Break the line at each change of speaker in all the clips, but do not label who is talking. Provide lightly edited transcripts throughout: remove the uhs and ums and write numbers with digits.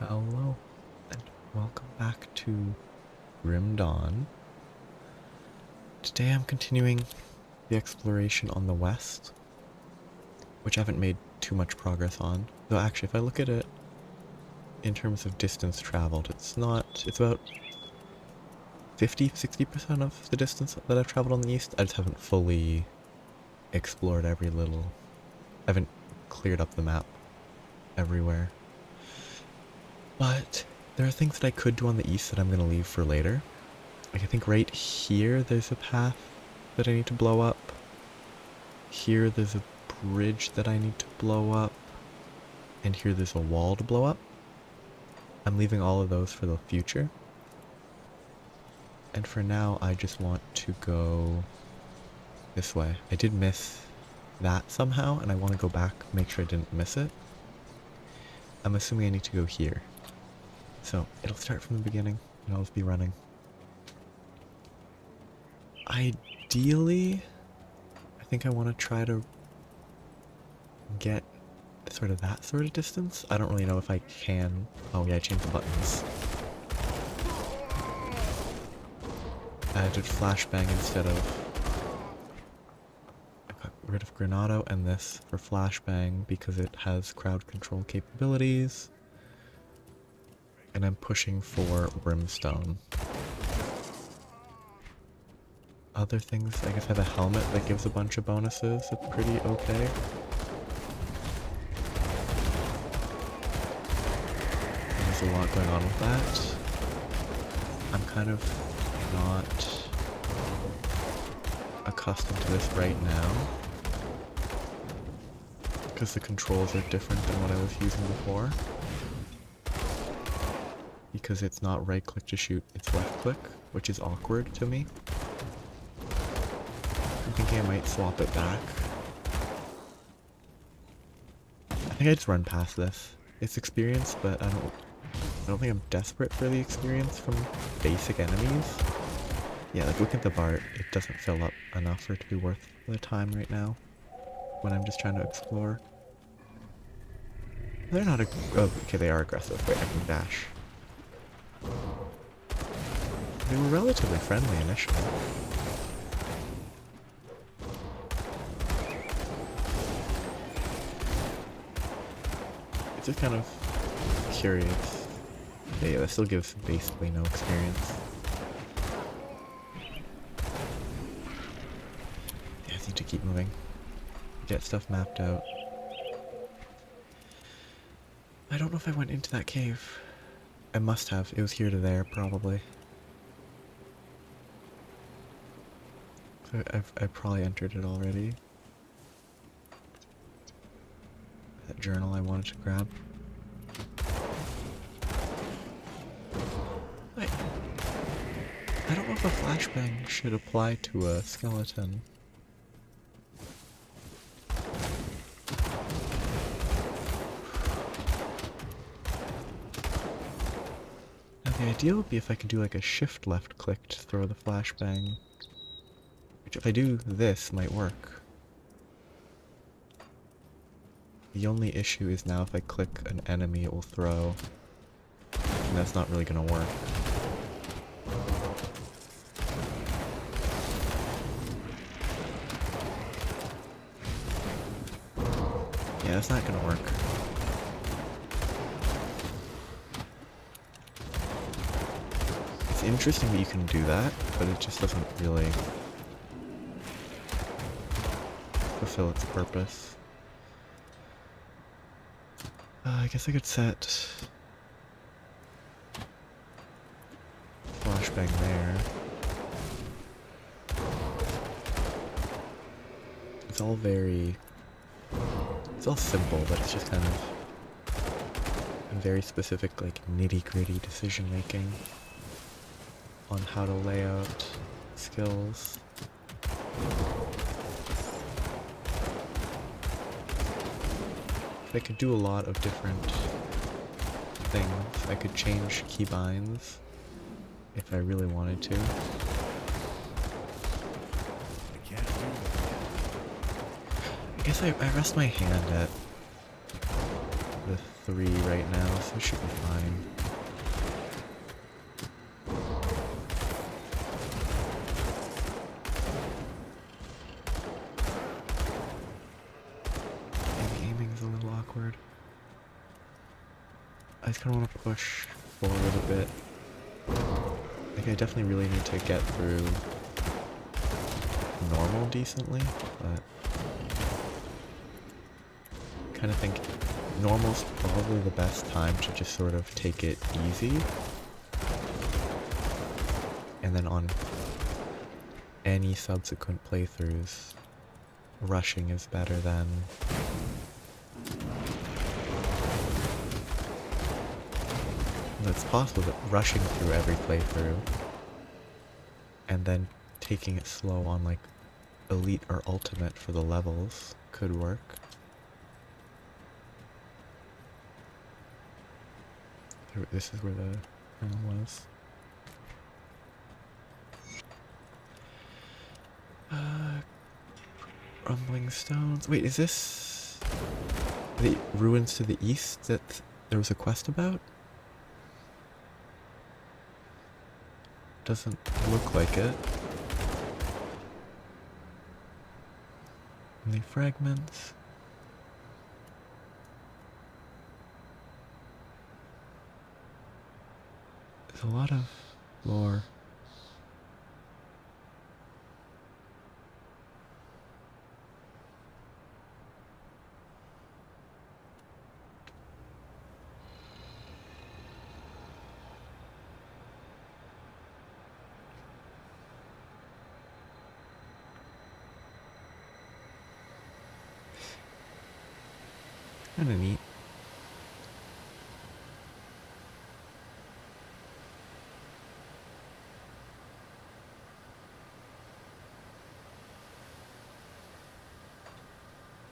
Hello, and welcome back to Grim Dawn. Today I'm continuing the exploration on the west, which I haven't made too much progress on. Though actually, if I look at it in terms of distance traveled, it's about 50-60% of the distance that I've traveled on the east. I just haven't fully explored I haven't cleared up the map everywhere. But there are things that I could do on the east that I'm going to leave for later. Like I think right here there's a path that I need to blow up. Here there's a bridge that I need to blow up. And here there's a wall to blow up. I'm leaving all of those for the future. And for now I just want to go this way. I did miss that somehow and I want to go back, make sure I didn't miss it. I'm assuming I need to go here. So it'll start from the beginning and I'll just be running. Ideally, I think I want to try to get sort of that sort of distance. I don't really know if I can. Oh yeah, I changed the buttons. I did flashbang instead of... I got rid of Granado and this for flashbang because it has crowd control capabilities. And I'm pushing for brimstone. Other things, I guess I have a helmet that gives a bunch of bonuses. It's pretty okay. There's a lot going on with that. I'm kind of not accustomed to this right now. Because the controls are different than what I was using before. Because it's not right click to shoot, it's left click, which is awkward to me. I'm thinking I might swap it back. I think I just run past this. It's experience, but I don't think I'm desperate for the experience from basic enemies. Yeah, like look at the bar, it doesn't fill up enough for it to be worth the time right now. When I'm just trying to explore. They're not okay, they are aggressive. Wait, I can dash. They were relatively friendly initially. It's just kind of curious. Yeah, that still gives basically no experience. Yeah, I need to keep moving. Get stuff mapped out. I don't know if I went into that cave. I must have. It was here to there, probably. I probably entered it already. That journal I wanted to grab. Wait. I don't know if a flashbang should apply to a skeleton. The idea would be if I could do like a shift left click to throw the flashbang. Which if I do this might work. The only issue is now if I click an enemy it will throw. And that's not really gonna work. Yeah, that's not gonna work. It's interesting that you can do that, but it just doesn't really fulfill its purpose. I guess I could set flashbang there. It's all simple, but it's just kind of very specific, like nitty-gritty decision making on how to lay out skills. I could do a lot of different things. I could change keybinds if I really wanted to. I guess I rest my hand at the 3 right now, so it should be fine. And aiming is a little awkward. I just kind of want to push forward a bit. Like, I definitely really need to get through normal decently, but kind of think normal's probably the best time to just sort of take it easy. And then on any subsequent playthroughs, rushing is better than it's possible that rushing through every playthrough and then taking it slow on like Elite or Ultimate for the levels could work. This is where the was. Rumbling stones. Wait, is this the ruins to the east that there was a quest about? Doesn't look like it. Only fragments. There's a lot of lore. Kinda neat.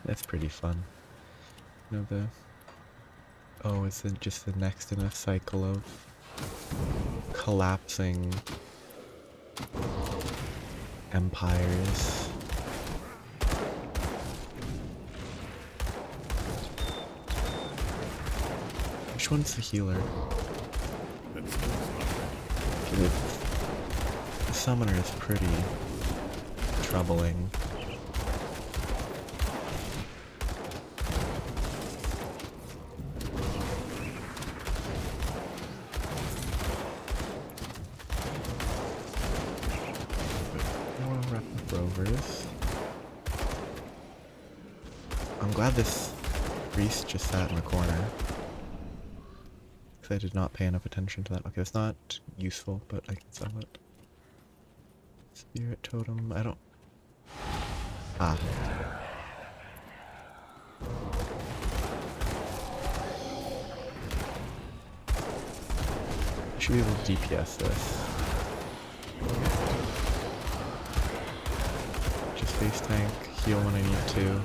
That's pretty fun. You know, the... Oh, it's just the next in a cycle of collapsing empires. Which one's the healer? The summoner is pretty troubling. Rovers. I'm glad this priest just sat in the corner, because I did not pay enough attention to that. Okay, it's not useful, but I can sell it. Spirit totem, I don't... Ah. I should be able to DPS this. Face tank, heal when I need to.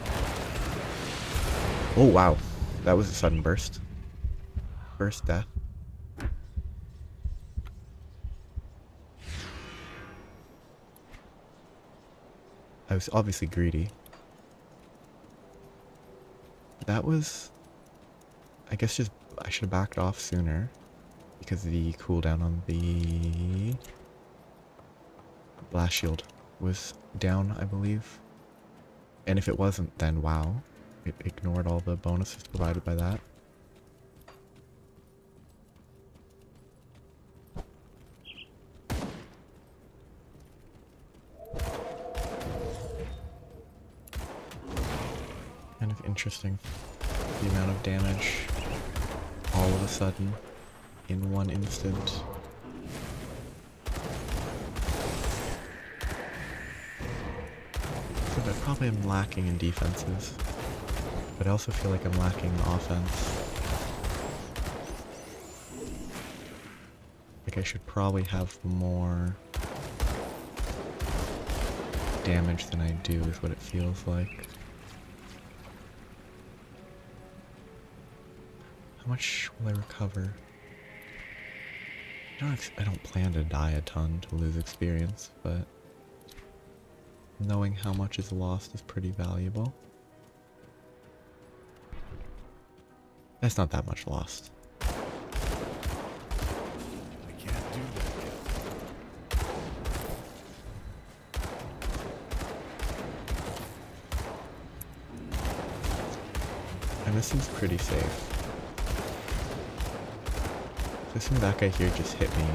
Oh wow, that was a sudden burst. Burst death. I was obviously greedy. That was... I guess just... I should have backed off sooner. Because the cooldown on the... blast shield was down, I believe. And if it wasn't, then wow. It ignored all the bonuses provided by that. Kind of interesting. The amount of damage all of a sudden in one instant. I probably am lacking in defenses, but I also feel like I'm lacking in offense. Like I should probably have more damage than I do is what it feels like. How much will I recover? I don't plan to die a ton to lose experience, but knowing how much is lost is pretty valuable. That's not that much lost.
We can't do that yet.
And this seems pretty safe. This thing that guy here just hit me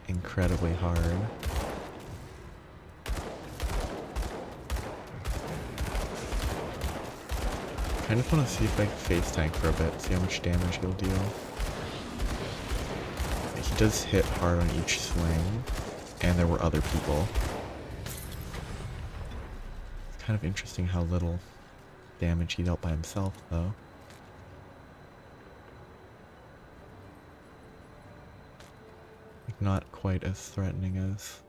incredibly hard. I just want to see if I can face tank for a bit, see how much damage he'll deal. He does hit hard on each swing, and there were other people. It's kind of interesting how little damage he dealt by himself, though. Like, not quite as threatening as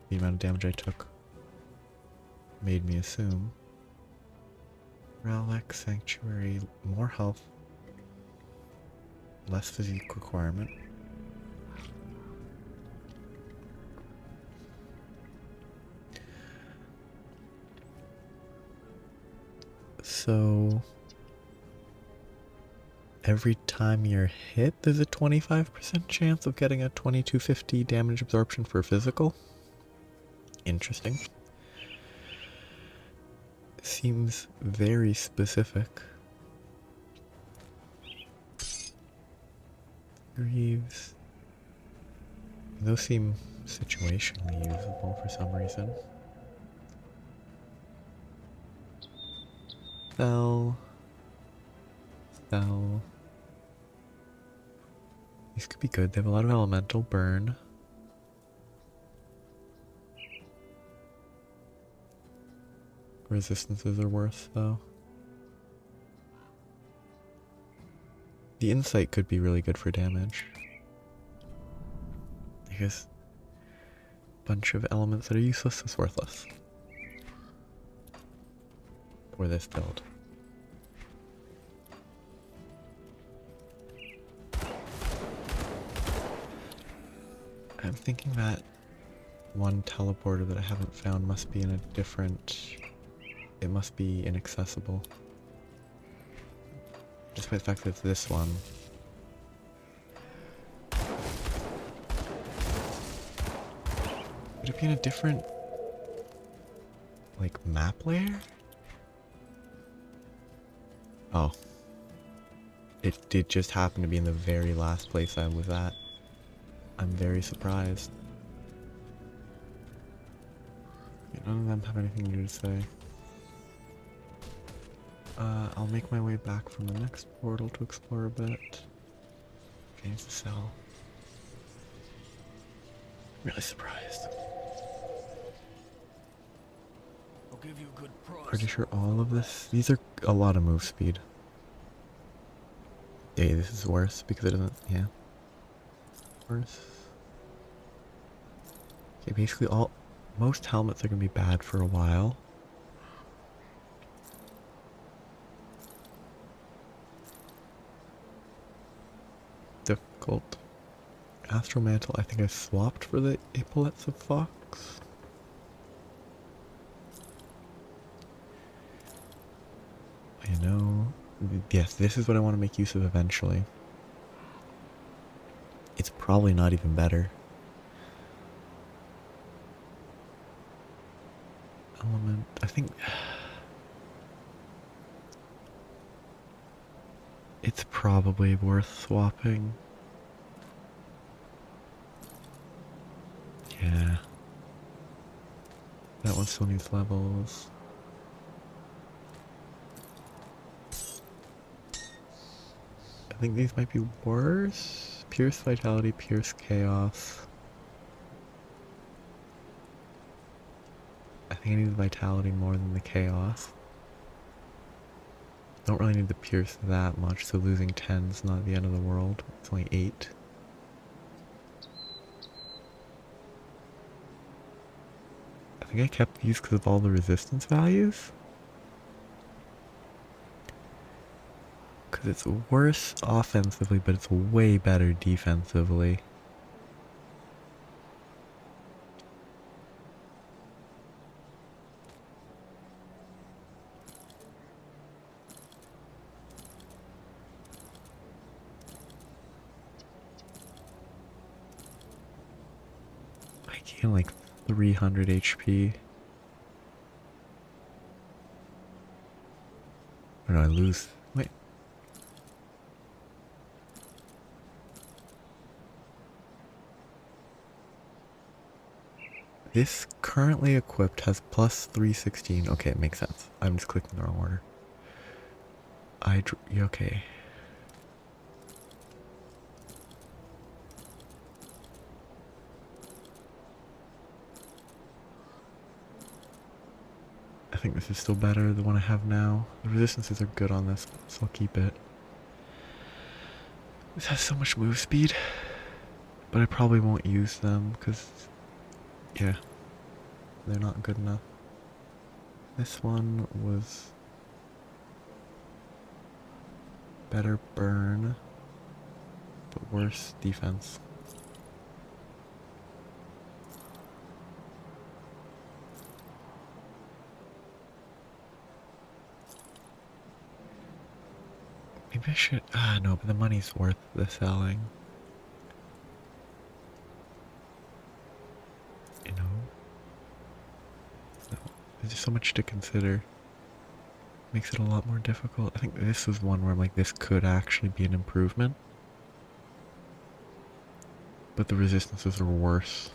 the amount of damage I took made me assume. Relic, Sanctuary, more health, less physique requirement. So every time you're hit, there's a 25% chance of getting a 2250 damage absorption for physical. Interesting. Seems very specific. Greaves. Those seem situationally usable for some reason. Spell. Spell. These could be good. They have a lot of elemental burn. Resistances are worse, though. The insight could be really good for damage. I guess a bunch of elements that are useless is worthless. For this build. I'm thinking that one teleporter that I haven't found must be in a different... It must be inaccessible. Despite the fact that it's this one. Would it be in a different... like, map layer? Oh. It did just happen to be in the very last place I was at. I'm very surprised. None of them have anything new to say. I'll make my way back from the next portal to explore a bit. Gains to sell. Really surprised.
I'll give you a good price.
Pretty sure all of this... These are a lot of move speed. Yeah, this is worse because it doesn't... Yeah. Worse. Okay, basically all... Most helmets are going to be bad for a while. Difficult. Astral Mantle, I think I swapped for the Epaulets of Fox. You know, yes, this is what I want to make use of eventually. It's probably not even better. Element, I think... It's probably worth swapping. Yeah. That one still needs levels. I think these might be worse. Pierce Vitality, Pierce Chaos. I think I need the Vitality more than the Chaos. Don't really need the Pierce that much, so losing 10 is not the end of the world. It's only 8. I think I kept these because of all the resistance values. Because it's worse offensively, but it's way better defensively. gain like 300 HP. Or no, I lose. Wait. This currently equipped has plus 316. Okay, it makes sense. I'm just clicking the wrong order. Okay. I think this is still better than the one I have now. The resistances are good on this, so I'll keep it. This has so much move speed, but I probably won't use them because, yeah, they're not good enough. This one was better burn, but worse defense. Maybe I should, no, but the money's worth the selling. You know? No, there's just so much to consider. Makes it a lot more difficult. I think this is one where I'm like, this could actually be an improvement. But the resistances are worse.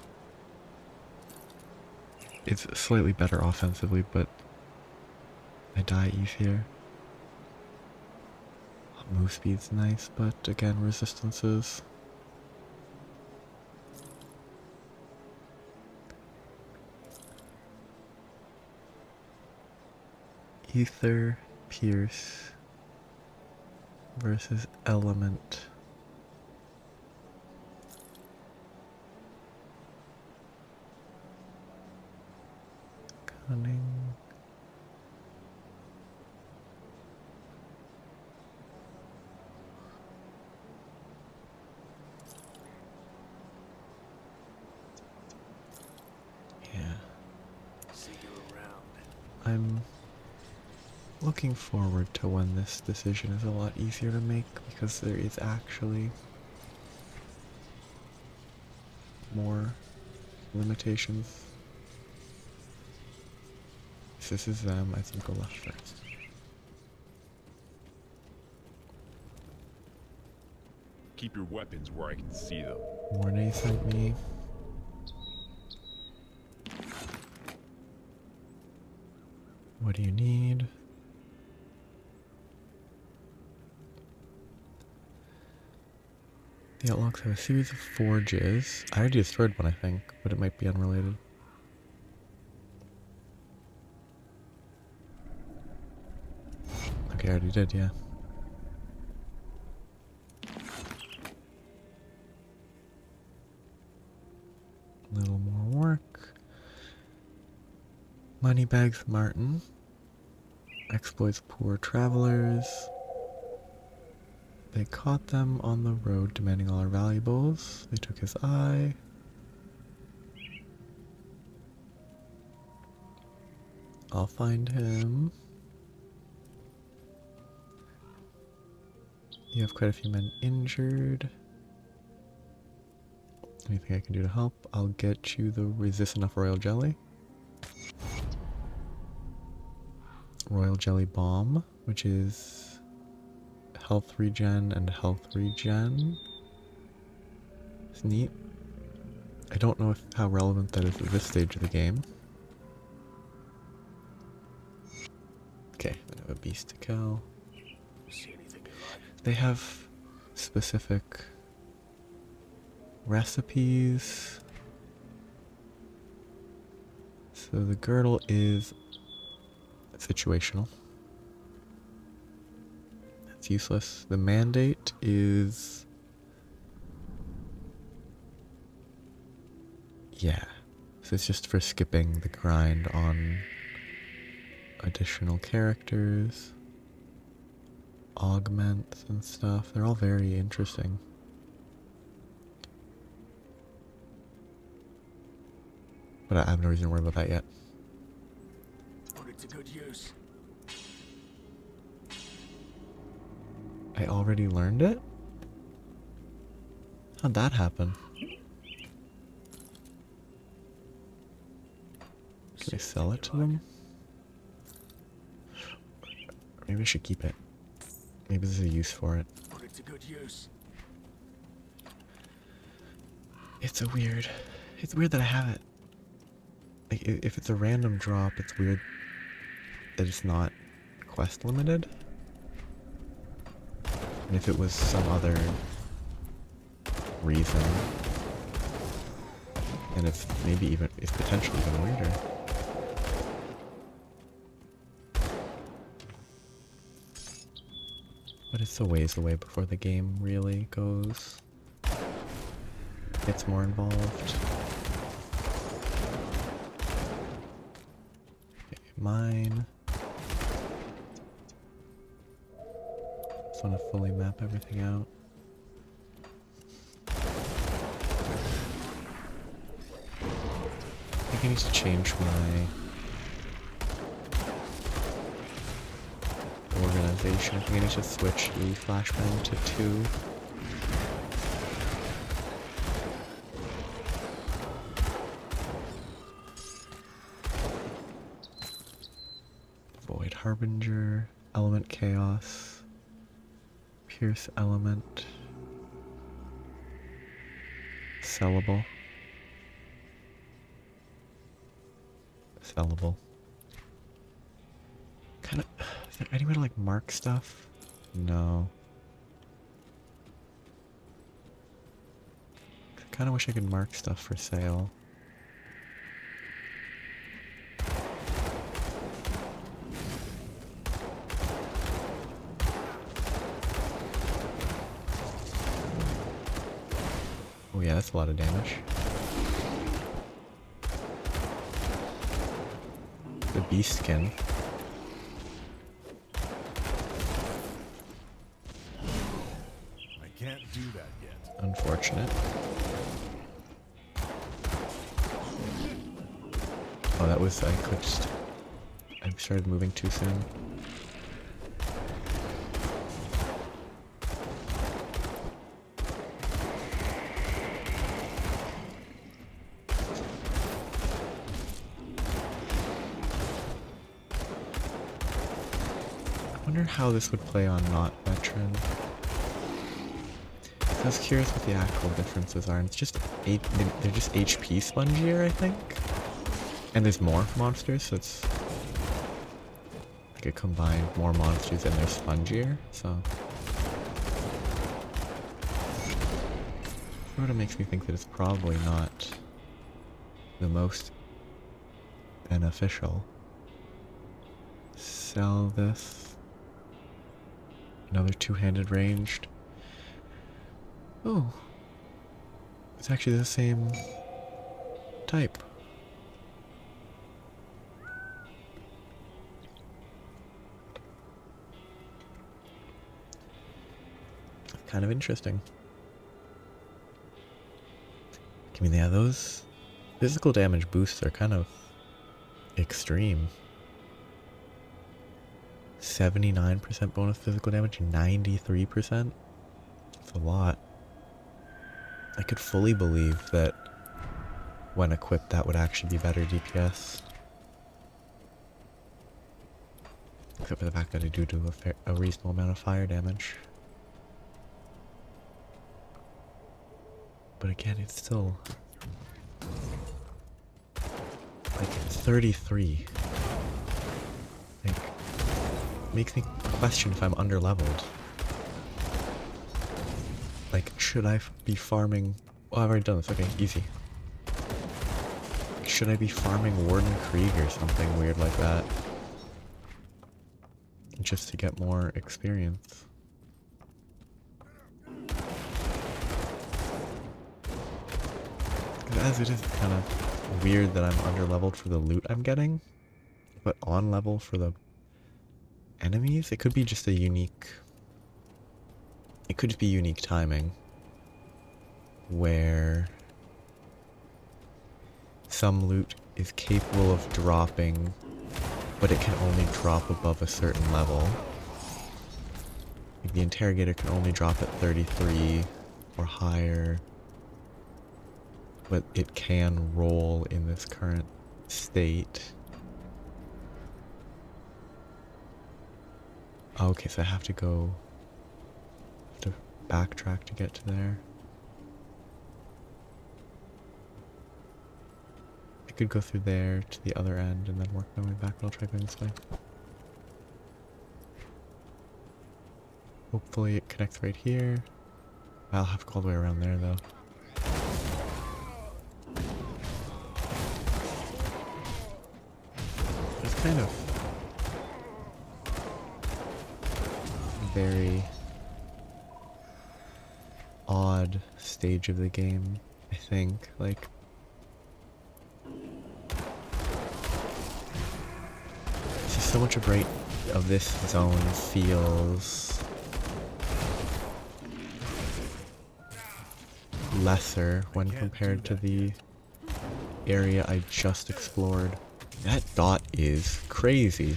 It's slightly better offensively, but I die easier. Move speed's nice, but again, resistances. Ether, Pierce versus Element. Cunning. Yeah.
See you around.
I'm looking forward to when this decision is a lot easier to make because there is actually more limitations. If this is them, I think go left first.
Keep your weapons where I can see them.
Mornay sent me. What do you need? The Outlaws have a series of forges. I already destroyed one, I think, but it might be unrelated. Okay, I already did, yeah. A little more work. Moneybags Martin. Exploits poor travelers. They caught them on the road demanding all our valuables. They took his eye. I'll find him. You have quite a few men injured. Anything I can do to help? I'll get you the resist enough royal jelly. Royal jelly bomb, which is health regen and health regen. It's neat. I don't know how relevant that is at this stage of the game. Okay, I have a beast to kill.
See anything you like?
They have specific recipes. So the girdle is situational. That's useless. The mandate is... yeah. So it's just for skipping the grind on additional characters. Augments and stuff. They're all very interesting. But I have no reason to worry about that yet.
Put it to good use.
I already learned it? How'd that happen? Should I sell it to them? Maybe I should keep it. Maybe there's a use for it.
Put it to good use.
It's weird that I have it. Like, if it's a random drop, it's weird that it's not quest limited. And if it was some other reason, and it's potentially even weirder. But it's a ways away before the game really gets more involved. Okay, mine. Just want to fully map everything out. I think I need to change my organization. I think I need to switch the flashbang to 2. Void Harbinger, Element Chaos, Pierce Element, Sellable. Kinda, is there any way to like mark stuff? No. I kinda wish I could mark stuff for sale. Oh yeah, that's a lot of damage. The beast skin.
I can't do that yet.
Unfortunate. Oh, that was, I started moving too soon. I wonder how this would play on not veteran. I was curious what the actual differences are, and it's just they're just HP spongier, I think. And there's more monsters, so it's like a combined more monsters and they're spongier, so sort of makes me think that it's probably not the most beneficial. Sell this. Another two-handed ranged. Oh. It's actually the same type. Kind of interesting. I mean, yeah, those physical damage boosts are kind of extreme. 79% bonus physical damage, 93%. That's a lot. I could fully believe that when equipped that would actually be better DPS. Except for the fact that I do a reasonable amount of fire damage. But again, it's still like 33. Like, makes me question if I'm underleveled. Like, should I be farming? Oh, I've already done this. Okay, easy. Should I be farming Warden Krieg or something weird like that? Just to get more experience. As it is kind of weird that I'm underleveled for the loot I'm getting, but on level for the enemies. It could be just a unique... It could just be unique timing, where some loot is capable of dropping, but it can only drop above a certain level. Like the interrogator can only drop at 33 or higher, but it can roll in this current state. Oh, okay, so I have to go... have to backtrack to get to there. I could go through there to the other end and then work my way back, but I'll try going this way. Hopefully it connects right here. I'll have to go all the way around there, though. It's kind of... very... odd stage of the game, I think. Like... it's just so much of this zone feels... lesser when compared to the area I just explored. That dot is crazy.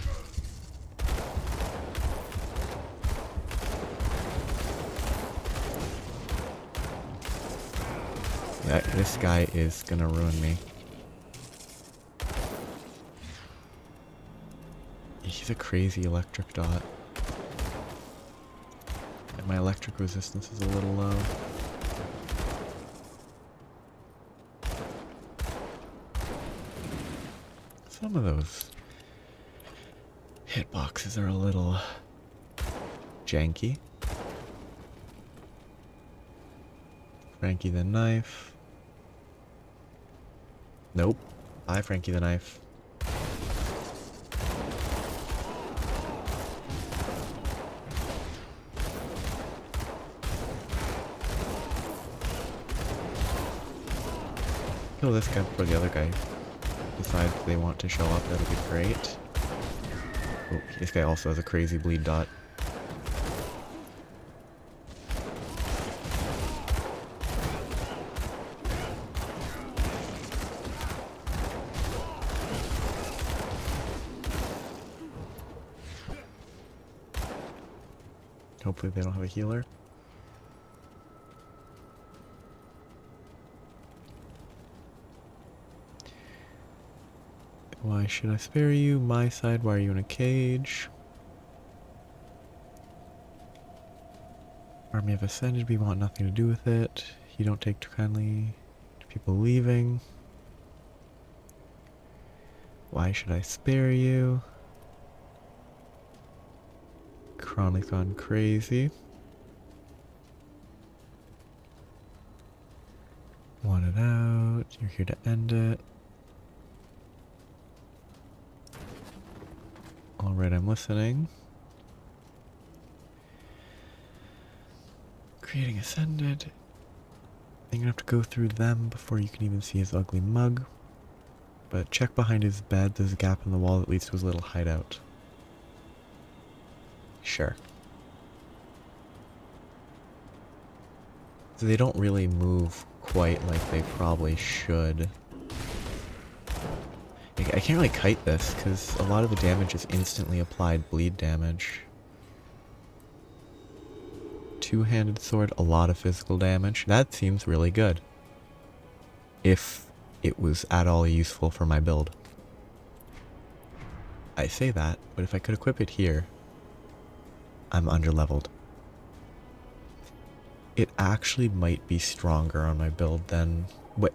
This guy is gonna ruin me. He's a crazy electric dot. And my electric resistance is a little low. Some of those hitboxes are a little janky. Frankie the knife. Nope. Bye, Frankie the knife. Kill this guy before the other guy decides they want to show up. That'll be great. Oh, this guy also has a crazy bleed dot. Hopefully they don't have a healer. Why should I spare you? My side, why are you in a cage? Army have ascended, we want nothing to do with it. You don't take too kindly to people leaving. Why should I spare you? Chronic's gone crazy. Want it out, you're here to end it. Alright, I'm listening. Creating Ascended. I'm gonna have to go through them before you can even see his ugly mug. But check behind his bed, there's a gap in the wall that leads to his little hideout. Sure. So they don't really move quite like they probably should. I can't really kite this, because a lot of the damage is instantly applied bleed damage. Two-handed sword, a lot of physical damage. That seems really good. If it was at all useful for my build. I say that, but if I could equip it here, I'm underleveled. It actually might be stronger on my build than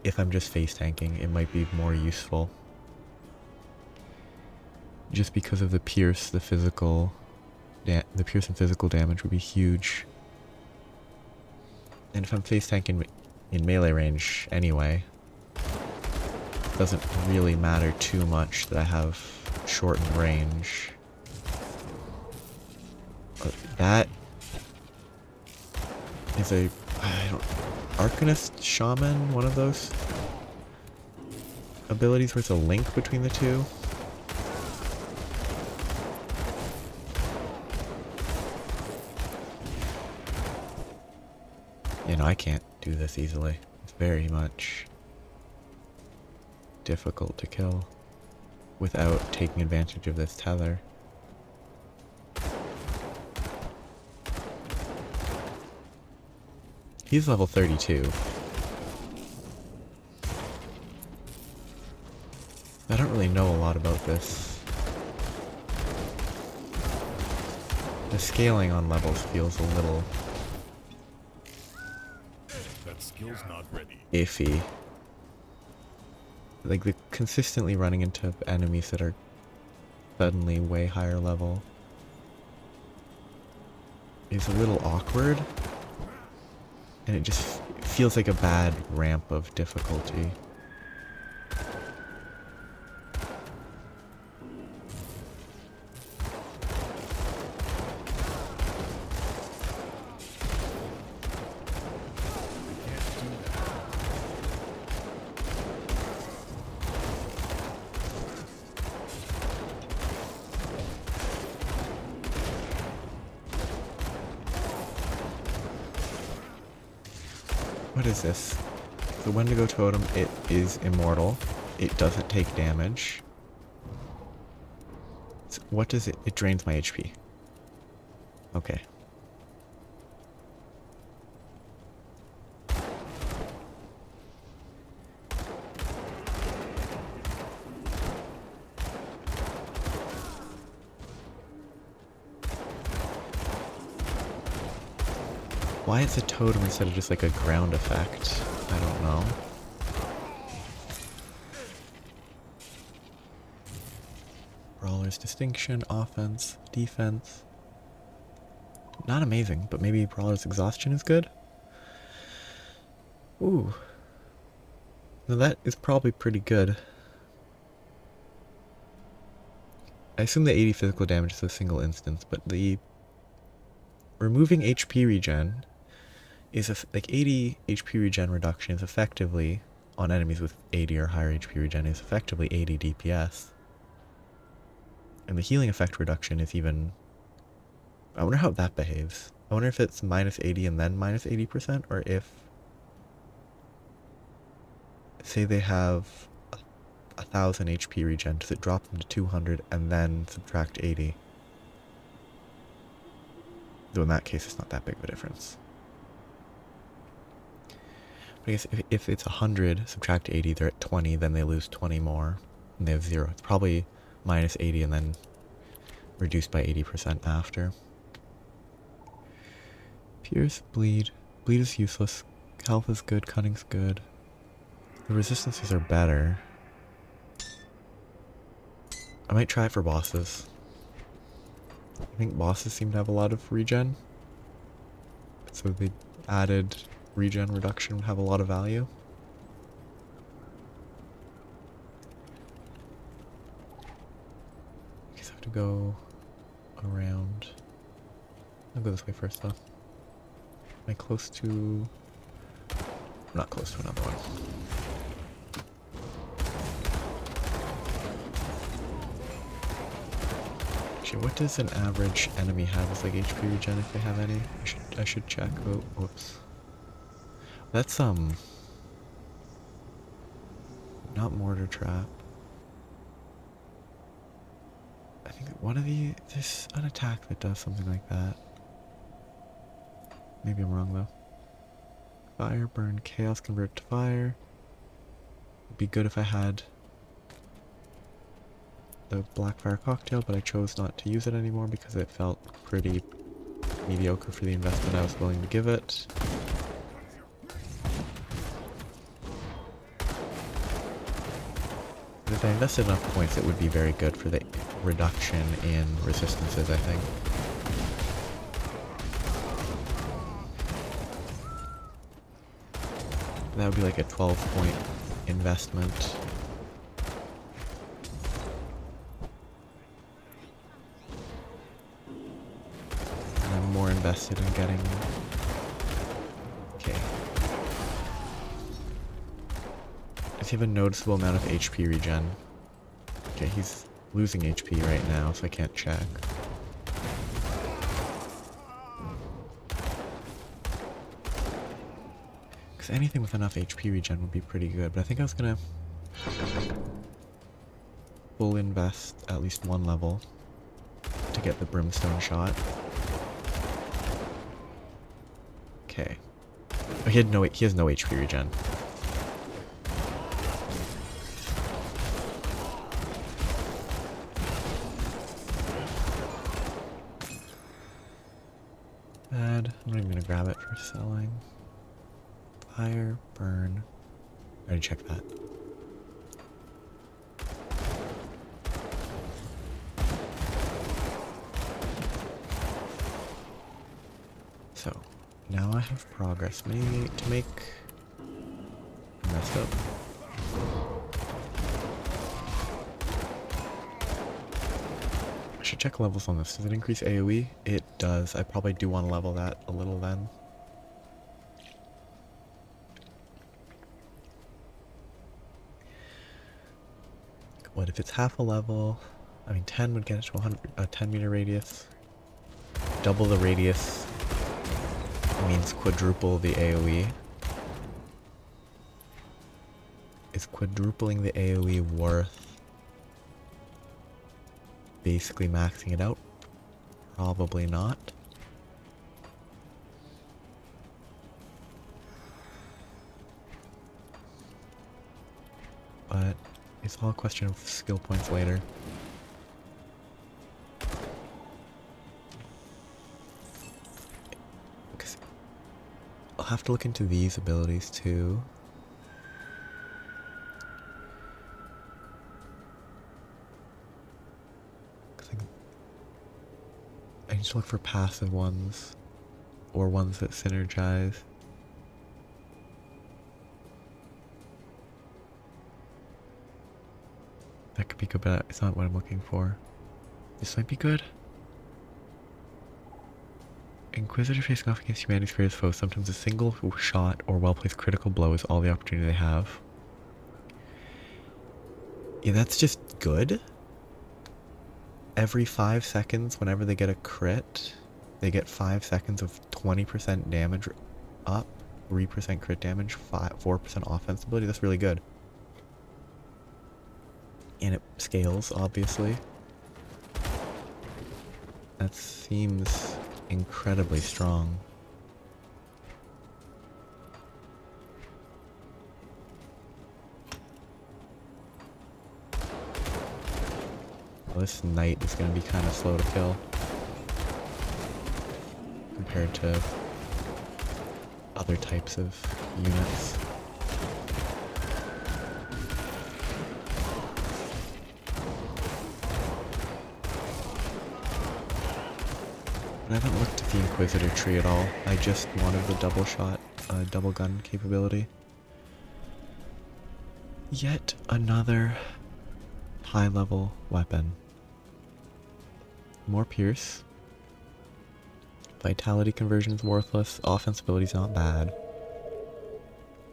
if I'm just face tanking. It might be more useful. Just because of the pierce, the pierce and physical damage would be huge. And if I'm face tanking in melee range anyway, it doesn't really matter too much that I have shortened range. That is a Arcanist Shaman, one of those abilities where it's a link between the two. You know, I can't do this easily. It's very much difficult to kill without taking advantage of this tether. He's level 32. I don't really know a lot about this. The scaling on levels feels a little
That skill's not ready.
iffy. Like, the consistently running into enemies that are suddenly way higher level is a little awkward. And it just feels like a bad ramp of difficulty. What is this? The Wendigo totem, it is immortal. It doesn't take damage. What does it? It drains my HP. Okay. Why it's a totem instead of just like a ground effect? I don't know. Brawler's distinction, offense, defense. Not amazing, but maybe Brawler's exhaustion is good? Ooh. Now that is probably pretty good. I assume the 80 physical damage is a single instance, but the removing HP regen is like 80 HP regen reduction is effectively, on enemies with 80 or higher HP regen, is effectively 80 DPS. And the healing effect reduction is even... I wonder how that behaves. I wonder if it's minus 80 and then minus 80%, or if... Say they have 1,000 HP regen, does it drop them to 200 and then subtract 80? Though in that case it's not that big of a difference. But I guess if it's 100, subtract 80, they're at 20, then they lose 20 more, and they have 0. It's probably minus 80 and then reduced by 80% after. Pierce, bleed. Bleed is useless. Health is good, cunning's good. The resistances are better. I might try it for bosses. I think bosses seem to have a lot of regen. So the added regen reduction would have a lot of value. I guess I have to go around. I'll go this way first though. Am I close to... I'm not close to another one. Actually, what does an average enemy have as like HP regen if they have any? I should check. Oh, whoops. That's not mortar trap. I think one of there's an attack that does something like that. Maybe I'm wrong though. Fire, burn, chaos, convert to fire. It'd be good if I had the Blackfire cocktail, but I chose not to use it anymore because it felt pretty mediocre for the investment I was willing to give it. But if I invested enough points, it would be very good for the reduction in resistances, I think. That would be like a 12-point investment. And I'm more invested in getting... Okay. Does he have a noticeable amount of HP regen? Okay, he's losing HP right now, so I can't check. Because anything with enough HP regen would be pretty good, but I think I was gonna full invest at least one level to get the brimstone shot. Okay. Oh, he has no HP regen. bad. I'm not even gonna grab it for selling. Fire, burn. I already checked that. So, now I have progress maybe to make. Messed up. I should check levels on this. Does it increase AoE? It does. I probably do want to level that a little then. What if it's half a level? I mean, 10 would get it to 100, a 10 meter radius. Double the radius means quadruple the AoE. Is quadrupling the AoE worth basically maxing it out? Probably not. But it's all a question of skill points later. Because I'll have to look into these abilities too. I need to look for passive ones or ones that synergize. That could be good, but it's not what I'm looking for. This might be good. Inquisitor facing off against humanity's greatest foe. Sometimes a single shot or well-placed critical blow is all the opportunity they have. Yeah, that's just good. Every 5 seconds, whenever they get a crit, they get 5 seconds of 20% damage up, 3% crit damage, 4% offense ability. That's really good. And it scales, obviously. That seems incredibly strong. Well, this knight is going to be kind of slow to kill compared to other types of units. I haven't looked at the Inquisitor tree at all. I just wanted the double shot, double gun capability. Yet another high level weapon. More pierce. Vitality conversion is worthless. Offense ability is not bad.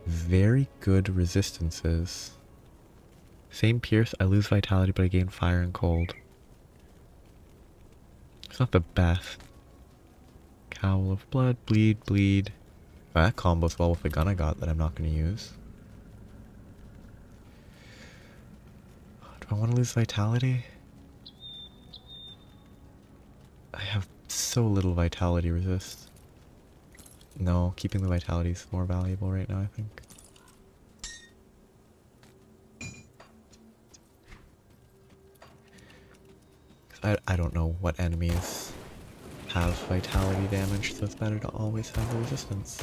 Very good resistances. Same pierce, I lose vitality, but I gain fire and cold. It's not the best. Cowl of blood, bleed, bleed. That combos well with the gun I got that I'm not going to use. Do I want to lose vitality? I have so little vitality resist. No, keeping the vitality is more valuable right now, I think. I don't know what enemies have vitality damage, so it's better to always have the resistance.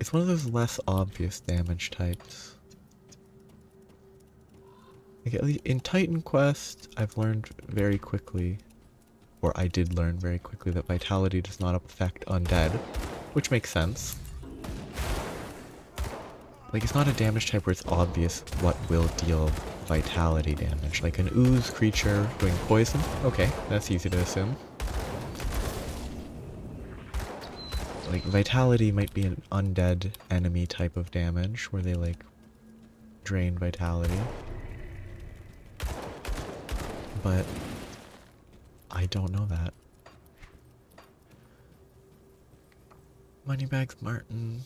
It's one of those less obvious damage types. Like, at least in Titan Quest, I've learned very quickly, or I did learn very quickly, that vitality does not affect undead, which makes sense. Like, it's not a damage type where it's obvious what will deal vitality damage. Like an ooze creature doing poison, okay, that's easy to assume. Like, vitality might be an undead enemy type of damage, where they, like, drain vitality. But I don't know that. Moneybags Martin.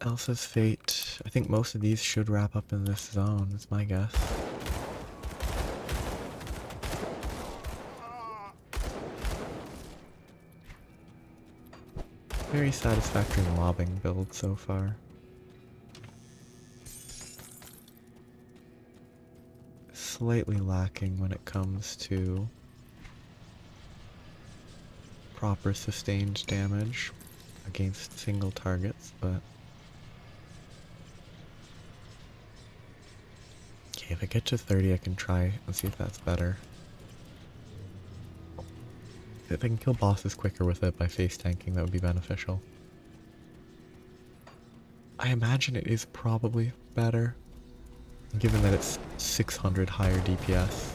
Elsa's Fate. I think most of these should wrap up in this zone, is my guess. very satisfactory mobbing build so far. Slightly lacking when it comes to proper sustained damage against single targets, but okay, if I get to 30 I can try and see if that's better. If I can kill bosses quicker with it by face tanking, that would be beneficial. I imagine it is probably better, given that it's 600 higher DPS.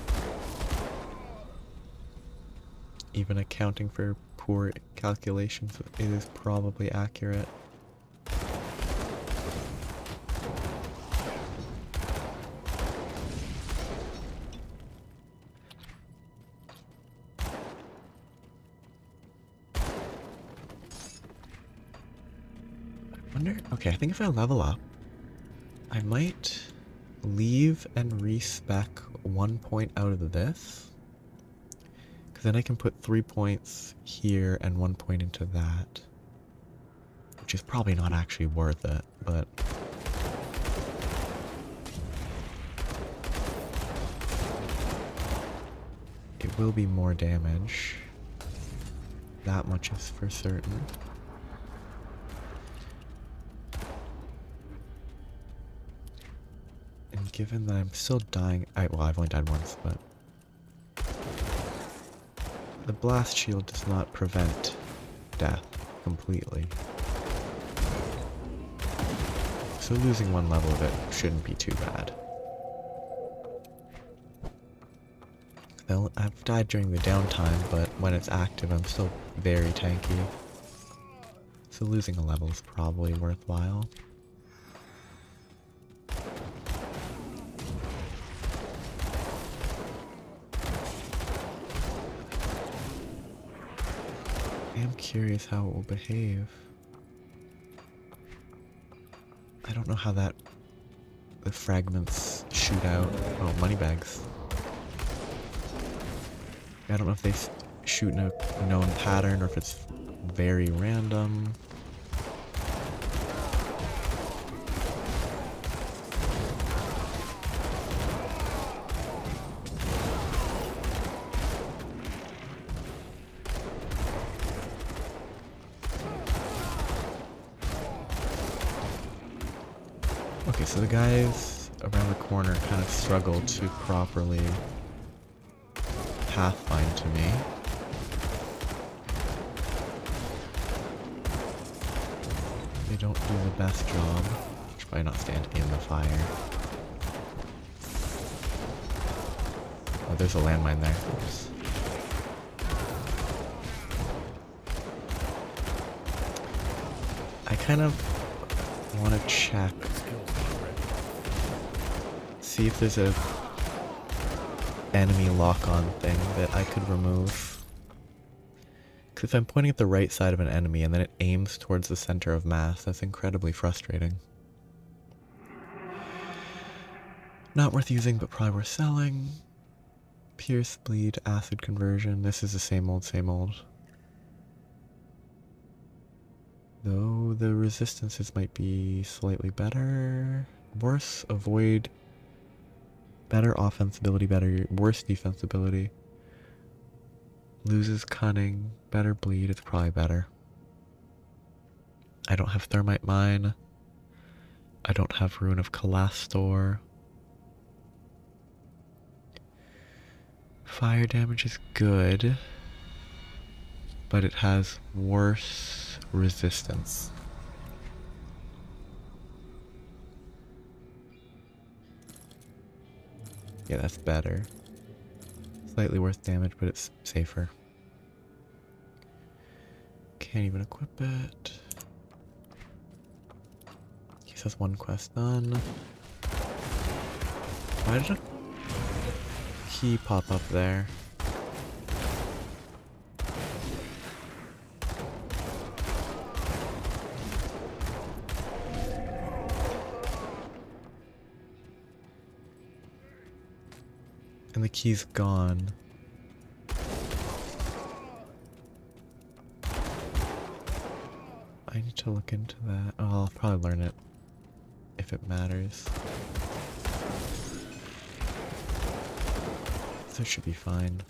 Even accounting for poor calculations, it is probably accurate. Okay, I think if I level up, I might leave and respec 1 point out of this. Because then I can put 3 points here and 1 point into that. Which is probably not actually worth it, but... it will be more damage. That much is for certain. And given that I'm still dying, well, I've only died once, but the blast shield does not prevent death completely. So losing 1 level of it shouldn't be too bad. Well, I've died during the downtime, but when it's active I'm still very tanky. So losing a level is probably worthwhile. I'm curious how it will behave. I don't know how the fragments shoot out. Oh, money bags. I don't know if they shoot in a known pattern or if it's very random. Okay, so the guys around the corner kind of struggle to properly pathfind to me. They don't do the best job. Should probably not stand in the fire. Oh, there's a landmine there. Oops. I kind of want to check, see if there's a enemy lock-on thing that I could remove. Because if I'm pointing at the right side of an enemy and then it aims towards the center of mass, that's incredibly frustrating. Not worth using, but probably worth selling. Pierce, bleed, acid conversion. This is the same old, same old. Though the resistances might be slightly better. Worse, avoid. Better offense ability, worse defense ability. Loses cunning, better bleed, it's probably better. I don't have thermite mine. I don't have rune of Calastor. Fire damage is good, but it has worse resistance. Yeah, that's better. Slightly worse damage, but it's safer. Can't even equip it. He says 1 quest done. Why did a key pop up there? And the key's gone. need to look into that. Oh, I'll probably learn it if it matters. So it should be fine.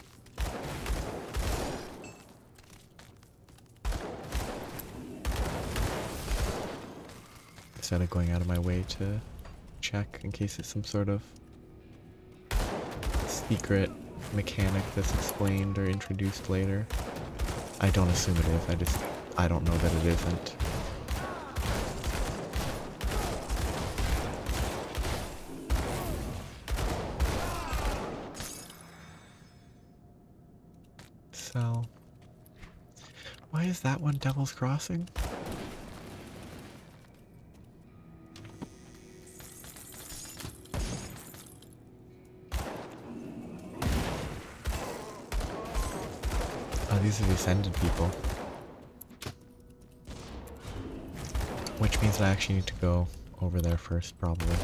Instead of going out of my way to check in case it's some sort of secret mechanic that's explained or introduced later. I don't assume it is, I don't know that it isn't. So, why is that one Devil's Crossing? Oh, these are the Ascended people. Which means I actually need to go over there first, probably.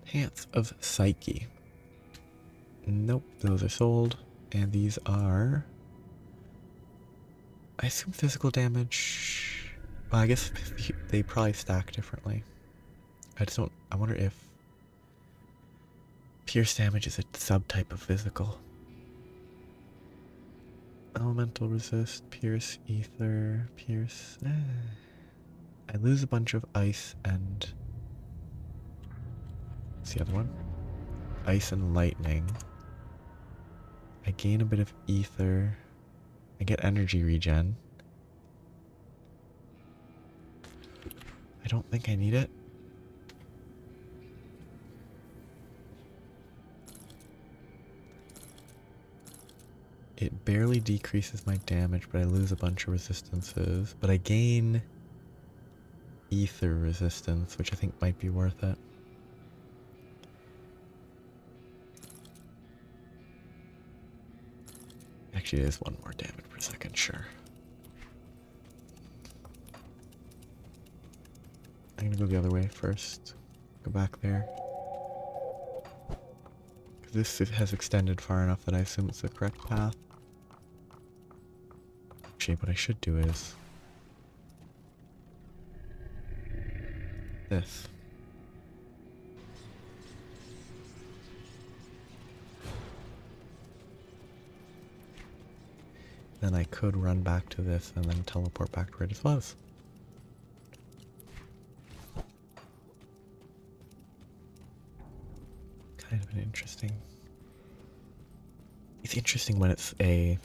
Pants of Psyche. Nope, those are sold. And these are... I assume physical damage... Well, I guess they probably stack differently. I just don't... I wonder if... Pierce damage is a subtype of physical. Elemental resist, pierce, ether, pierce... I lose a bunch of ice and... What's the other one? Ice and lightning. I gain a bit of ether. I get energy regen. I don't think I need it. It barely decreases my damage, but I lose a bunch of resistances. But I gain ether resistance, which I think might be worth it. Actually, it is 1 more damage per second, sure. I'm gonna go the other way first. Go back there. This has extended far enough that I assume it's the correct path. Actually, what I should do is... this. Then I could run back to this and then teleport back to where it was. Kind of an interesting... It's interesting when it's a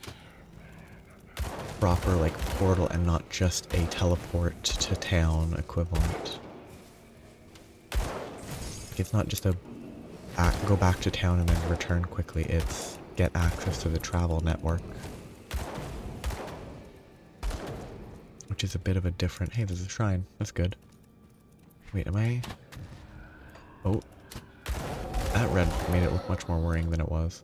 proper, like, portal and not just a teleport to town equivalent. Like, it's not just a go back to town and then return quickly, it's get access to the travel network. Which is a bit of a different... Hey, there's a shrine. That's good. Wait, am I... Oh. That red made it look much more worrying than it was.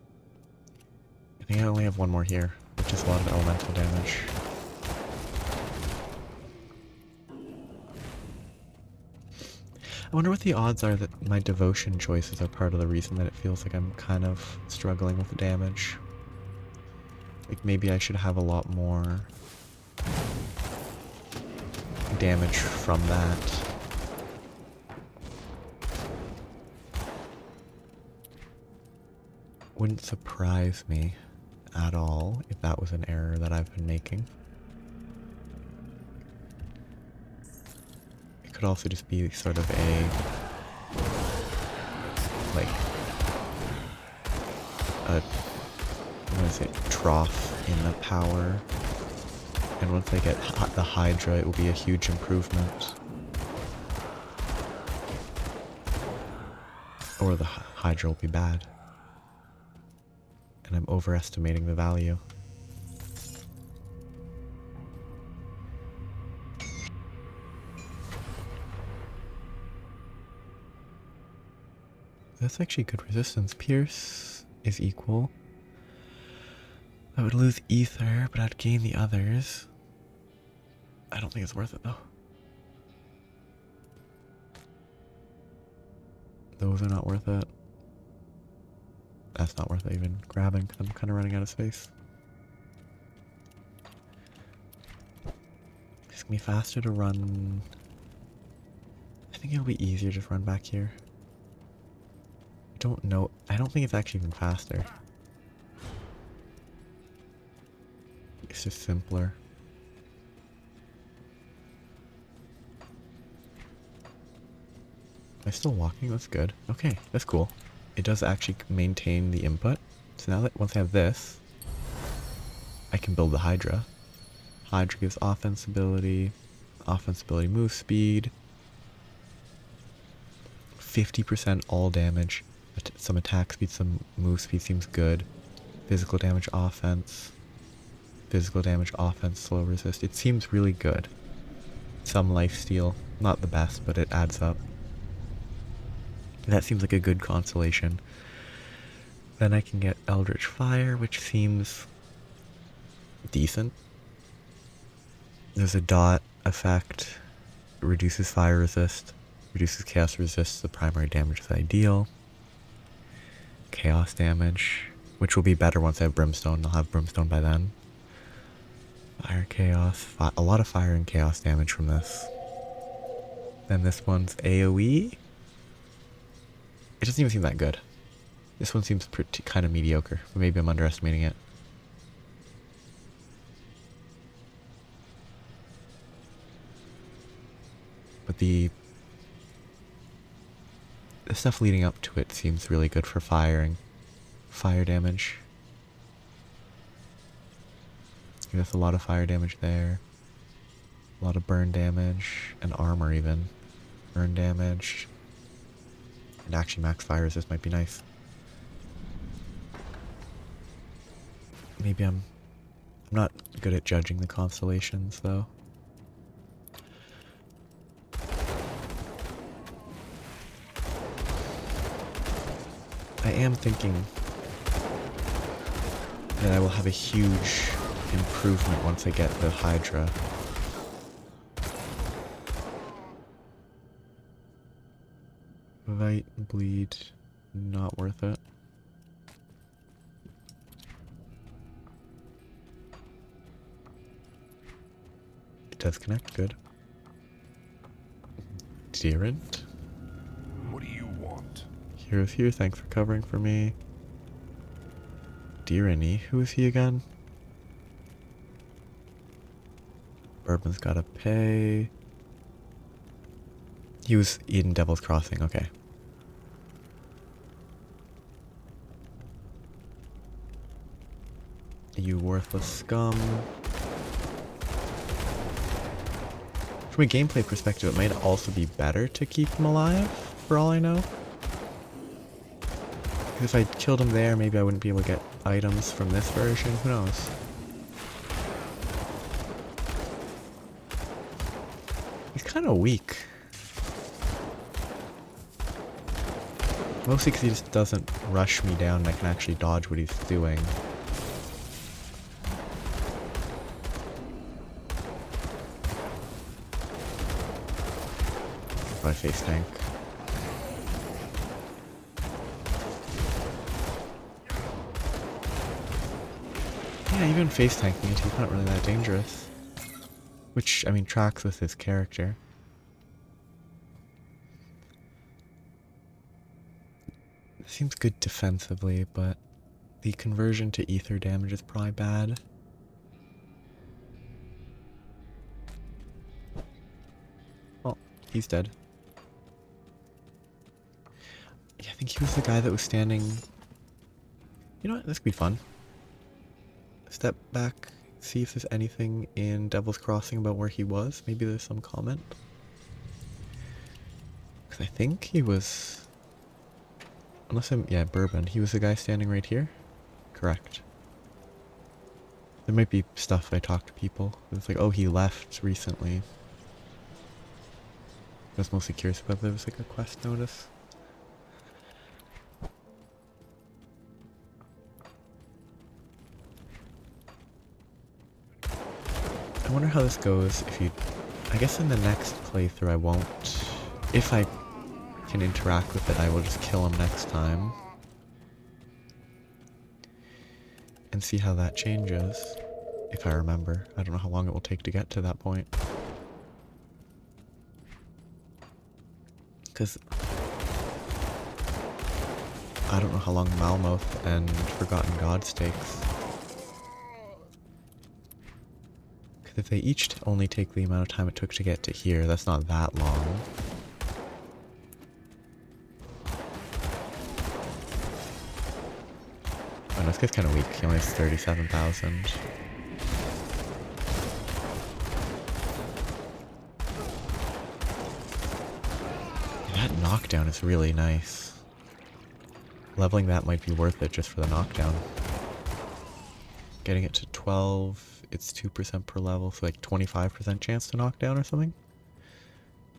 I think I only have 1 more here, which is a lot of elemental damage. I wonder what the odds are that my devotion choices are part of the reason that it feels like I'm kind of struggling with the damage. Like, maybe I should have a lot more damage from that. Wouldn't surprise me at all if that was an error that I've been making. It could also just be sort of a, like, what is it, trough in the power. And once I get the Hydra, it will be a huge improvement. Or the Hydra will be bad. And I'm overestimating the value. That's actually good resistance. Pierce is equal. I would lose ether, but I'd gain the others. I don't think it's worth it though. Those are not worth it. That's not worth it even grabbing because I'm kind of running out of space. It's gonna be faster to run. I think it'll be easier to run back here. I don't know. I don't think it's actually even faster. It's just simpler. Am I still walking? That's good. Okay, that's cool. It does actually maintain the input. So now that once I have this, I can build the Hydra. Hydra gives offense ability move speed, 50% all damage, some attack speed, some move speed seems good. Physical damage offense, slow resist. It seems really good. Some lifesteal, not the best, but it adds up. That seems like a good constellation. Then I can get Eldritch Fire, which seems decent. There's a dot effect. It reduces fire resist, reduces chaos resist. The primary damage is ideal. Chaos damage, which will be better once I have Brimstone. I'll have Brimstone by then. Fire, chaos, a lot of fire and chaos damage from this. Then this one's AoE. It doesn't even seem that good. This one seems pretty kind of mediocre, but maybe I'm underestimating it. But the stuff leading up to it seems really good for firing. Fire damage. That's a lot of fire damage there. A lot of burn damage, and armor even. Burn damage. And actually max fire resist might be nice. Maybe I'm not good at judging the constellations though. I am thinking that I will have a huge improvement once I get the Hydra. Light bleed, not worth it. It does connect, good. Deerant.
What do you want?
Hero's here, thanks for covering for me. Deerany, who is he again? Bourbon's gotta pay. He was in Devil's Crossing, okay. You worthless scum. From a gameplay perspective, it might also be better to keep him alive, for all I know. Because if I killed him there, maybe I wouldn't be able to get items from this version, who knows. He's kind of weak. Mostly because he just doesn't rush me down and I can actually dodge what he's doing. My face tank. Yeah, even face tanking it, he's not really that dangerous. Which, I mean, tracks with his character. Seems good defensively, but the conversion to ether damage is probably bad. Oh, he's dead. Yeah, I think he was the guy that was standing... You know what? This could be fun. Step back, see if there's anything in Devil's Crossing about where he was. Maybe there's some comment. Because I think he was... Unless I'm... Yeah, Bourbon. He was the guy standing right here? Correct. There might be stuff I talked to people. It's like, oh, he left recently. I was mostly curious about if there was like a quest notice. I wonder how this goes if you... I guess in the next playthrough I won't... If I can interact with it, I will just kill him next time. And see how that changes. If I remember. I don't know how long it will take to get to that point. Because I don't know how long Malmouth and Forgotten Gods takes. Because if they each only take the amount of time it took to get to here, that's not that long. Oh no, this guy's kind of weak. He only has 37,000. That knockdown is really nice. Leveling that might be worth it just for the knockdown. Getting it to 12, it's 2% per level, so like 25% chance to knock down or something.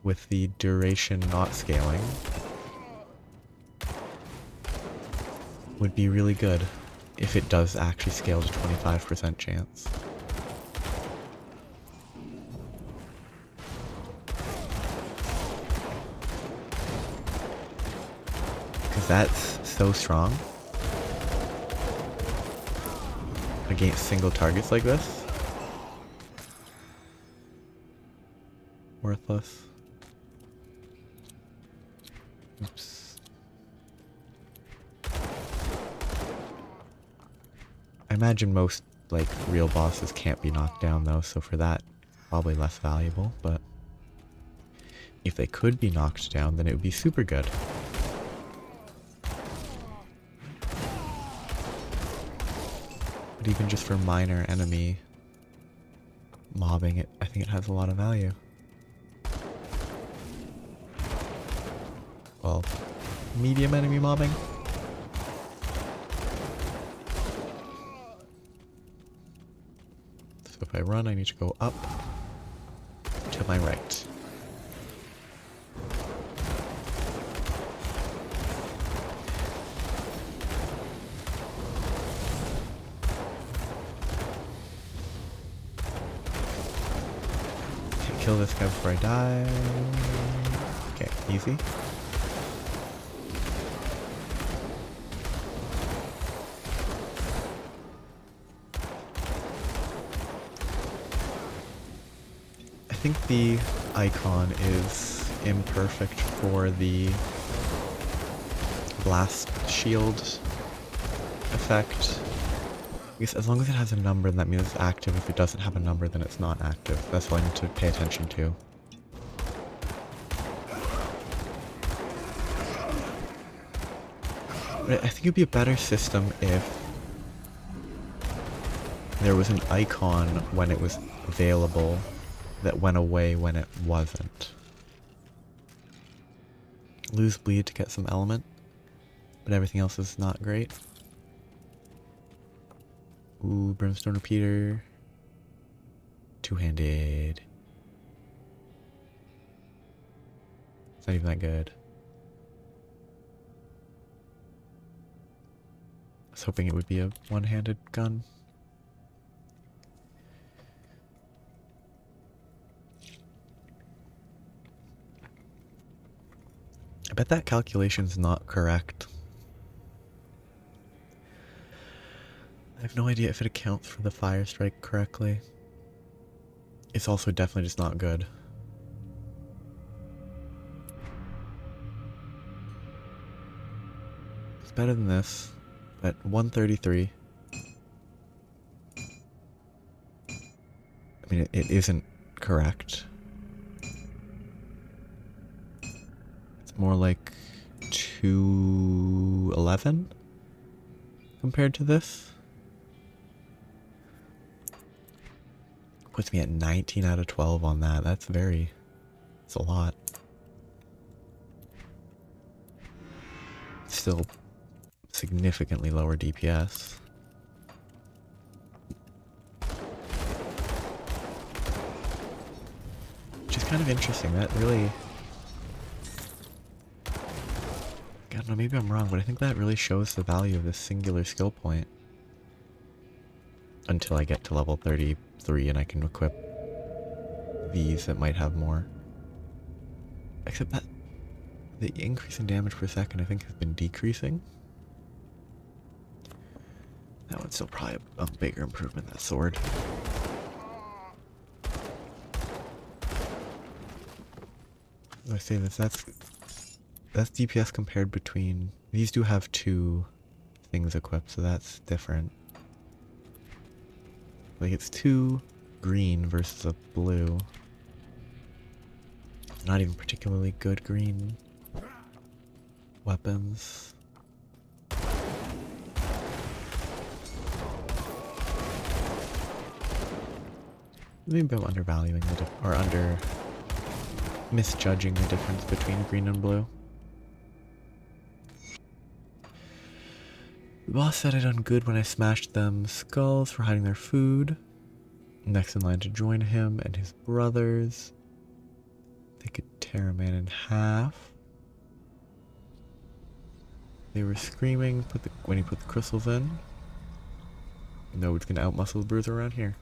With the duration not scaling. Would be really good if it does actually scale to 25% chance. Because that's so strong against single targets like this. Worthless. Oops. I imagine most, like, real bosses can't be knocked down though, so for that, probably less valuable, but if they could be knocked down, then it would be super good. But even just for minor enemy mobbing, it, I think it has a lot of value. Well, medium enemy mobbing. So if I run, I need to go up to my right. Kill this guy before I die. Okay, easy. I think the icon is imperfect for the blast shield effect. Because as long as it has a number, that means it's active. If it doesn't have a number, then it's not active. That's what I need to pay attention to. But I think it'd be a better system if there was an icon when it was available that went away when it wasn't. Lose bleed to get some element, but everything else is not great. Ooh, Brimstone Repeater. Two-handed. It's not even that good. I was hoping it would be a one-handed gun. I bet that calculation's not correct. I have no idea if it accounts for the fire strike correctly. It's also definitely just not good. It's better than this, but 133. I mean, it isn't correct. It's more like 211 compared to this. Puts me at 19 out of 12 on that. That's a lot. Still significantly lower DPS. Which is kind of interesting. That really... I don't know, maybe I'm wrong, but I think that really shows the value of this singular skill point. Until I get to level 33 and I can equip these that might have more. Except that the increase in damage per second I think has been decreasing. That one's still probably a bigger improvement, that sword. I say this, that's that's DPS compared between... These do have 2 things equipped, so that's different. Like, it's 2 green versus a blue. Not even particularly good green weapons. Maybe I'm undervaluing or misjudging the difference between green and blue. The boss said I done good when I smashed them skulls for hiding their food. Next in line to join him and his brothers. They could tear a man in half. They were screaming when he put the crystals in. Nobody's gonna outmuscle the bruiser around here.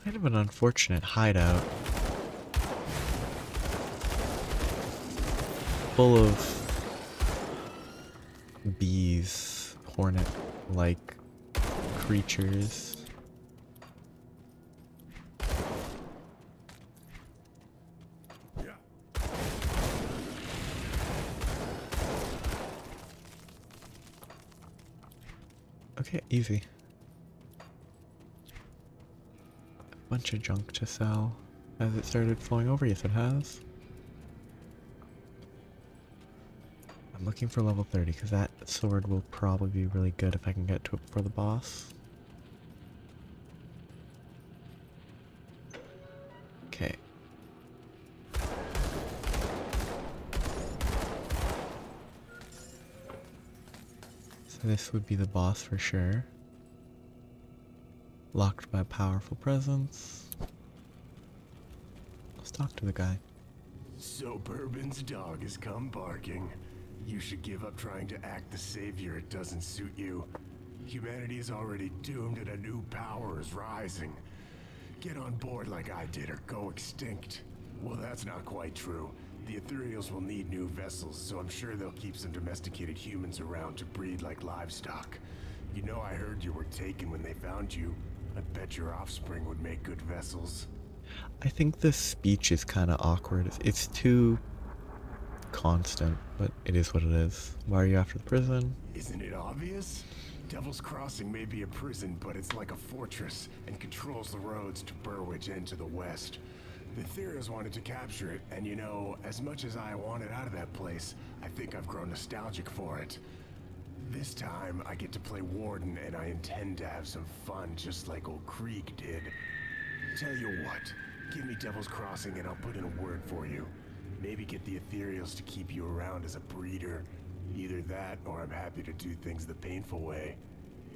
Kind of an unfortunate hideout. Full of bees, hornet-like creatures. Okay, easy. Bunch of junk to sell. Has it started flowing over? Yes, it has. I'm looking for level 30 because that sword will probably be really good if I can get to it before the boss. Okay. So this would be the boss for sure. Locked by a powerful presence. Let's talk to the guy.
So Bourbon's dog has come barking. You should give up trying to act the savior. It doesn't suit you. Humanity is already doomed and a new power is rising. Get on board like I did or go extinct. Well, that's not quite true. The Ethereals will need new vessels, so I'm sure they'll keep some domesticated humans around to breed like livestock. You know, I heard you were taken when they found you. I bet your offspring would make good vessels.
I think the speech is kind of awkward. It's too constant, but it is what it is. Why are you after the prison?
Isn't it obvious? Devil's Crossing may be a prison, but it's like a fortress and controls the roads to Burwich and to the west. The Ethereals wanted to capture it, and you know, as much as I wanted out of that place, I think I've grown nostalgic for it. This time, I get to play Warden, and I intend to have some fun just like old Krieg did. Tell you what, give me Devil's Crossing and I'll put in a word for you. Maybe get the Ethereals to keep you around as a breeder. Either that, or I'm happy to do things the painful way.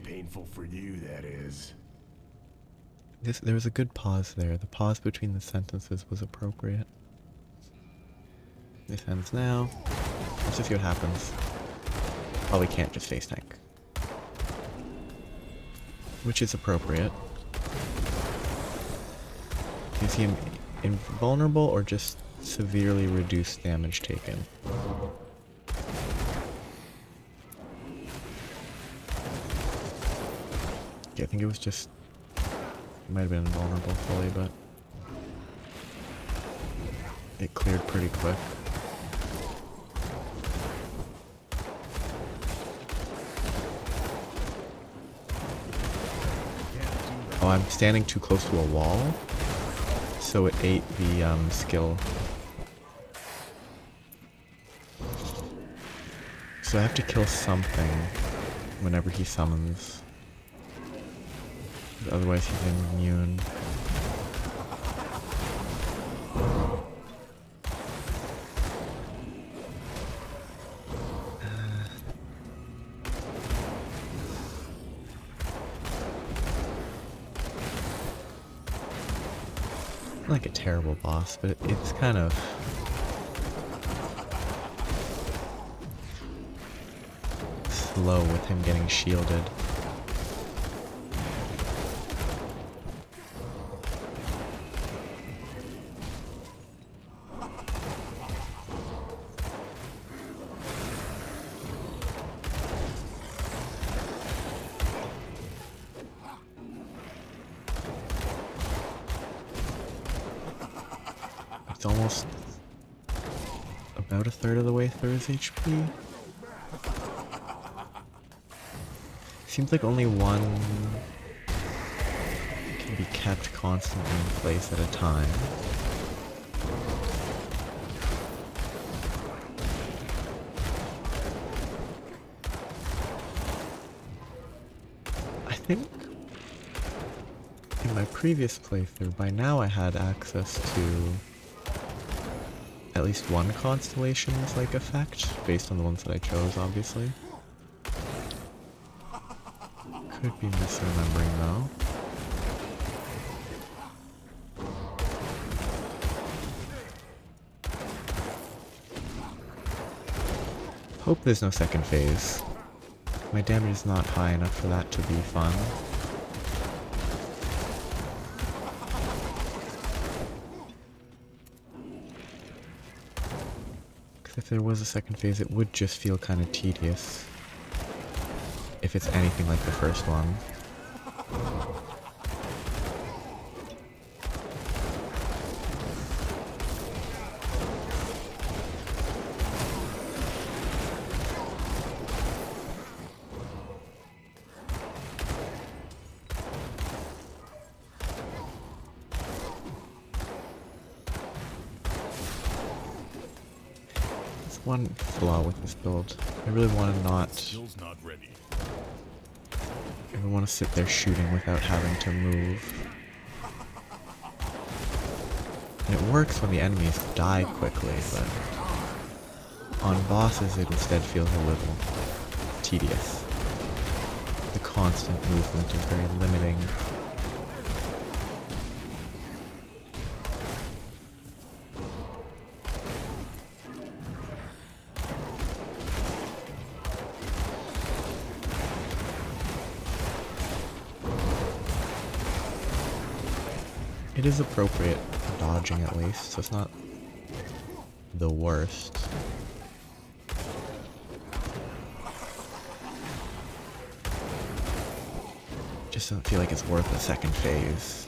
Painful for you, that is.
There was a good pause there. The pause between the sentences was appropriate. This ends now. Let's just see what happens. Oh, we can't just face tank. Which is appropriate. Is he invulnerable or just severely reduced damage taken? Yeah, I think it was just... It might have been invulnerable fully, but... It cleared pretty quick. Oh, I'm standing too close to a wall, so it ate the skill. So I have to kill something whenever he summons. Otherwise he's immune. Like a terrible boss, but it's kind of slow with him getting shielded. It's almost about a third of the way through his HP. Seems like only one can be kept constantly in place at a time. I think in my previous playthrough, by now I had access to at least one constellation's like effect, based on the ones that I chose, obviously. Could be misremembering though. Hope there's no second phase. My damage is not high enough for that to be fun. Because if there was a second phase, it would just feel kind of tedious. If it's anything like the first one. One flaw with this build. I really want to not...
Skill's not ready.
I don't want to sit there shooting without having to move. And it works when the enemies die quickly, but on bosses it instead feels a little tedious. The constant movement is very limiting. It is appropriate for dodging at least, so it's not the worst. Just don't feel like it's worth a second phase.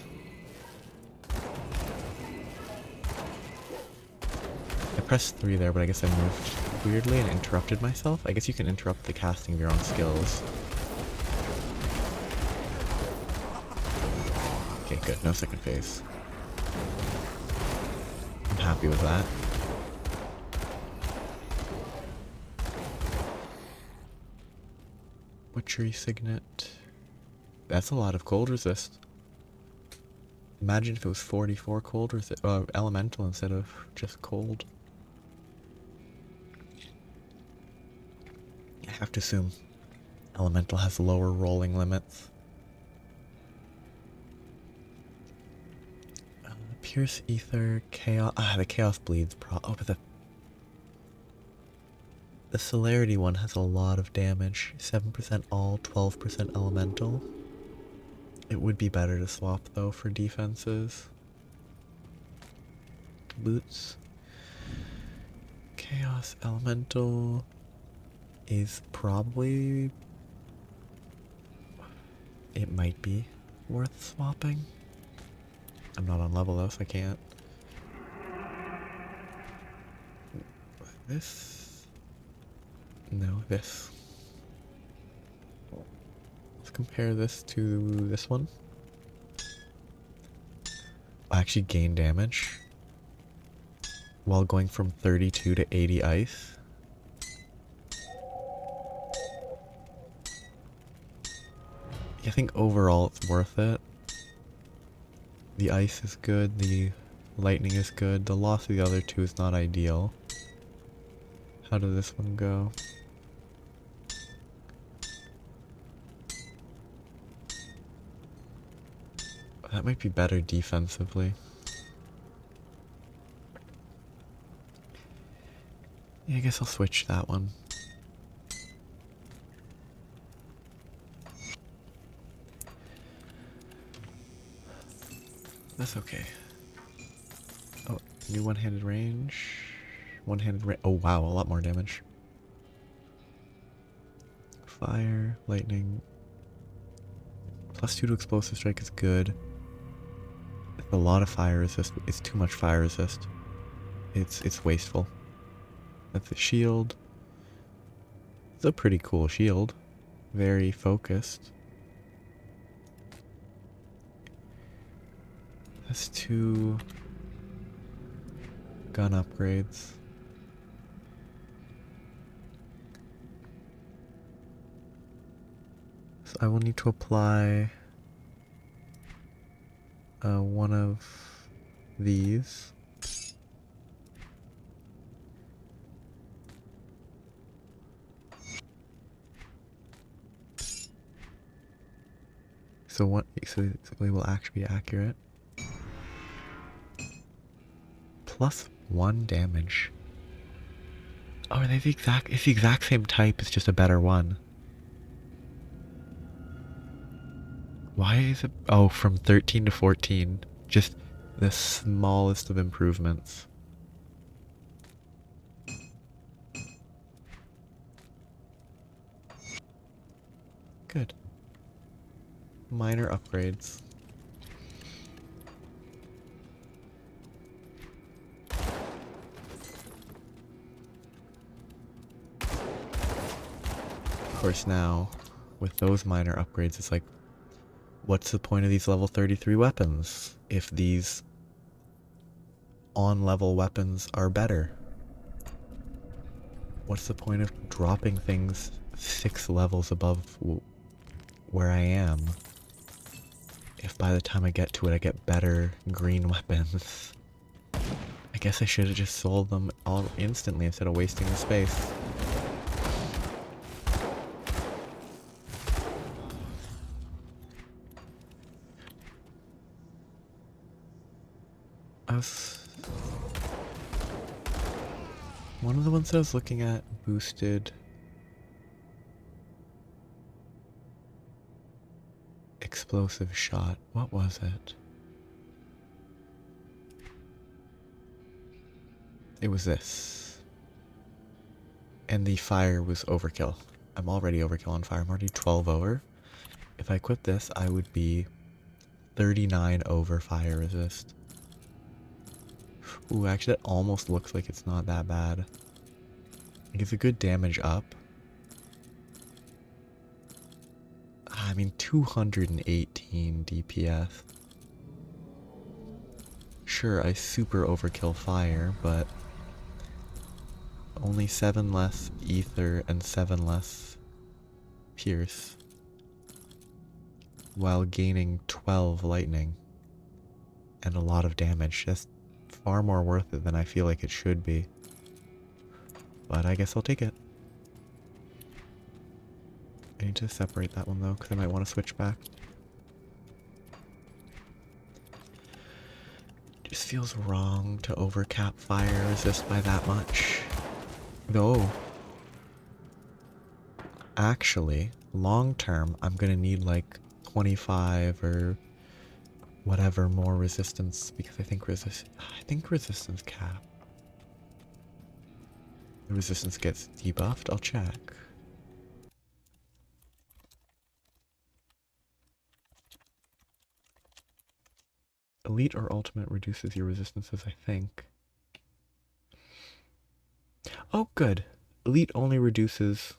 I pressed 3 there, but I guess I moved weirdly and interrupted myself. I guess you can interrupt the casting of your own skills. Okay, good. No second phase. I'm happy with that. Butchery Signet. That's a lot of cold resist. Imagine if it was 44 cold resist, elemental instead of just cold. I have to assume elemental has lower rolling limits. Pierce, Ether, Chaos. The Chaos Bleeds oh, but the Celerity one has a lot of damage. 7% all, 12% elemental. It would be better to swap though for defenses. Boots. Chaos Elemental is probably... It might be worth swapping. I'm not on level though, so I can't. This? No, this. Let's compare this to this one. I actually gain damage while going from 32 to 80 ice. I think overall it's worth it. The ice is good, the lightning is good, the loss of the other two is not ideal. How did this one go? That might be better defensively. Yeah, I guess I'll switch that one. That's okay. Oh, new one-handed range. Oh wow, a lot more damage. Fire, lightning. +2 to explosive strike is good. It's a lot of fire resist. It's too much fire resist. It's wasteful. That's a shield. It's a pretty cool shield. Very focused. That's 2 gun upgrades. So I will need to apply one of these. So they will actually be accurate. +1 damage. Oh, are they the exact? It's the exact same type. It's just a better one. Why is it? Oh, from 13 to 14. Just the smallest of improvements. Good. Minor upgrades. Of course, now with those minor upgrades, it's like, what's the point of these level 33 weapons if these on-level weapons are better? What's the point of dropping things 6 levels above where I am if by the time I get to it I get better green weapons? I guess I should have just sold them all instantly instead of wasting the space. One of the ones I was looking at boosted explosive shot. What was it? It was this. And the fire was overkill. I'm already overkill on fire. I'm already 12 over. If I quit this, I would be 39 over fire resist. Ooh, actually that almost looks like it's not that bad. Like, it's a good damage up. I mean, 218 DPS. Sure, I super overkill fire, but only 7 less ether and 7 less pierce, while gaining 12 lightning and a lot of damage. That's far more worth it than I feel like it should be. But I guess I'll take it. I need to separate that one though, because I might want to switch back. Just feels wrong to overcap fire resist by that much. Though, actually, long term, I'm gonna need like 25 or whatever more resistance, because I think resistance cap. The resistance gets debuffed. I'll check. Elite or ultimate reduces your resistances, I think. Oh, good. Elite only reduces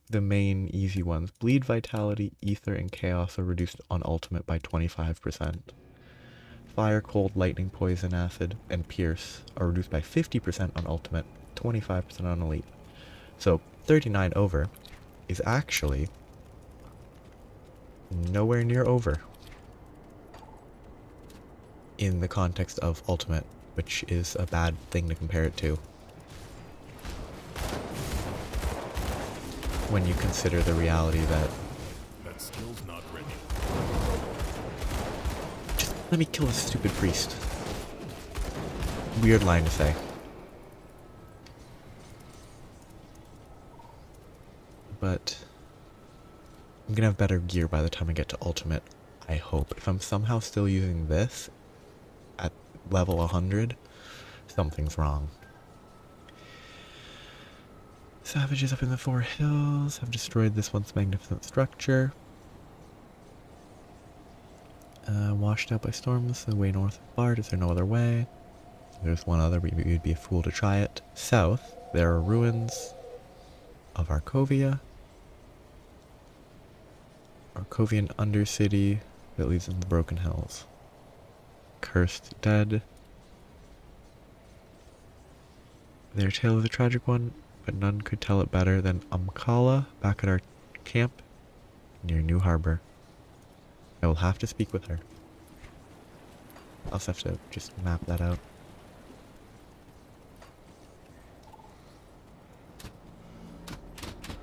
the main easy ones. Bleed, Vitality, Ether, and Chaos are reduced on ultimate by 25%. Fire, Cold, Lightning, Poison, Acid, and Pierce are reduced by 50% on ultimate, 25% on elite. So 39 over is actually nowhere near over in the context of ultimate, which is a bad thing to compare it to when you consider the reality that
That skill's not ready.
just let me kill this stupid priest. Weird line to say. But I'm gonna have better gear by the time I get to ultimate, I hope. If I'm somehow still using this at level 100, something's wrong. Savages up in the 4 hills have destroyed this once magnificent structure. Washed out by storms, the way north of Bard. Is there no other way? There's one other, but you'd be a fool to try it. South, there are ruins of Arkovia. Arkovian Undercity that leads into the Broken Hills. Cursed Dead. Their tale is a tragic one, but none could tell it better than Amkala back at our camp near New Harbor. I will have to speak with her. I'll also have to just map that out.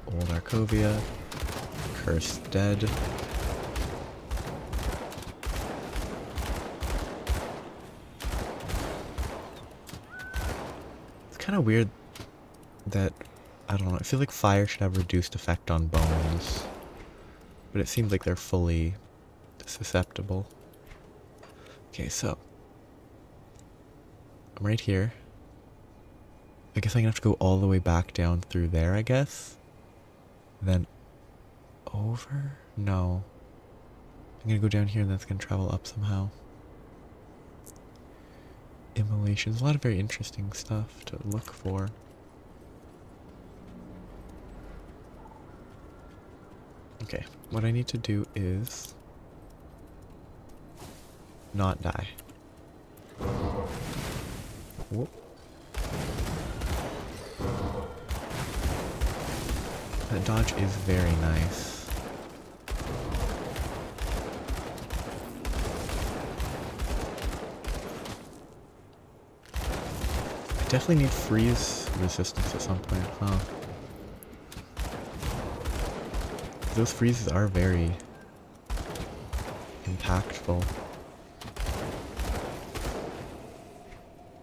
Old Arkovia. Cursed Dead. It's kind of weird that, I don't know, I feel like fire should have reduced effect on bones. But it seems like they're fully susceptible. Okay, so I'm right here. I guess I'm gonna have to go all the way back down through there, I guess. Then over? No. I'm gonna go down here and that's gonna travel up somehow. Immolations. A lot of very interesting stuff to look for. Okay, what I need to do is not die. Whoop. That dodge is very nice. I definitely need freeze resistance at some point, huh? Those freezes are very impactful.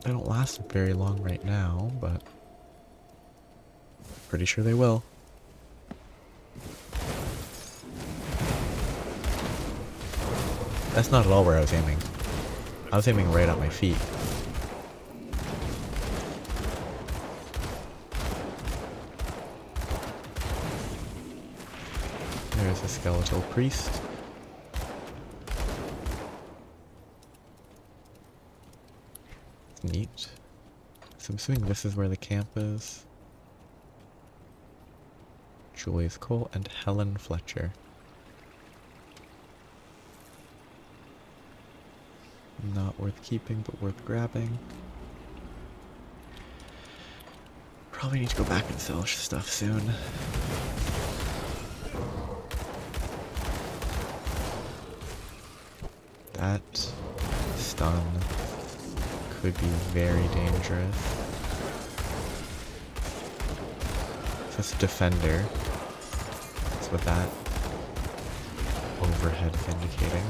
They don't last very long right now, but pretty sure they will. That's not at all where I was aiming. I was aiming right at my feet. There's a skeletal priest. It's neat. So I'm assuming this is where the camp is. Julius Cole and Helen Fletcher. Not worth keeping, but worth grabbing. Probably need to go back and sell stuff soon. That stun could be very dangerous. So it's a defender. That's what that overhead is indicating.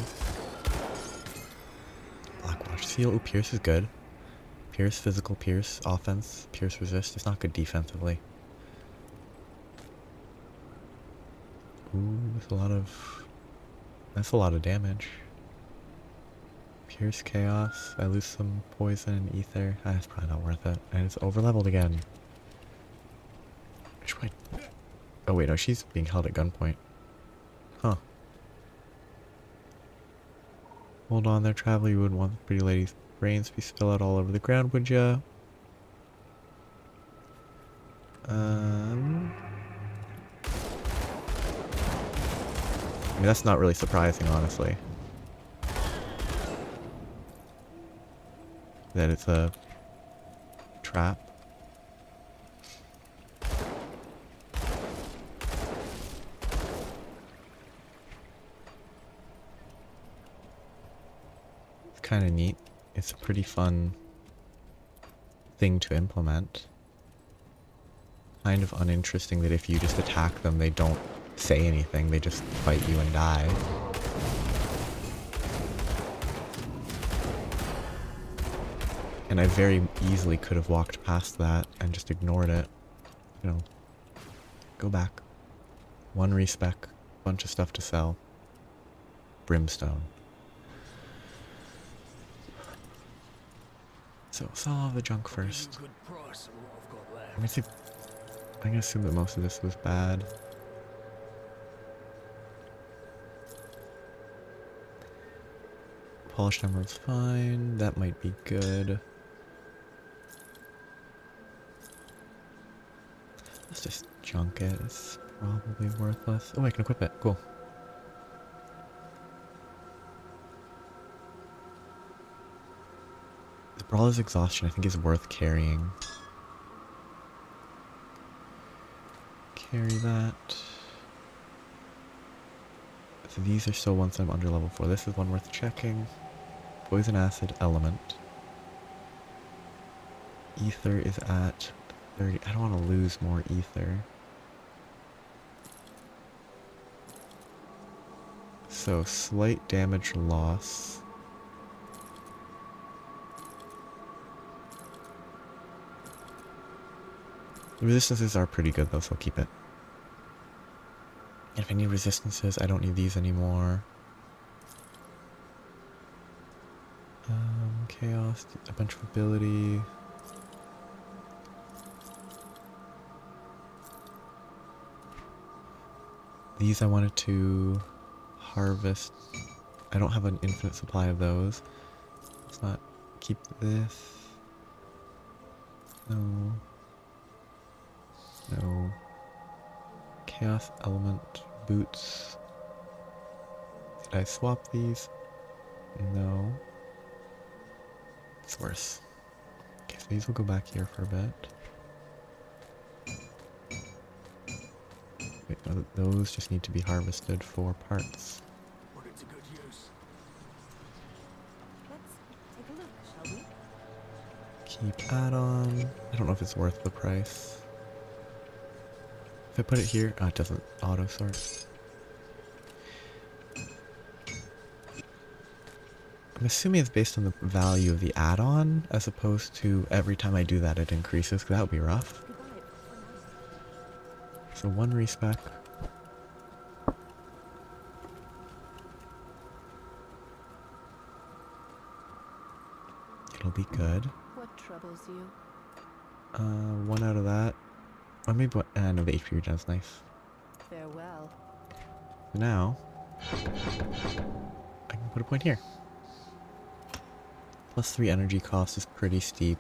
Blackwatch seal. Ooh, Pierce is good. Pierce, physical Pierce, offense, Pierce resist. It's not good defensively. Ooh, that's a lot of damage. Pierce chaos. I lose some poison and ether. That's probably not worth it. And it's over leveled again. Oh wait, no, she's being held at gunpoint. Huh. Hold on there, traveler. You wouldn't want the pretty lady's brains to be spilled out all over the ground, would ya? I mean, that's not really surprising, honestly. That it's a trap. It's kind of neat. It's a pretty fun thing to implement. Kind of uninteresting that if you just attack them, they don't say anything. They just fight you and die. And I very easily could have walked past that and just ignored it. You know, go back. One respec, bunch of stuff to sell. Brimstone. So sell all the junk first. I'm gonna assume that most of this was bad. Polished emerald's fine. That might be good. just junk it. It's probably worthless. Oh, I can equip it. Cool. The Brawler's Exhaustion I think is worth carrying. Carry that. So these are still ones I'm under level 4. This is one worth checking. Poison Acid Element. Ether is at 30. I don't want to lose more ether. So, slight damage loss. The resistances are pretty good though, so I'll keep it. And if I need resistances, I don't need these anymore. Chaos, a bunch of ability. These I wanted to harvest. I don't have an infinite supply of those. Let's not keep this. No. No. Chaos element boots. Did I swap these? No. It's worse. Okay, so these will go back here for a bit. Wait, no, those just need to be harvested for parts.
Put it to good use.
Let's take a look, shall we?
Keep add-on. I don't know if it's worth the price. If I put it here, it doesn't auto-sort. I'm assuming it's based on the value of the add-on, as opposed to every time I do that it increases, because that would be rough. So one respec. It'll be good.
What troubles you?
One out of that. Or maybe what? No, the HP regen is nice.
Farewell.
So now, I can put a point here. +3 energy cost is pretty steep.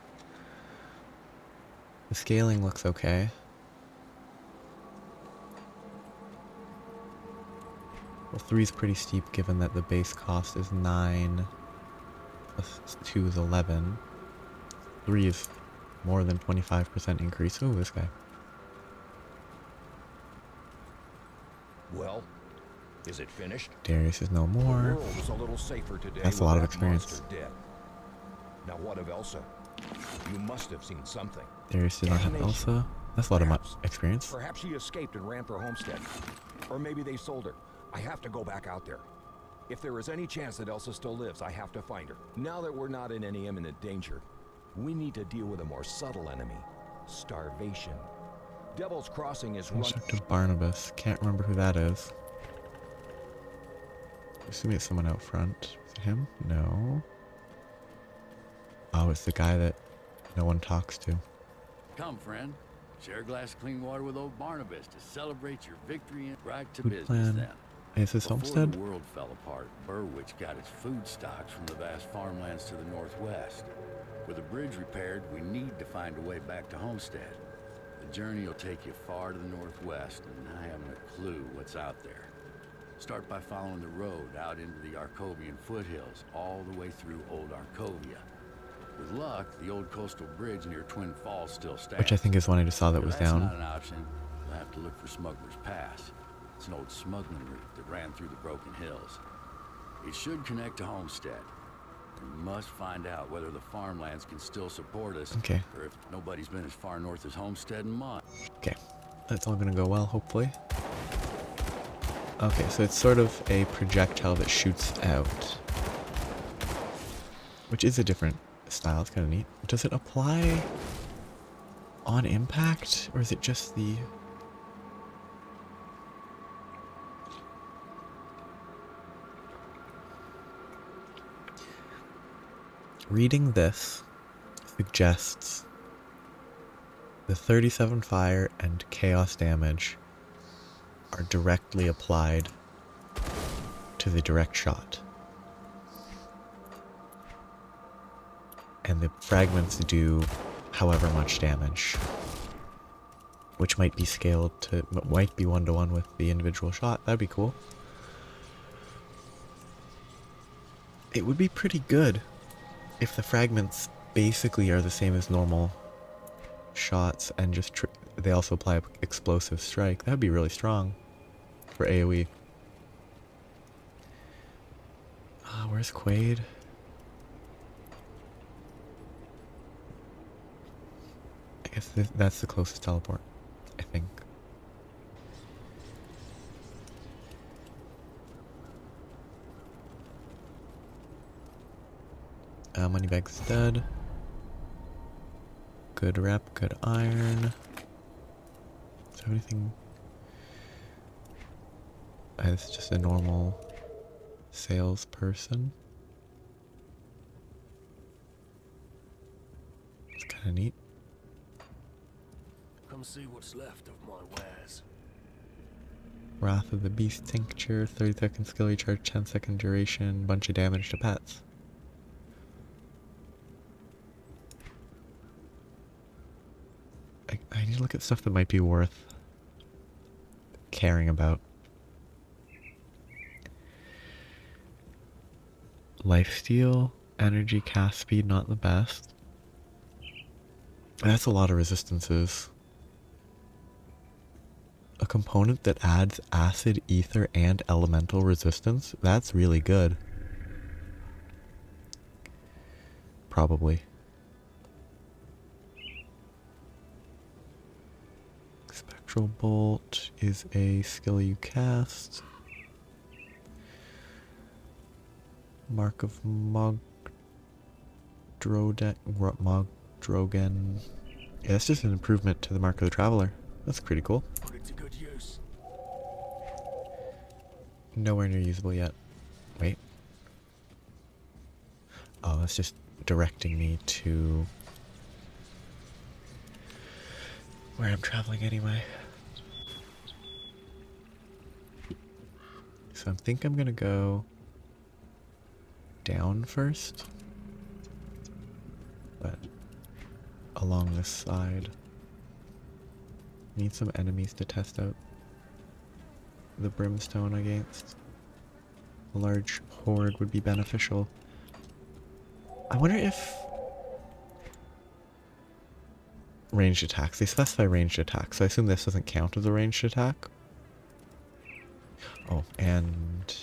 The scaling looks okay. Well, 3 is pretty steep given that the base cost is 9, plus 2 is 11. 3 is more than 25% increase. Ooh, this guy.
Well, is it finished?
Darius is no
The
more.
world is a little safer today.
That's a
with
lot of
that
experience.
monster dead. Now what of Elsa? You must have seen something.
Darius did not have Elsa. That's a lot of
Perhaps.
experience.
Perhaps she escaped and ran for Homestead. Or maybe they sold her. I have to go back out there. If there is any chance that Elsa still lives, I have to find her. Now that we're not in any imminent danger, we need to deal with a more subtle enemy. Starvation. Devil's Crossing is run...
Dr. Barnabas. Can't remember who that is. Assuming it's someone out front. Is it him? No. Oh, it's the guy that no one talks to.
Come, friend. Share a glass of clean water with old Barnabas to celebrate your victory and right to
Food
business
plan.
then.
Is this
Before
Homestead?
the world fell apart, Burwich got its food stocks from the vast farmlands to the northwest. With the bridge repaired, we need to find a way back to Homestead. The journey will take you far to the northwest, and I haven't a clue what's out there. Start by following the road out into the Arcovian foothills, all the way through Old Arcovia. With luck, the old coastal bridge near Twin Falls still stands.
Which I think is one I just saw that
If
was
that's
down.
not an option. We'll have to look for Smuggler's Pass. It's an old smuggling route that ran through the Broken Hills. It should connect to Homestead. We must find out whether the farmlands can still support us,
Okay.
or if nobody's been as far north as Homestead in months.
Okay. That's all gonna go well, hopefully. Okay, so it's sort of a projectile that shoots out. Which is a different style. It's kind of neat. Does it apply on impact, or is it just the... Reading this suggests the 37 fire and chaos damage are directly applied to the direct shot. And the fragments do however much damage which might be scaled to, might be 1-to-1 with the individual shot. That'd be cool. It would be pretty good if the fragments basically are the same as normal shots and just they also apply explosive strike. That'd be really strong for AoE. Where's Quaid? I guess that's the closest teleport, I think. Moneybag's dead. Good rep, good iron. Is there anything? This is just a normal salesperson. It's kind of neat.
Come see what's left of my wares.
Wrath of the Beast tincture, 30-second skill recharge, 10-second duration, bunch of damage to pets. I need to look at stuff that might be worth caring about. Lifesteal, energy, cast speed, not the best. That's a lot of resistances. A component that adds acid, ether, and elemental resistance? That's really good. Probably. Spectral Bolt is a skill you cast. Mark of Mogdrogen. Yeah, that's just an improvement to the Mark of the Traveler. That's pretty cool.
Put it to good use.
Nowhere near usable yet. Wait. Oh, that's just directing me to where I'm traveling anyway. So I think I'm gonna go down first, but along this side. Need some enemies to test out the brimstone against. A large horde would be beneficial. I wonder if ranged attacks, they specify ranged attacks, so I assume this doesn't count as a ranged attack. Oh, and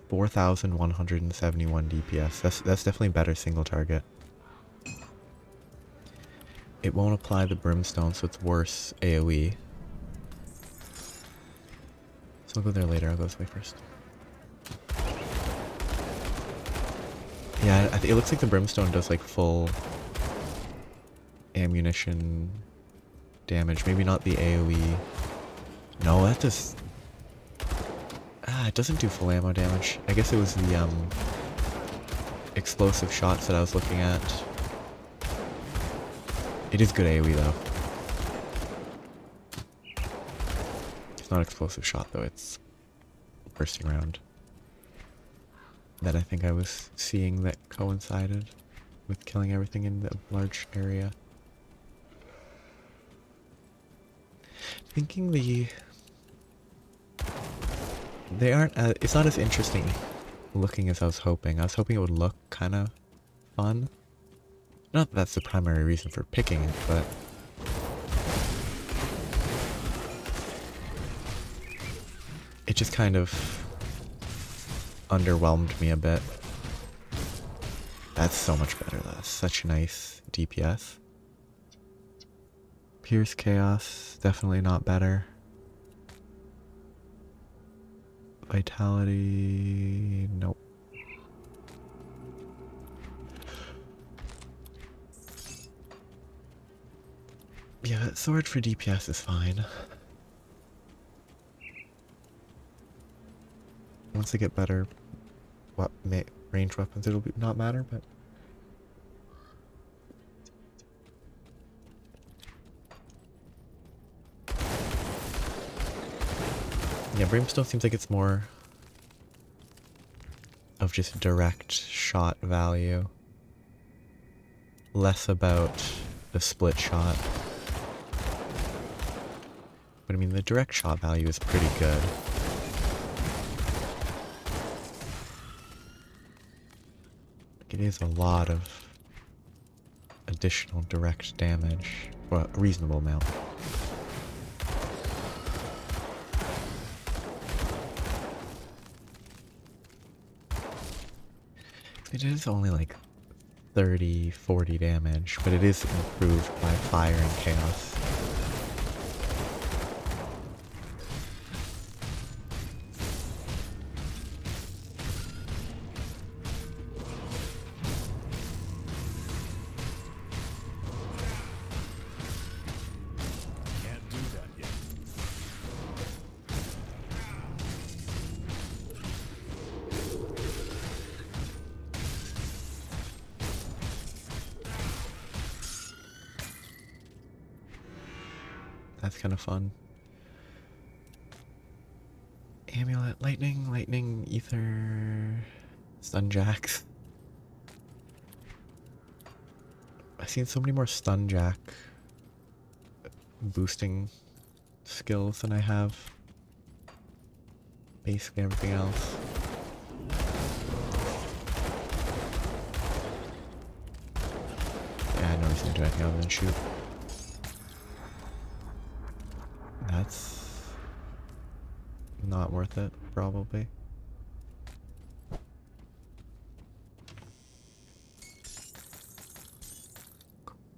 4,171 DPS. That's definitely better single target. It won't apply the brimstone, so it's worse AoE. So I'll go there later. I'll go this way first. Yeah, it looks like the brimstone does like full ammunition damage. Maybe not the AoE. No, that does... it doesn't do full ammo damage. I guess it was the explosive shots that I was looking at. It is good AoE though. It's not explosive shot though, it's bursting round. That I think I was seeing that coincided with killing everything in the large area. Thinking they aren't it's not as interesting looking as I was hoping. I was hoping it would look kind of fun. Not that that's the primary reason for picking it, but it just kind of underwhelmed me a bit. That's so much better. That's such a nice DPS. Pierce Chaos, definitely not better. Vitality, nope. Yeah, that sword for DPS is fine. Once they get better range weapons, it'll not matter, but... Yeah, Brimstone seems like it's more of just direct shot value. Less about the split shot. But I mean, the direct shot value is pretty good. Like, it is a lot of additional direct damage. Well, a reasonable amount. It is only like 30, 40 damage, but it is improved by fire and chaos.
Can't do that yet.
That's kind of fun. Amulet, lightning, ether, stun jacks. I've seen so many more stun jack boosting skills than I have basically everything else. Yeah, I know he's gonna do anything other than shoot. That's not worth it, probably.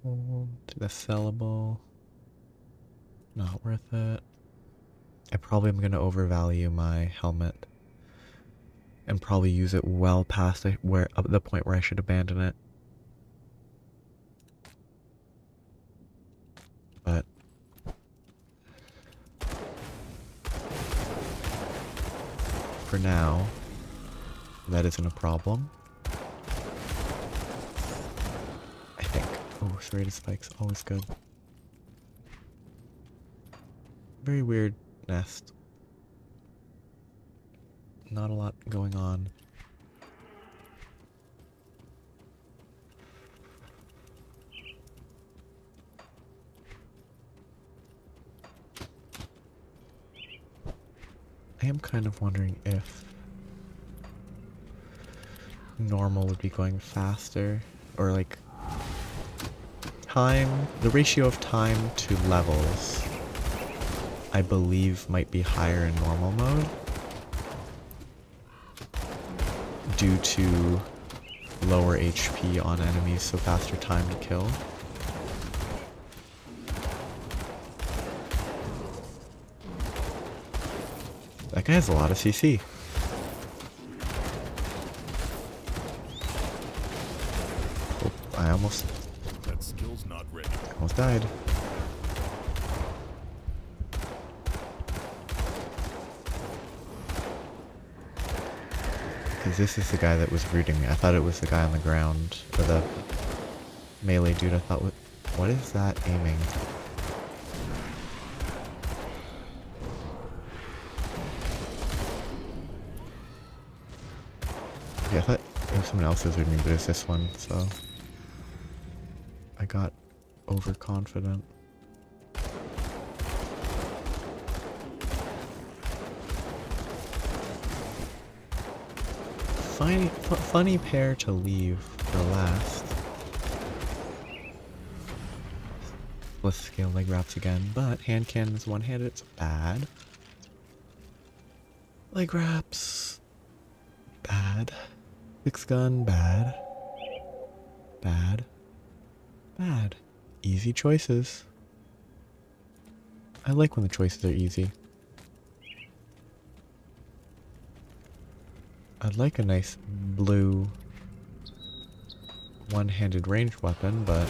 Cool. That's sellable. Not worth it. I probably am going to overvalue my helmet and probably use it well past the point where I should abandon it. But for now, that isn't a problem. I think. Oh, serrated spikes, always good. Very weird nest. Not a lot going on. I am kind of wondering if normal would be going faster, or like time, the ratio of time to levels, I believe might be higher in normal mode due to lower HP on enemies, so faster time to kill. That guy has a lot of CC. Oh, I almost
That skill's not ready.
died. Because this is the guy that was rooting me. I thought it was the guy on the ground, or the melee dude. I thought, what is that aiming? Yeah, I thought it was someone else wizarding me, but it's this one, so I got overconfident. Funny pair to leave for last. Let's scale leg wraps again, but hand cannons one-handed, it's bad. Leg wraps, bad. Six gun, bad. Bad. Bad. Easy choices. I like when the choices are easy. I'd like a nice blue one-handed ranged weapon, but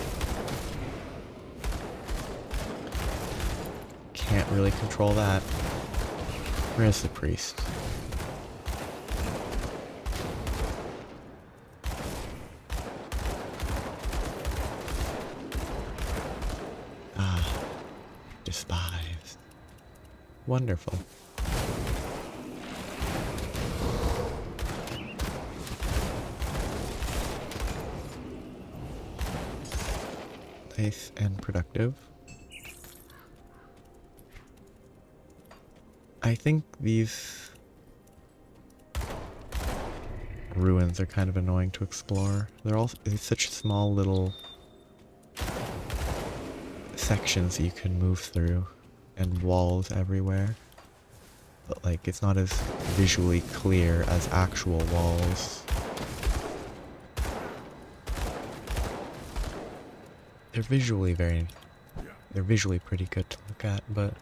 can't really control that. Where's the priest? Ah, despised. Wonderful. Nice and productive. I think these ruins are kind of annoying to explore. They're all it's such small little sections that you can move through, and walls everywhere. But like, it's not as visually clear as actual walls. They're visually pretty good to look at, but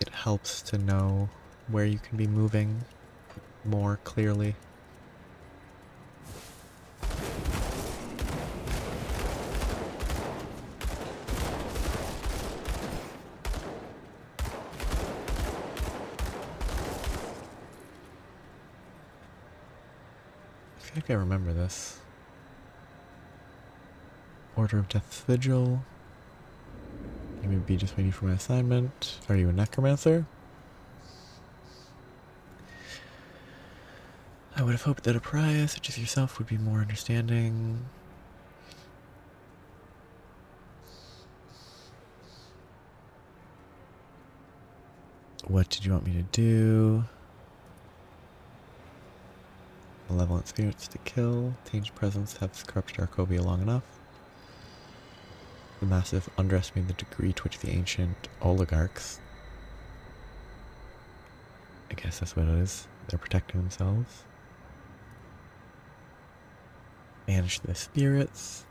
it helps to know where you can be moving more clearly. I feel like I remember this. Order of Death's Vigil. You may be just waiting for my assignment. Are you a necromancer? I would have hoped that a pariah such as yourself would be more understanding. What did you want me to do? Malevolent spirits to kill. Tainted presence has corrupted Arcovia long enough. The massive underestimating the degree to which the ancient oligarchs, I guess that's what it is, they're protecting themselves. Banish the spirits.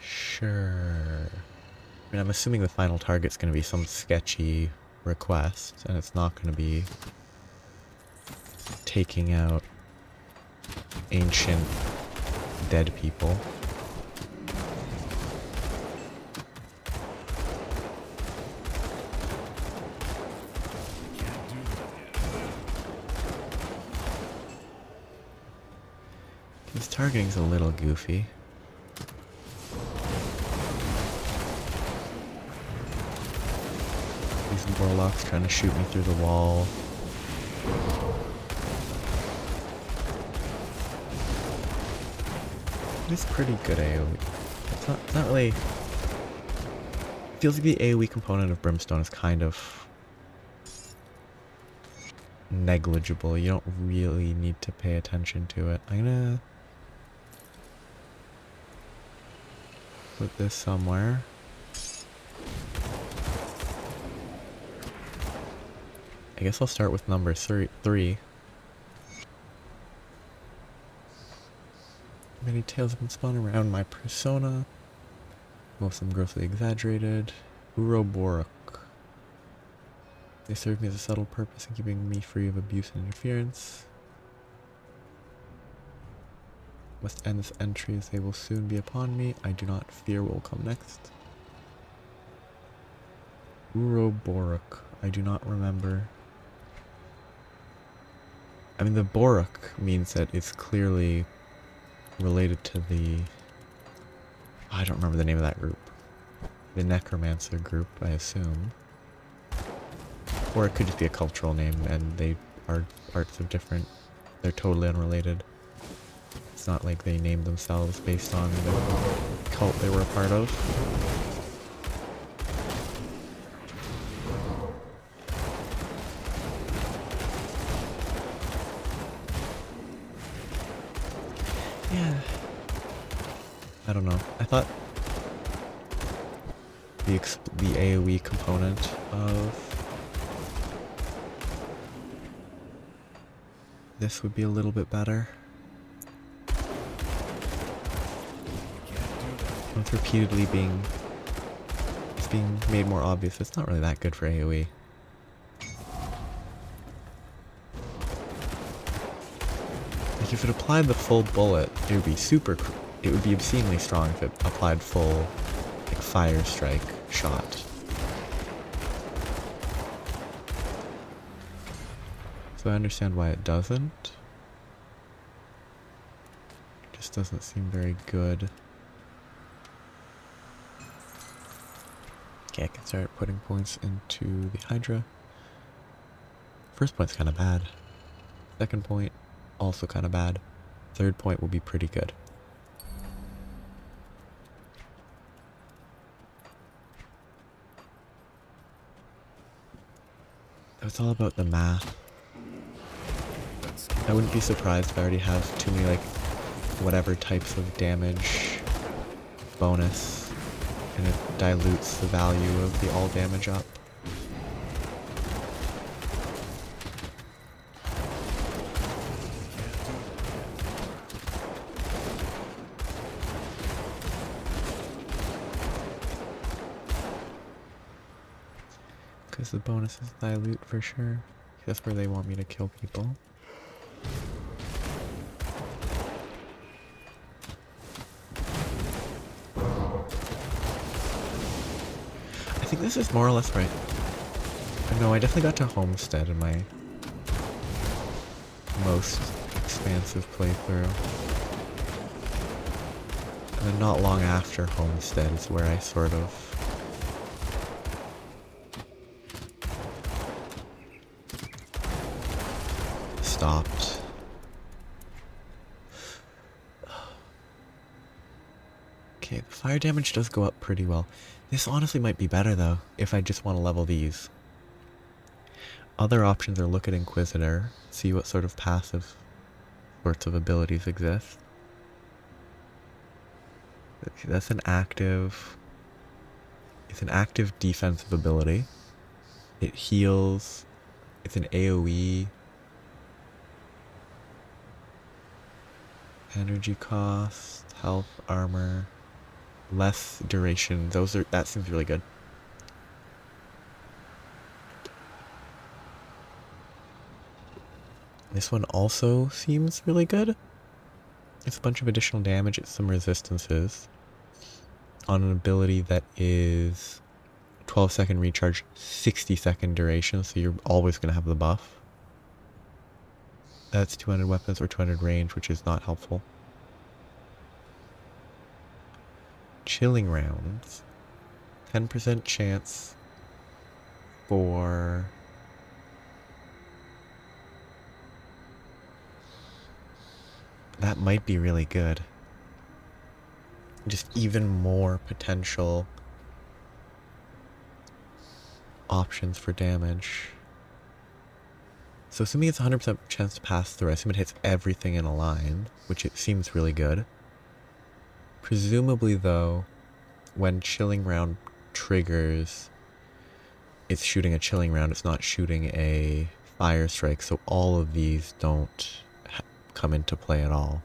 Sure. I mean, I'm assuming the final target's going to be some sketchy request, and it's not going to be taking out ancient dead people. This targeting's a little goofy. These warlocks trying to shoot me through the wall. It's pretty good AoE. It's not really... It feels like the AoE component of Brimstone is kind of negligible. You don't really need to pay attention to it. I'm gonna put this somewhere. I guess I'll start with number 3. Many tales have been spun around my persona. Most of them grossly exaggerated. Uroboros. They serve me as a subtle purpose in keeping me free of abuse and interference. Must end this entry as they will soon be upon me. I do not fear what will come next. Uroboros. I do not remember. I mean, the Borok means that it's clearly related to the... I don't remember the name of that group. The Necromancer group, I assume. Or it could just be a cultural name and they are parts of different... They're totally unrelated. It's not like they named themselves based on the cult they were a part of. Yeah. I don't know. I thought the AoE component of this would be a little bit better. It's repeatedly being made more obvious. It's not really that good for AoE. Like if it applied the full bullet, it would be it would be obscenely strong if it applied full, like, fire strike shot. So I understand why it doesn't. It just doesn't seem very good. Okay, I can start putting points into the Hydra. First point's kind of bad. Second point, also kind of bad. Third point will be pretty good. it's all about the math. I wouldn't be surprised if I already have too many, like, whatever types of damage bonus, and it dilutes the value of the all damage up. Because the bonuses dilute for sure. That's where they want me to kill people. I think this is more or less right. No, I definitely got to Homestead in my most expansive playthrough. And then not long after Homestead is where I sort of stopped. Okay, the fire damage does go up pretty well. This honestly might be better though, if I just want to level these. Other options are look at Inquisitor, see what sort of passive sorts of abilities exist. That's an active... It's an active defensive ability. It heals. It's an AoE. Energy cost, health, armor, less duration. That seems really good. This one also seems really good. It's a bunch of additional damage, it's some resistances on an ability that is 12-second recharge, 60-second duration, so you're always going to have the buff. That's 200 weapons or 200 range, which is not helpful. Chilling rounds. 10% chance for... That might be really good. Just even more potential options for damage. So assuming it's 100% chance to pass through, I assume it hits everything in a line, which it seems really good. Presumably though, when chilling round triggers, it's shooting a chilling round, it's not shooting a fire strike, so all of these don't come into play at all.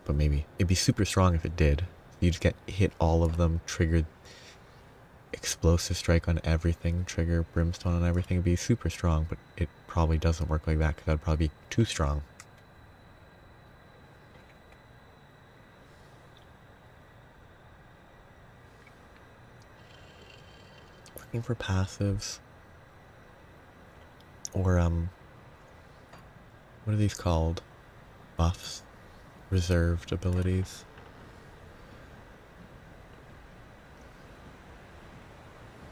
But maybe. It'd be super strong if it did. You'd get hit all of them, trigger explosive strike on everything, trigger brimstone on everything. It'd be super strong, but it probably doesn't work like that because that'd probably be too strong. Looking for passives. Or, what are these called? Buffs? Reserved abilities?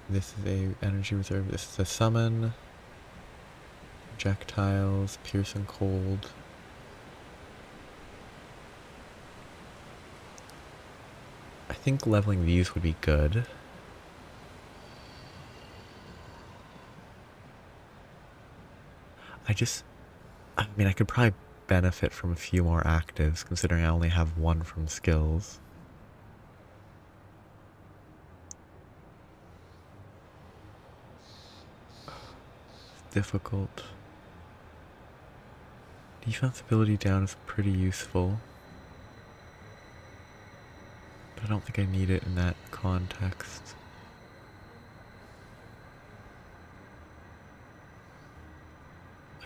This is a energy reserve. This is a summon. Projectiles, pierce and cold. I think leveling these would be good. I mean, I could probably benefit from a few more actives, considering I only have one from skills. It's difficult. Defensibility down is pretty useful. But I don't think I need it in that context.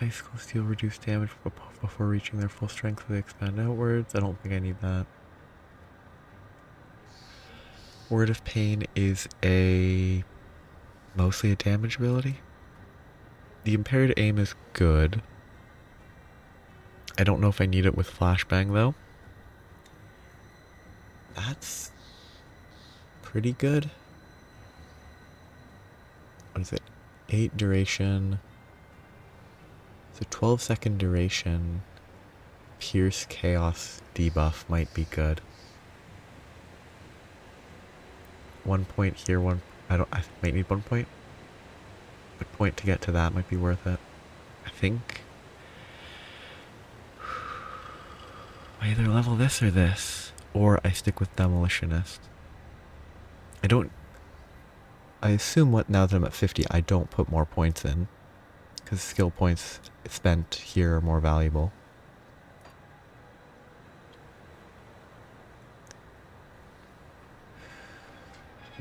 Icicle Steel reduce damage before reaching their full strength, so they expand outwards. I don't think I need that. Word of Pain is mostly a damage ability. The Impaired Aim is good. I don't know if I need it with Flashbang though. That's pretty good. What is it? 8 duration. So 12-second duration, Pierce Chaos debuff might be good. 1 point here, I might need 1 point. good point to get to that. Might be worth it. I think I either level this or this, or I stick with Demolitionist. I assume now that I'm at 50, I don't put more points in, because skill points spent here are more valuable.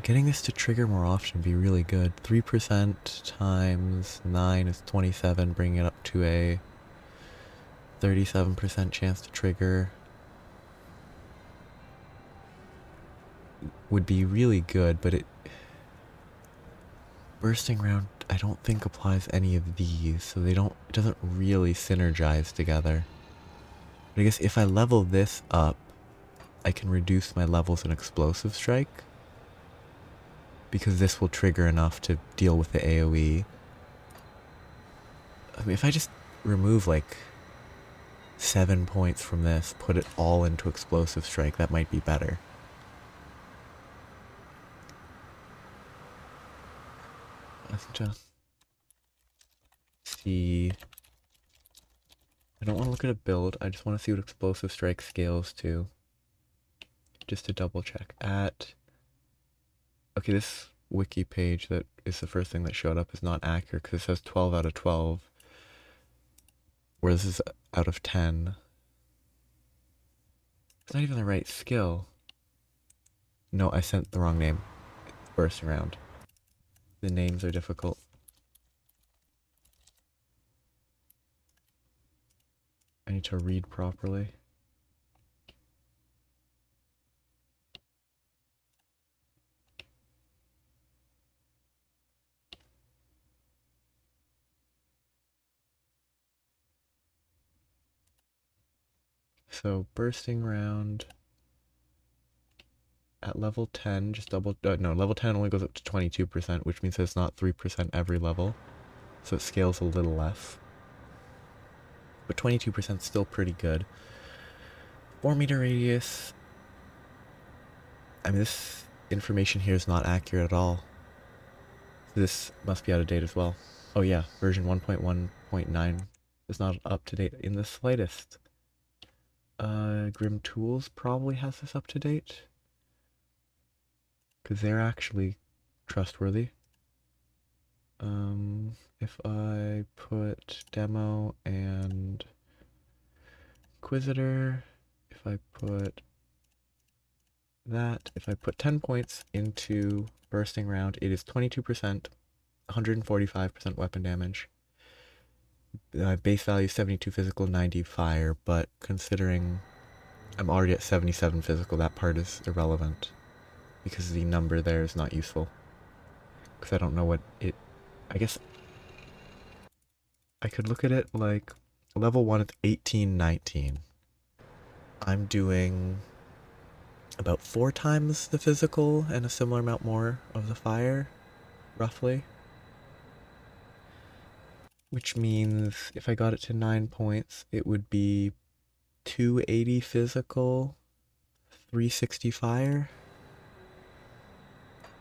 Getting this to trigger more often would be really good. 3% times 9 is 27, bringing it up to a 37% chance to trigger. Would be really good, but bursting round I don't think applies any of these, so it doesn't really synergize together. But I guess if I level this up, I can reduce my levels in explosive strike, because this will trigger enough to deal with the AoE. I mean, if I just remove like 7 points from this, put it all into explosive strike, that might be better. Let's just see. I don't want to look at a build, I just want to see what explosive strike scales to. Just to double check. Okay, this wiki page that is the first thing that showed up is not accurate because it says 12 out of 12. Where this is out of 10. It's not even the right skill. No, I sent the wrong name. Bursting round. The names are difficult. I need to read properly. So, bursting round at level 10, just double, no, level 10 only goes up to 22%, which means it's not 3% every level. So it scales a little less. But 22% is still pretty good. 4-meter radius. I mean, this information here is not accurate at all. This must be out of date as well. Oh yeah, version 1.1.9 is not up to date in the slightest. Grim Tools probably has this up to date, because they're actually trustworthy. If I put demo and Inquisitor, if I put 10 points into bursting round, it is 22%, 145% weapon damage. Base value 72 physical, 90 fire, but considering I'm already at 77 physical, that part is irrelevant, because the number there is not useful. Because I don't know what it... I guess I could look at it like level 1 at 18, 19. I'm doing about 4 times the physical and a similar amount more of the fire, roughly. Which means if I got it to 9 points, it would be 280 physical, 360 fire.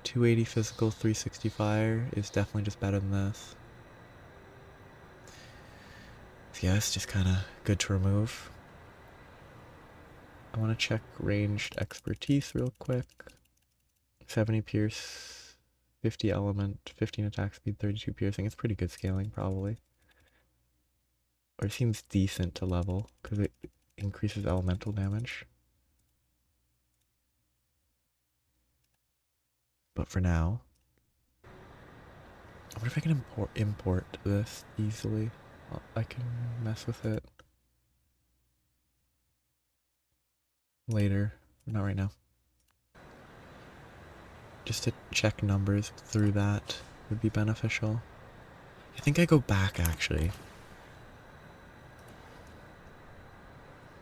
280 physical, 360 fire is definitely just better than this. So yeah, it's just kind of good to remove. I want to check ranged expertise real quick. 70 pierce, 50 element, 15 attack speed, 32 piercing. It's pretty good scaling, probably. Or it seems decent to level, because it increases elemental damage. But for now, I wonder if I can import this easily. I can mess with it later, not right now. Just to check numbers through that would be beneficial. I think I go back actually.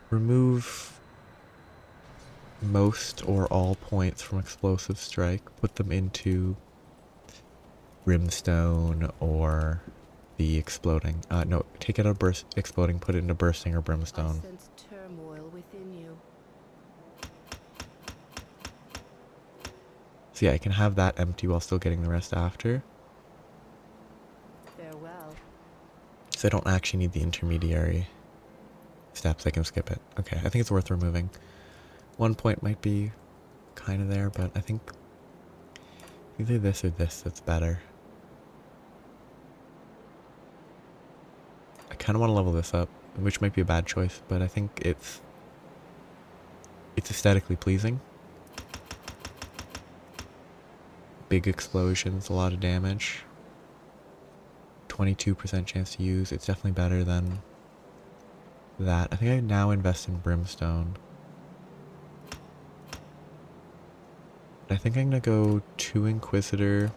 Remove most or all points from explosive strike, put them into brimstone or the exploding. No, take it out of exploding, put it into bursting or brimstone.
I sense turmoil within you.
So yeah, I can have that empty while still getting the rest after. Because I don't actually need the intermediary steps, I can skip it. Okay, I think it's worth removing. 1 point might be kind of there, but I think either this or this that's better. I kind of want to level this up, which might be a bad choice, but I think it's aesthetically pleasing. Big explosions, a lot of damage. 22% chance to use. It's definitely better than that. I think I now invest in Brimstone. I think I'm going to go 2 Inquisitor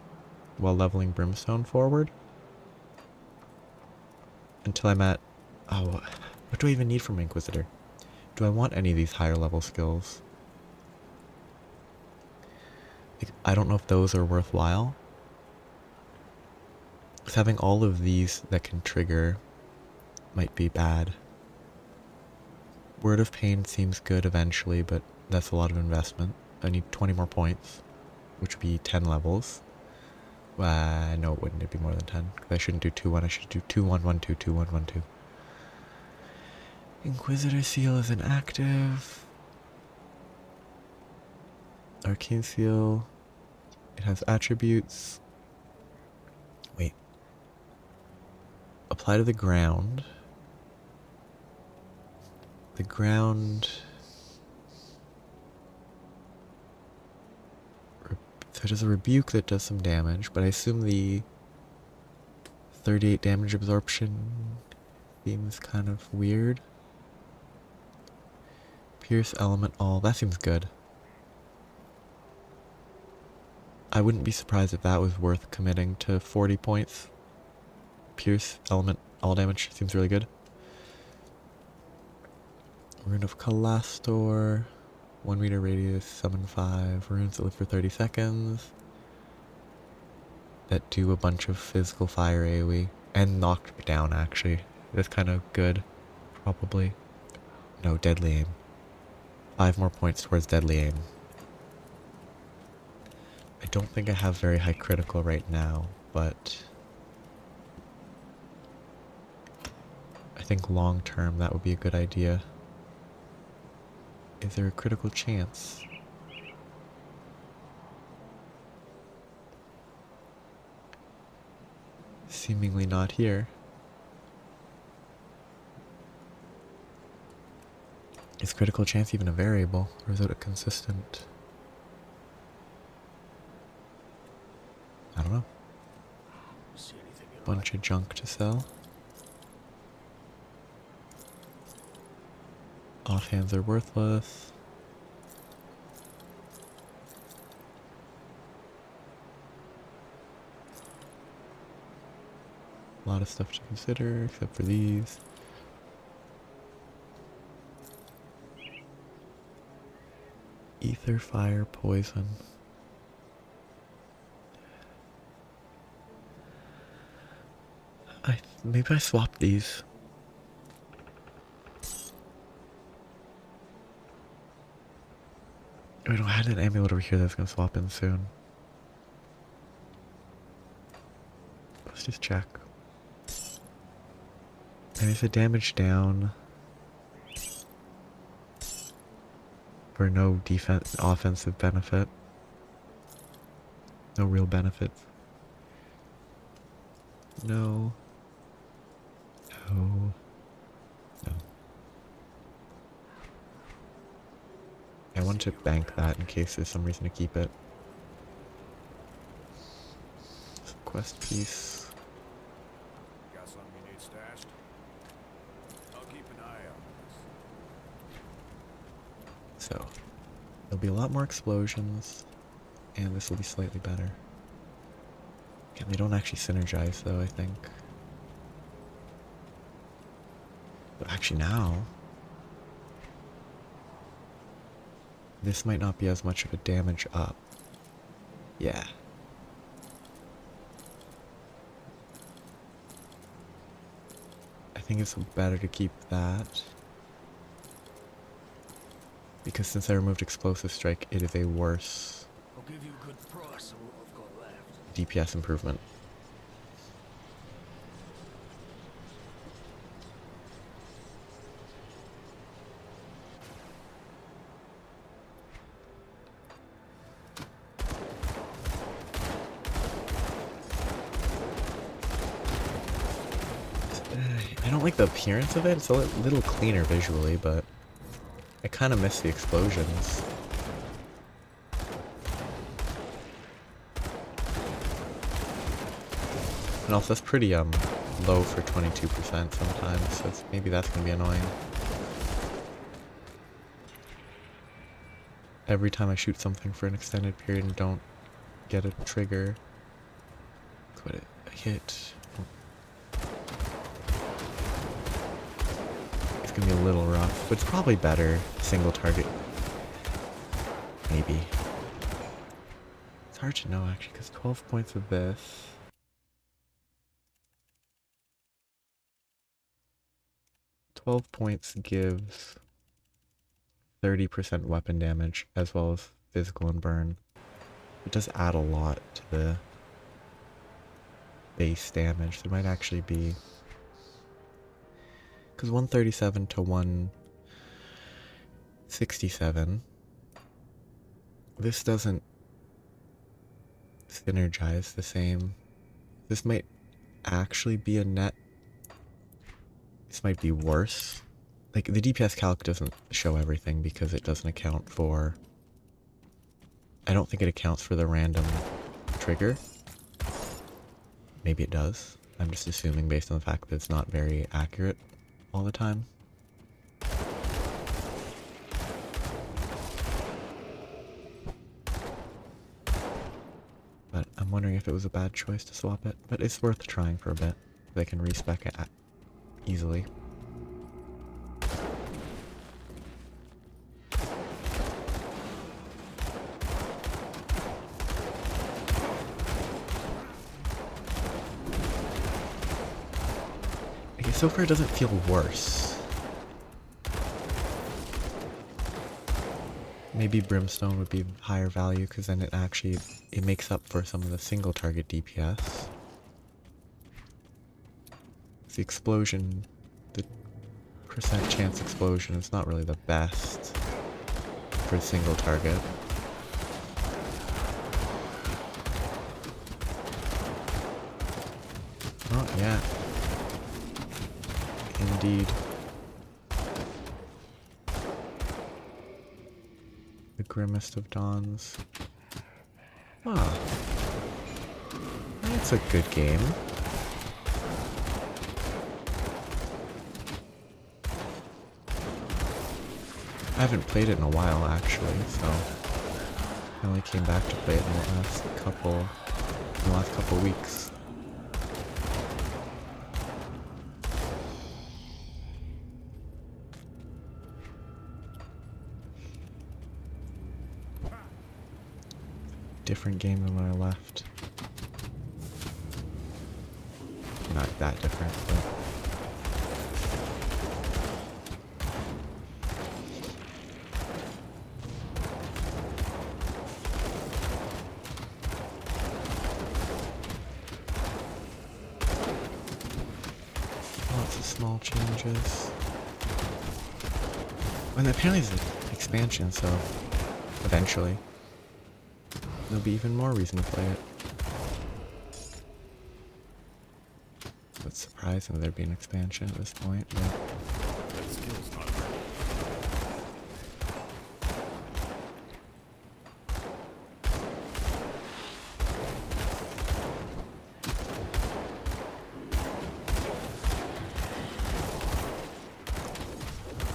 while leveling Brimstone forward. Until I'm at... Oh, what do I even need from Inquisitor? Do I want any of these higher level skills? I don't know if those are worthwhile. Because having all of these that can trigger might be bad. Word of Pain seems good eventually, but that's a lot of investment. I need 20 more points, which would be 10 levels. No, it wouldn't. It'd be more than 10. Because I shouldn't do 2-1. I should do 2-1-1-2, 2-1-1-2. Inquisitor Seal is inactive. Arcane Seal. It has attributes. Wait. Apply to the ground. The ground... So it has a rebuke that does some damage, but I assume the 38 damage absorption seems kind of weird. Pierce element all, that seems good. I wouldn't be surprised if that was worth committing to 40 points. Pierce element all damage seems really good. Rune of Calastor. 1 meter radius, summon 5 runes that live for 30 seconds. That do a bunch of physical fire AoE. And knock me down, actually. That's kind of good. Probably. No, deadly aim. 5 more points towards deadly aim. I don't think I have very high critical right now, but... I think long term that would be a good idea. Is there a critical chance? Seemingly not here. Is critical chance even a variable, or is it a consistent? I don't know.
See anything you
Bunch of junk to sell. Offhands are worthless. A lot of stuff to consider, except for these. Ether, fire, poison. Maybe I swapped these. Wait, I had an amulet over here that's gonna swap in soon. Let's just check. And is the damage down for no offensive benefit? No real benefits. No. No. No. I want to bank that in case there's some reason to keep it. Some quest piece.
Got something you need stashed? I'll keep an eye on this.
So, there'll be a lot more explosions, and this will be slightly better. Again, they don't actually synergize though, I think. But actually now, this might not be as much of a damage up. Yeah. I think it's better to keep that. Because since I removed Explosive Strike, it is a worse
I'll give you a good price on what I've got left.
DPS improvement. don't like the appearance of it. It's a little cleaner visually, but I kind of miss the explosions. And also it's pretty low for 22% sometimes, so maybe that's gonna be annoying. Every time I shoot something for an extended period and don't get a trigger, quit it, a hit. It's gonna be a little rough, but it's probably better single target. Maybe. It's hard to know actually, because 12 points of this. "12 points gives 30% weapon damage, as well as physical and burn. It does add a lot to the base damage. There might actually be... because 137 to 167, this doesn't synergize the same. This might actually be a net... this might be worse. Like, the DPS calc doesn't show everything because it doesn't account for... I don't think it accounts for the random trigger. Maybe it does. I'm just assuming based on the fact that it's not very accurate all the time. But I'm wondering if it was a bad choice to swap it. But it's worth trying for a bit. They can respec it easily. So far it doesn't feel worse. Maybe Brimstone would be higher value because then it makes up for some of the single target DPS. The explosion, the percent chance explosion is not really the best for a single target. Not yet. Indeed. The grimmest of dawns. Ah. That's a good game. I haven't played it in a while actually, so I only came back to play it in the last couple weeks. Different game than when I left. Not that different, but... lots of small changes. And apparently it's an expansion, so eventually there'll be even more reason to play it. So it's surprising there'd be an expansion at this point, but...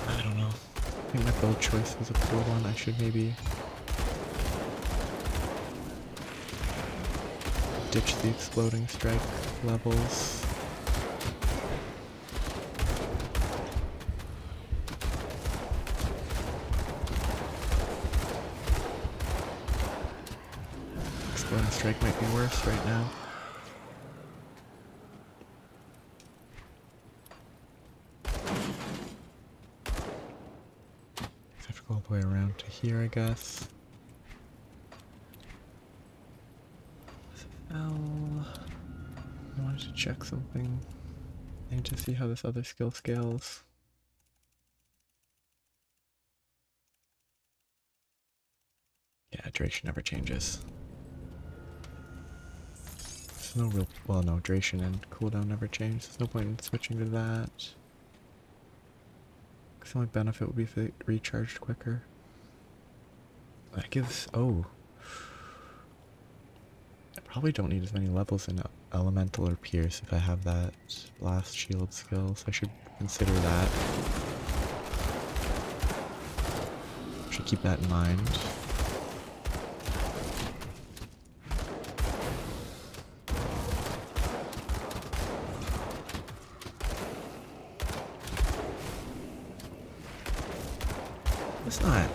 I don't know. I think my build choice was a poor one. I should maybe ditch the exploding strike levels. Exploding strike might be worse right now. I have to go all the way around to here, I guess. I wanted to check something. I need to see how this other skill scales. Yeah, duration never changes. There's no real, well, no, duration and cooldown never changed. There's no point in switching to that. Because the only benefit would be if it recharged quicker. That gives, oh. I probably don't need as many levels in Elemental or Pierce if I have that Blast Shield skill, so I should consider that. Should keep that in mind. It's not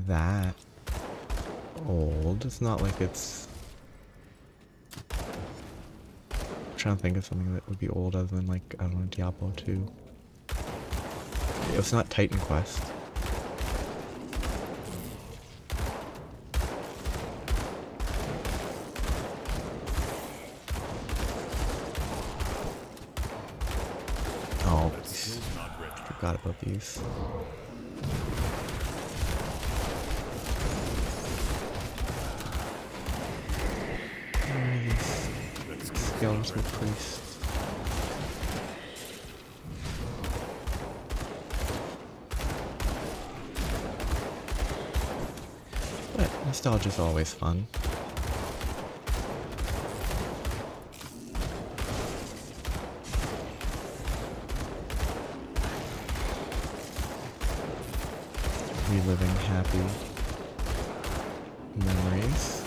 that old. It's not like it's... I'm trying to think of something that would be old other than, like, I don't know, Diablo 2. It's not Titan Quest. Oh, forgot about these. Skeletal priest. But nostalgia's always fun. Reliving happy memories.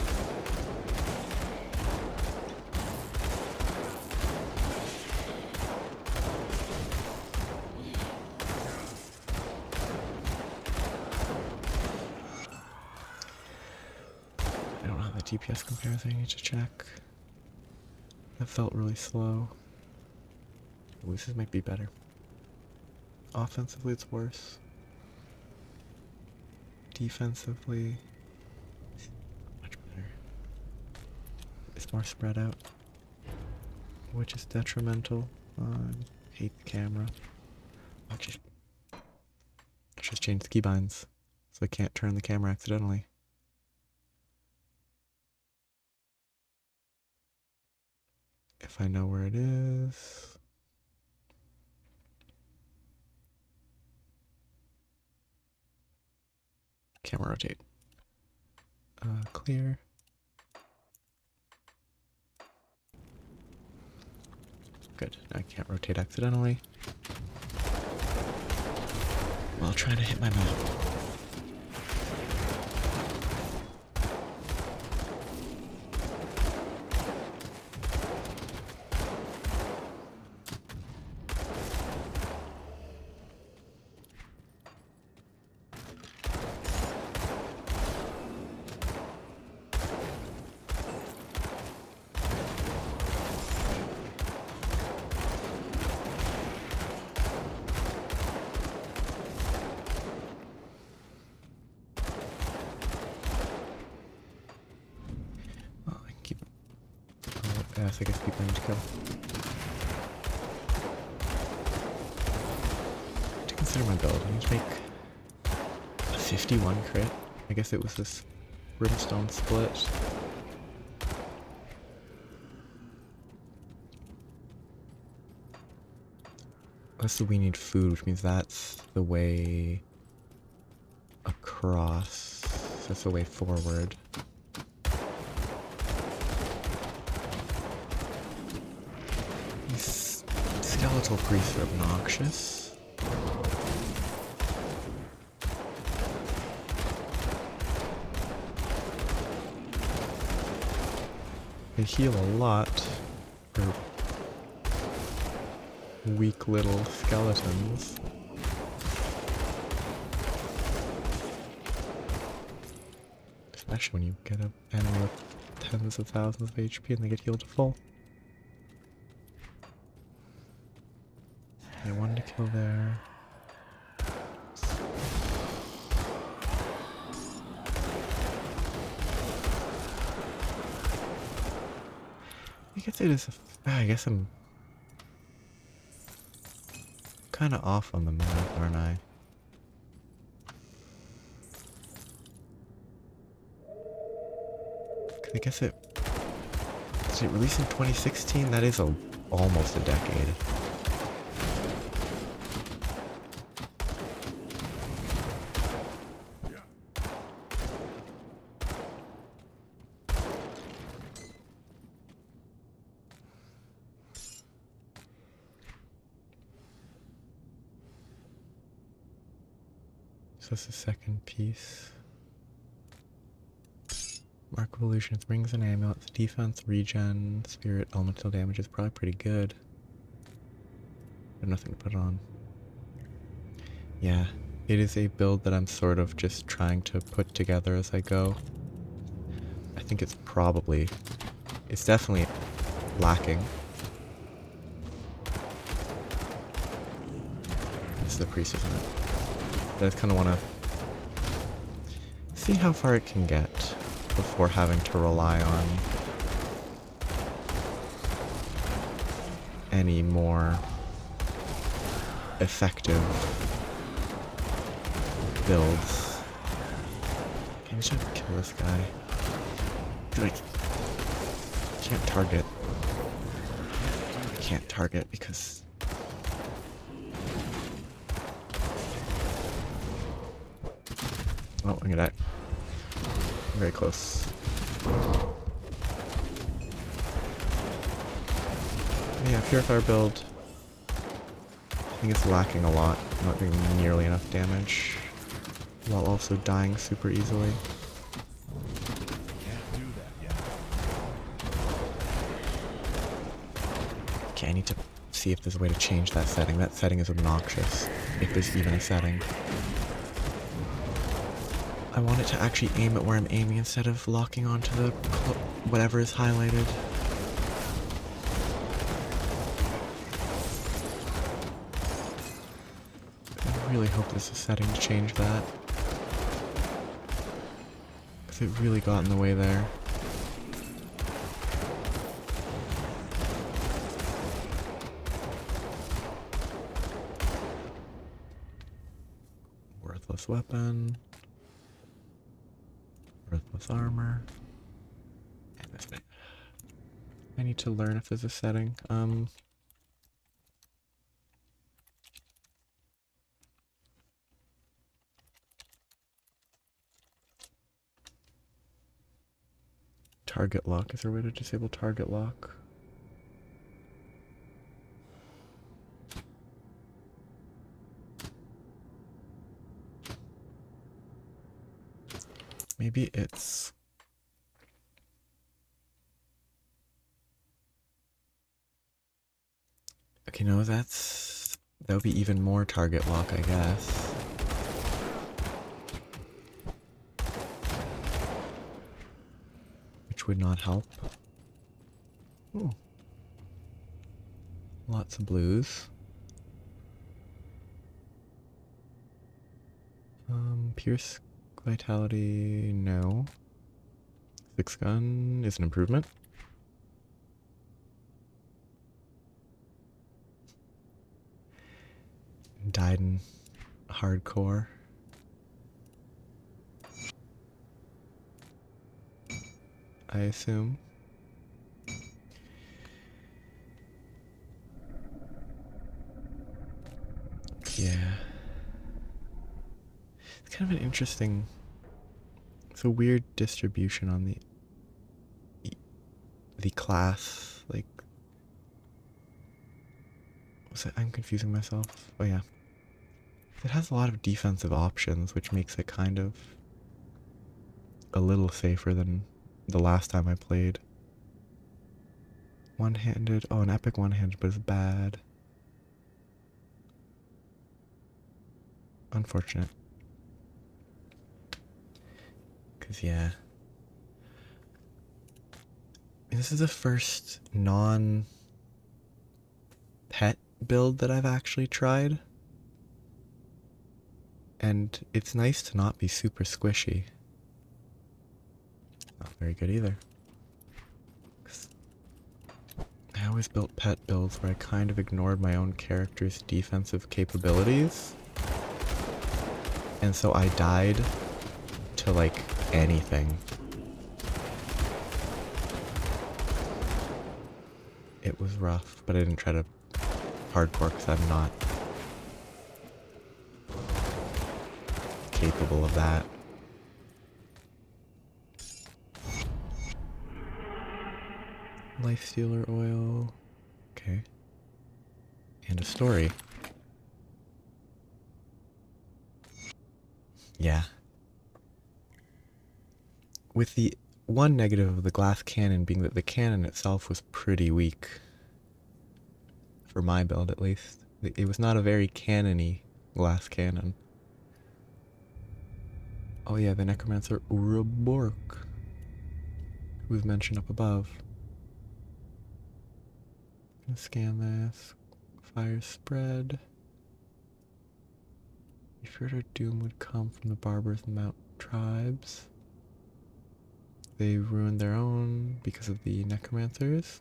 TPS comparison I need to check. That felt really slow. Ooh, this might be better. Offensively it's worse. Defensively much better. It's more spread out, which is detrimental. Hate the camera. I just changed the keybinds so I can't turn the camera accidentally. If I know where it is. Camera rotate. Clear. Good. Now I can't rotate accidentally. While trying to hit my map. Yes, I guess people need to kill. To consider my build, I need to make a 51 crit. I guess it was this brimstone split. Also, we need food, which means that's the way across. That's the way forward. These skeletal priests are obnoxious. They heal a lot for weak little skeletons. Especially when you get an enemy with tens of thousands of HP and they get healed to full. Okay, one to kill there. I guess it is I guess I'm kinda off on the map, aren't I? I guess it... Did it release in 2016? That is almost a decade. So that's the second piece. Mark of Illusions, Rings and Amulets, Defense, Regen, Spirit, Elemental damage is probably pretty good. But nothing to put on. Yeah, it is a build that I'm sort of just trying to put together as I go. I think it's definitely lacking. This is the priest, isn't it? But I just kind of want to see how far it can get before having to rely on any more effective builds. Okay, I'm just trying to kill this guy. Dude, I can't target. I can't target because... Oh, I'm gonna die. I'm very close. Yeah, Purifier build. I think it's lacking a lot. Not doing nearly enough damage. While also dying super easily. Okay, I need to see if there's a way to change that setting. That setting is obnoxious. If there's even a setting. I want it to actually aim at where I'm aiming instead of locking onto the whatever is highlighted. I really hope there's a setting to change that. Because it really got in the way there. Worthless weapon. Worthless armor. And this thing. I need to learn if there's a setting. Target lock. Is there a way to disable target lock? Maybe it's... Okay, no, that would be even more target lock, I guess. Which would not help. Ooh. Lots of blues. Pierce Vitality, no. 6 gun is an improvement. Died in hardcore. I assume. Yeah. It's kind of an interesting... It's a weird distribution on the class, like... Was it? I'm confusing myself. Oh yeah. It has a lot of defensive options, which makes it kind of a little safer than the last time I played. One-handed. Oh, an epic one-handed, but it's bad. Unfortunate. Because, yeah. This is the first non-pet build that I've actually tried. And it's nice to not be super squishy. Not very good either. 'Cause I always built pet builds where I kind of ignored my own character's defensive capabilities. And so I died to, like, anything. it was rough, but I didn't try to hardcore because I'm not capable of that. Life Stealer oil. Okay. And a story. Yeah. With the one negative of the glass cannon being that the cannon itself was pretty weak. For my build, at least. It was not a very cannon-y glass cannon. Oh yeah, the necromancer Urobork, who was mentioned up above. Gonna scan this. Fire spread. You feared our doom would come from the barbers Mount tribes. They ruined their own because of the necromancers.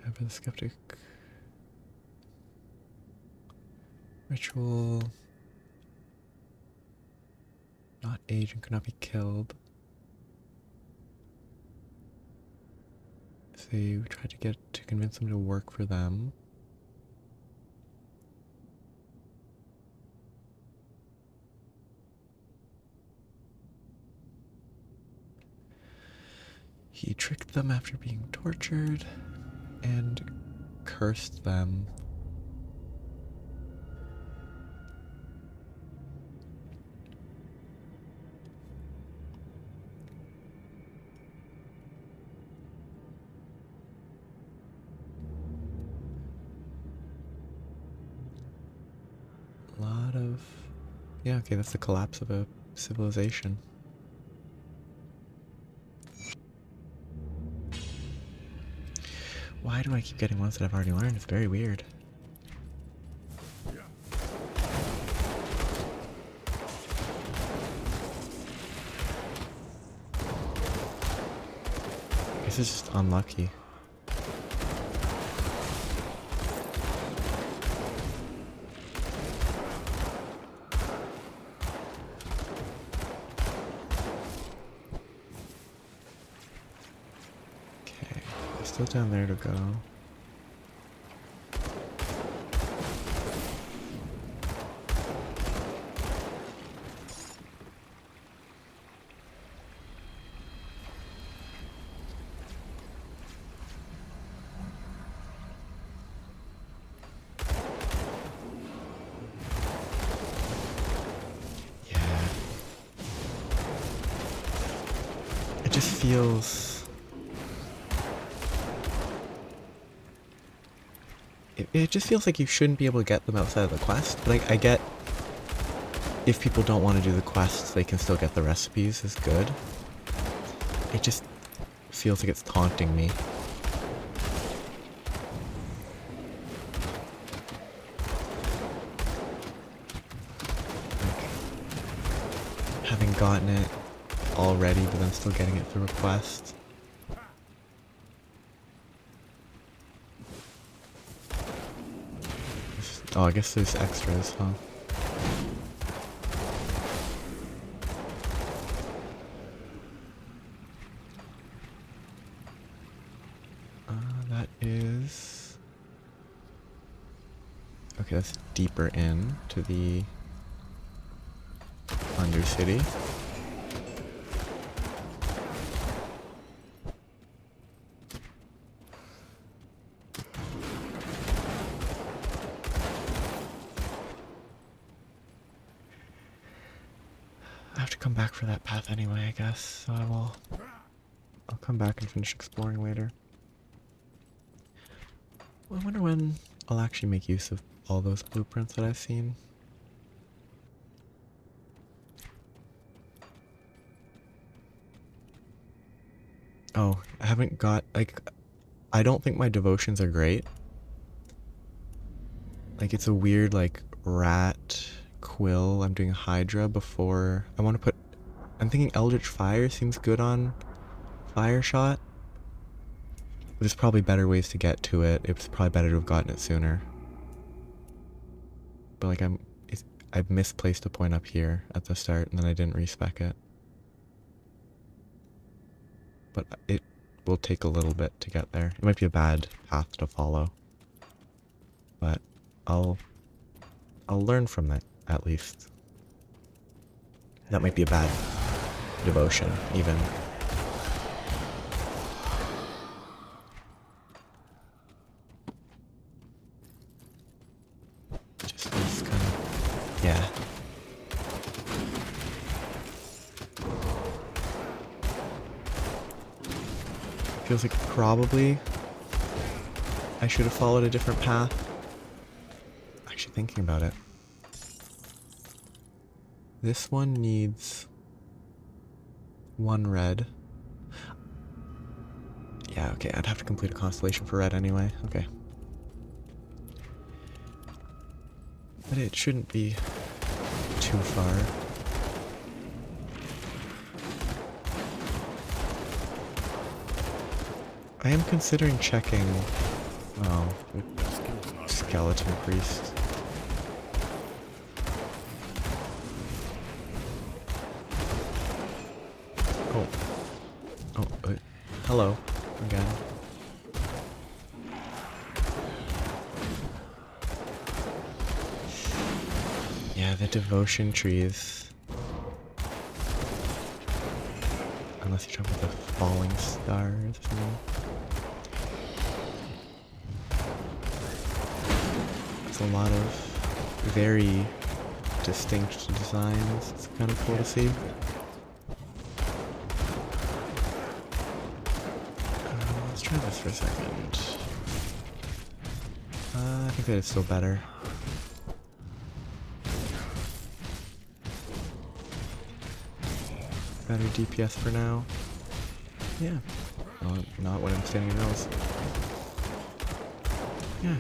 Ever the skeptic. Ritual. Not age and could not be killed. So they tried to convince him to work for them. He tricked them after being tortured and cursed them. A lot of... Yeah, okay, that's the collapse of a civilization. Why do I keep getting ones that I've already learned? It's very weird. I guess it's just unlucky. Still down there to go. Yeah. It just feels... It just feels like you shouldn't be able to get them outside of the quest, but I get if people don't want to do the quests, they can still get the recipes is good. It just feels like it's taunting me. Like, having gotten it already, but then still getting it through a quest. Oh, I guess there's extras, huh? That is... Okay, that's deeper in to the Undercity. I have to come back for that path anyway, I guess, so I'll come back and finish exploring later. Well, I wonder when I'll actually make use of all those blueprints that I've seen. Oh, I haven't got, like, I don't think my devotions are great. Like, it's a weird, like, rat... Quill. I'm doing Hydra before. I want to put... I'm thinking Eldritch Fire seems good on Fire Shot. There's probably better ways to get to it. It's probably better to have gotten it sooner. But like I've misplaced a point up here at the start and then I didn't respec it. but it will take a little bit to get there. It might be a bad path to follow, but I'll learn from it, at least. That might be a bad devotion, even. Just this kind of, yeah. Feels like probably I should have followed a different path. Actually thinking about it. This one needs 1 red. Yeah, okay, I'd have to complete a constellation for red anyway. Okay. But it shouldn't be too far. I am considering checking... Oh, skeleton priest. Oh. Oh, hello. Again. Yeah, the devotion trees. Unless you're talking about the falling stars. There's a lot of very distinct designs. It's kind of cool to see. Let's try this for a second. I think that is still better. Better DPS for now. Yeah. Well, not when I'm standing in rows. Yeah.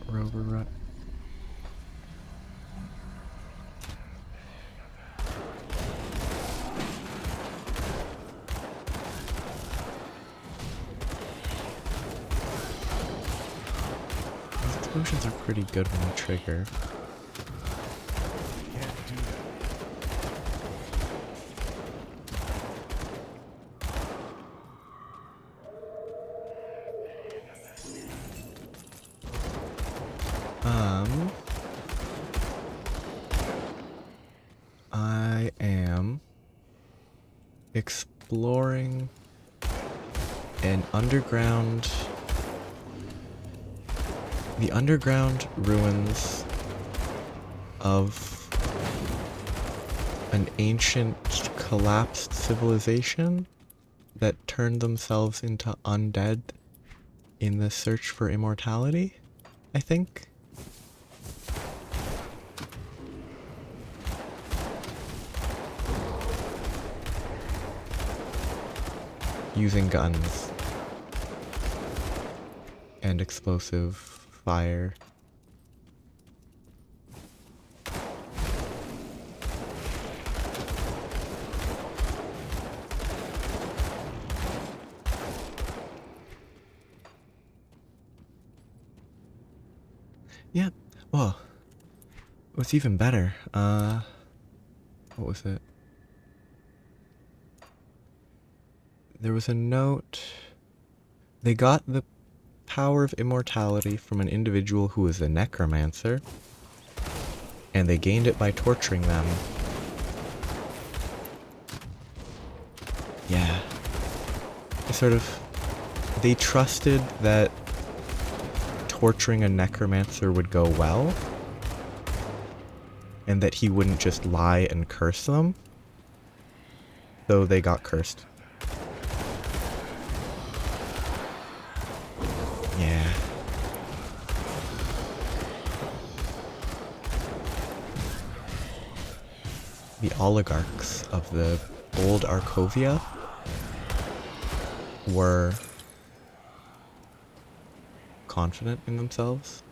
Rover rut. These explosions are pretty good when they trigger. I am exploring the underground ruins of an ancient collapsed civilization that turned themselves into undead in the search for immortality, I think. Using guns and explosive fire. Yeah, well, what's even better, what was it? There was a note. They got the power of immortality from an individual who was a necromancer, and they gained it by torturing them. Yeah. They trusted that torturing a necromancer would go well, and that he wouldn't just lie and curse them, so they got cursed. Yeah. The oligarchs of the old Arcovia were confident in themselves.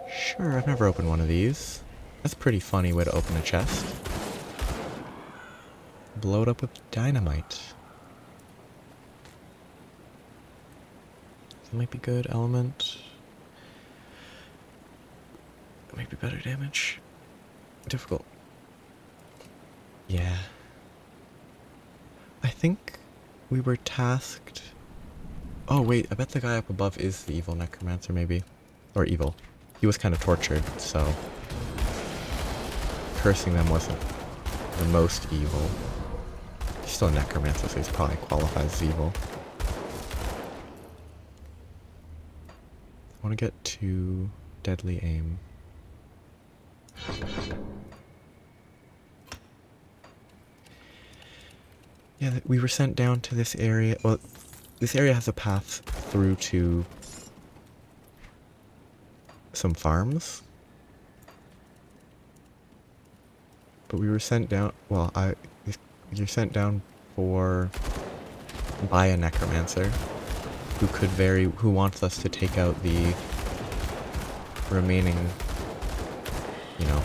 Sure, I've never opened one of these. That's a pretty funny way to open a chest. Blow it up with dynamite. might be good. Element. It might be better damage. Difficult. Yeah. I think we were tasked... Oh wait, I bet the guy up above is the evil necromancer maybe. Or evil. He was kind of tortured, so... Cursing them wasn't the most evil. He's still a necromancer, so he's probably qualified as evil. I want to get to deadly aim. Yeah, we were sent down to this area. Well, this area has a path through to some farms. But we were sent down, well, you're sent down by a necromancer who wants us to take out the remaining, you know,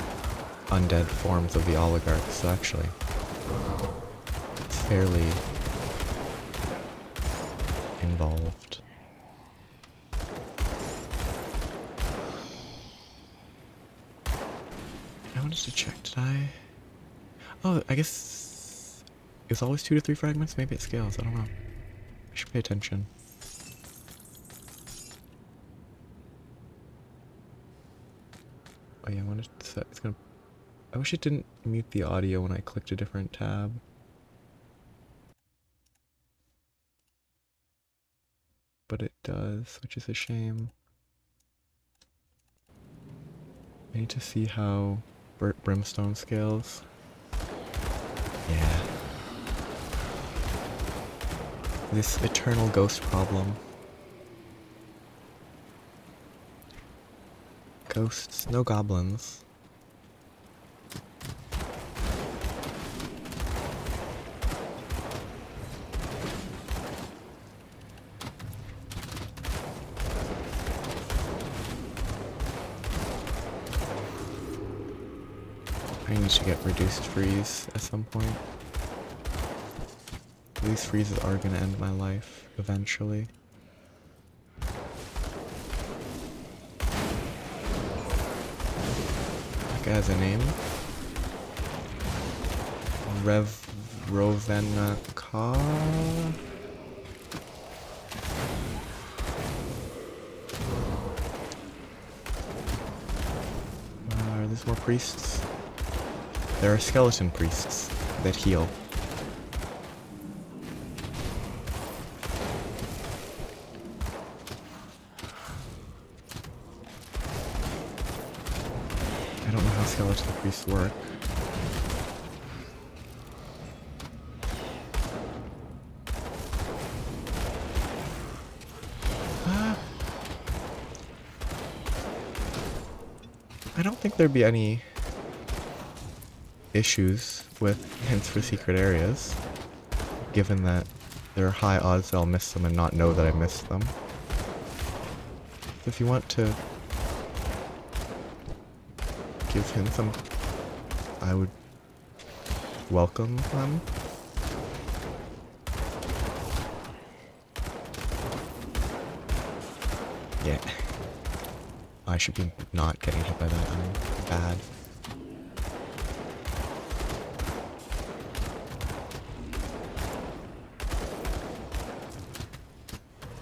undead forms of the oligarchs. So actually, it's fairly involved. I wanted to check, did I? Oh, I guess it's always 2 to 3 fragments? Maybe it scales, I don't know. I should pay attention. Oh yeah, I wanted to set, it's gonna... I wish it didn't mute the audio when I clicked a different tab. But it does, which is a shame. I need to see how brimstone scales. Yeah. This eternal ghost problem. Ghosts, no goblins. I need to get reduced freeze at some point. These freezes are gonna end my life eventually. That guy has a name. Rovenaka. Are there more priests? There are skeleton priests that heal. I don't know how skeleton priests work. I don't think there'd be any issues with hints for secret areas, given that there are high odds that I'll miss them and not know that I missed them. If you want to give hints, I would welcome them. Yeah. I should be not getting hit by that. I'm bad.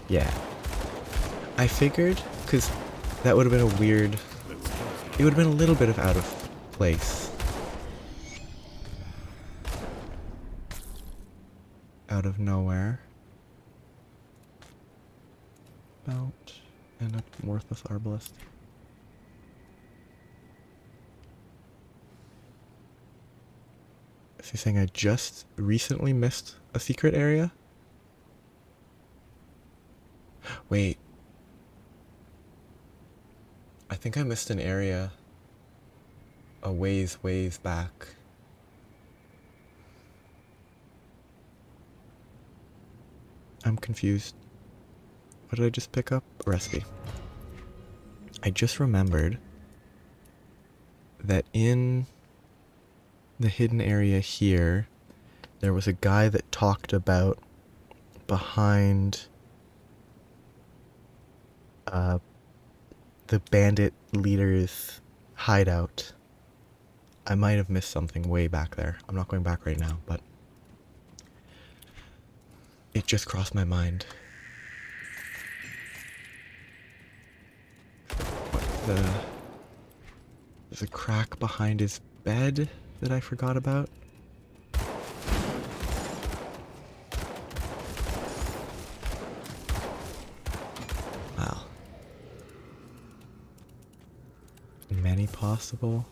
Yeah. I figured, because that would have been a weird... It would have been a little bit of out of place. Out of nowhere. Belt and a worthless arbalest. So you're saying I just recently missed a secret area? Wait. I think I missed an area a ways back. I'm confused. What did I just pick up? A recipe. I just remembered that in the hidden area here, there was a guy that talked about behind the bandit leader's hideout. I might have missed something way back there. I'm not going back right now, but it just crossed my mind. There's a crack behind his bed that I forgot about. Wow. Many possible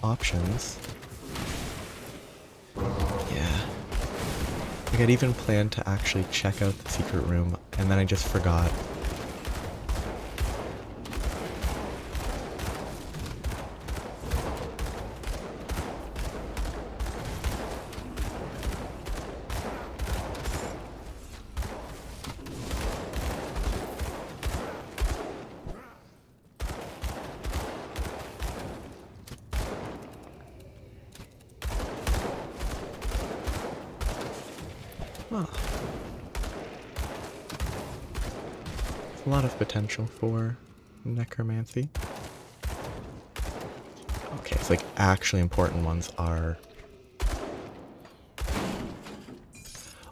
options. Yeah. Like I'd even planned to actually check out the secret room, and then I just forgot. Huh. There's a lot of potential for necromancy. Okay, it's like actually important ones are...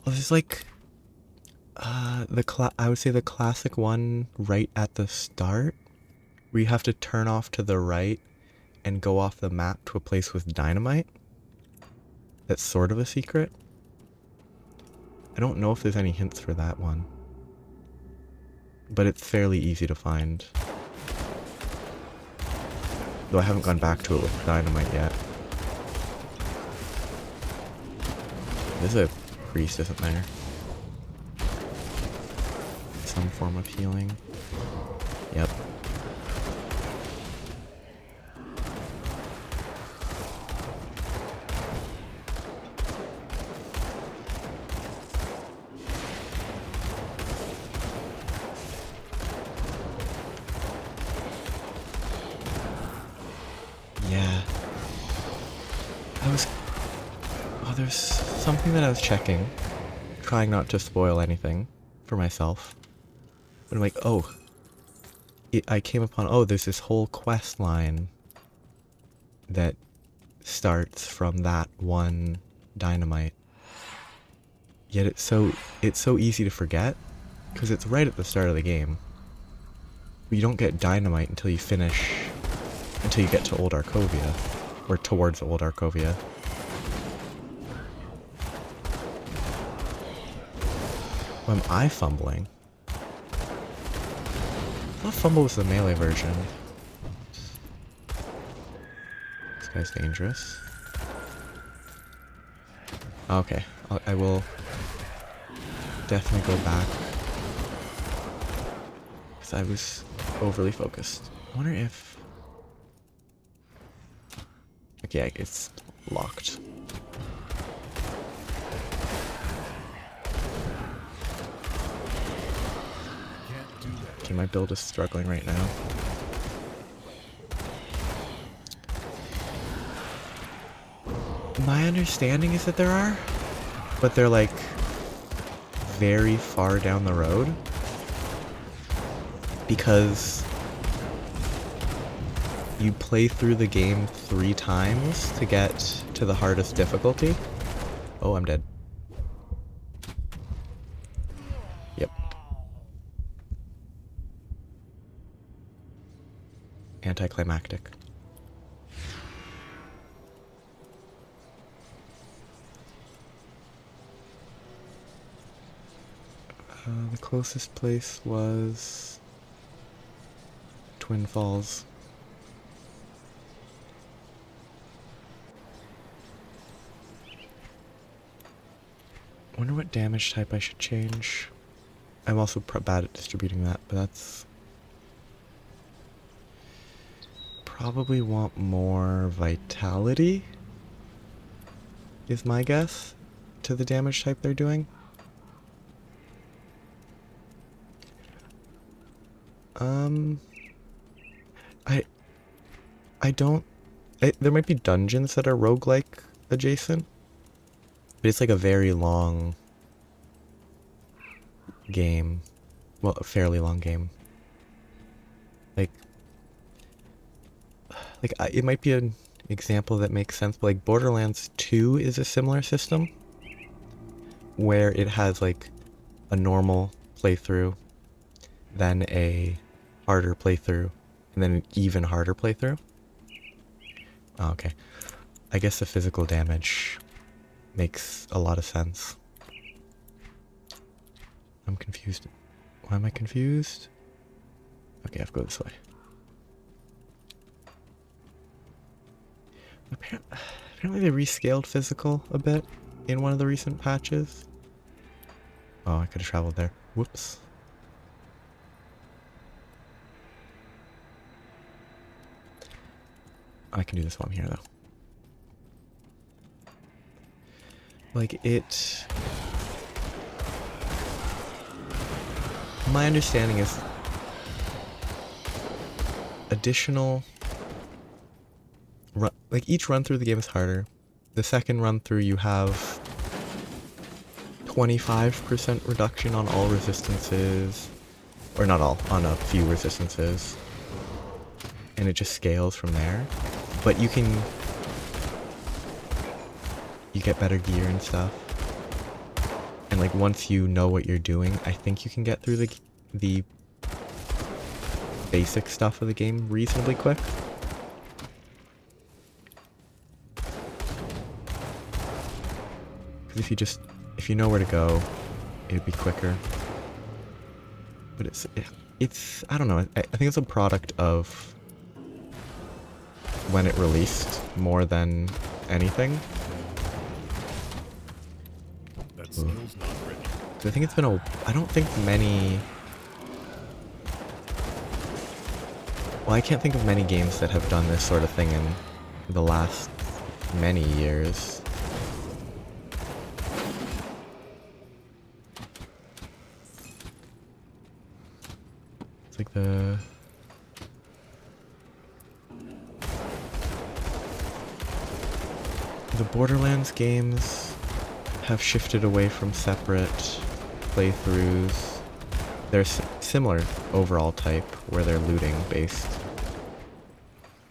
Oh, there's like... I would say the classic one right at the start, where you have to turn off to the right and go off the map to a place with dynamite. That's sort of a secret. I don't know if there's any hints for that one, but it's fairly easy to find. Though I haven't gone back to it with dynamite yet. There's a priest, isn't there? Some form of healing. Yep. Yeah. Oh, there's something that I was checking, trying not to spoil anything for myself. But I'm like, oh, I came upon, oh, there's this whole quest line that starts from that one dynamite. Yet it's so easy to forget, because it's right at the start of the game. You don't get dynamite until you get to Old Arkovia, or towards Old Arkovia. Or am I fumbling? I thought fumble was the melee version. This guy's dangerous. Okay, I will definitely go back, because I was overly focused. I wonder if... Okay, it's locked. Okay, my build is struggling right now. My understanding is that there are, but they're like very far down the road, because you play through the game 3 times to get to the hardest difficulty. Oh, I'm dead. Yep. Anticlimactic. The closest place was Twin Falls. I wonder what damage type I should change. I'm also bad at distributing that, but that's... Probably want more vitality, is my guess, to the damage type they're doing. I don't... there might be dungeons that are roguelike adjacent, but it's like a very long game. Well, a fairly long game. Like, it might be an example that makes sense, but like Borderlands 2 is a similar system where it has like a normal playthrough, then a harder playthrough, and then an even harder playthrough. Oh, okay. I guess the physical damage makes a lot of sense. I'm confused. Why am I confused? Okay, I have to go this way. Apparently they rescaled physical a bit in one of the recent patches. Oh, I could have traveled there. Whoops. I can do this while I'm here, though. Like, it... My understanding is additional... Like, each run through the game is harder. The second run through you have 25% reduction on all resistances. Or not all, on a few resistances. And it just scales from there. But you get better gear and stuff. And like once you know what you're doing, I think you can get through the basic stuff of the game reasonably quick. Because if you know where to go, it'd be quicker. But it's I don't know, I think it's a product of when it released more than anything.
That skill's not ready.
So I think it's been I don't think many... Well, I can't think of many games that have done this sort of thing in the last many years. It's like the Borderlands games have shifted away from separate playthroughs. They're similar overall type, where they're looting based.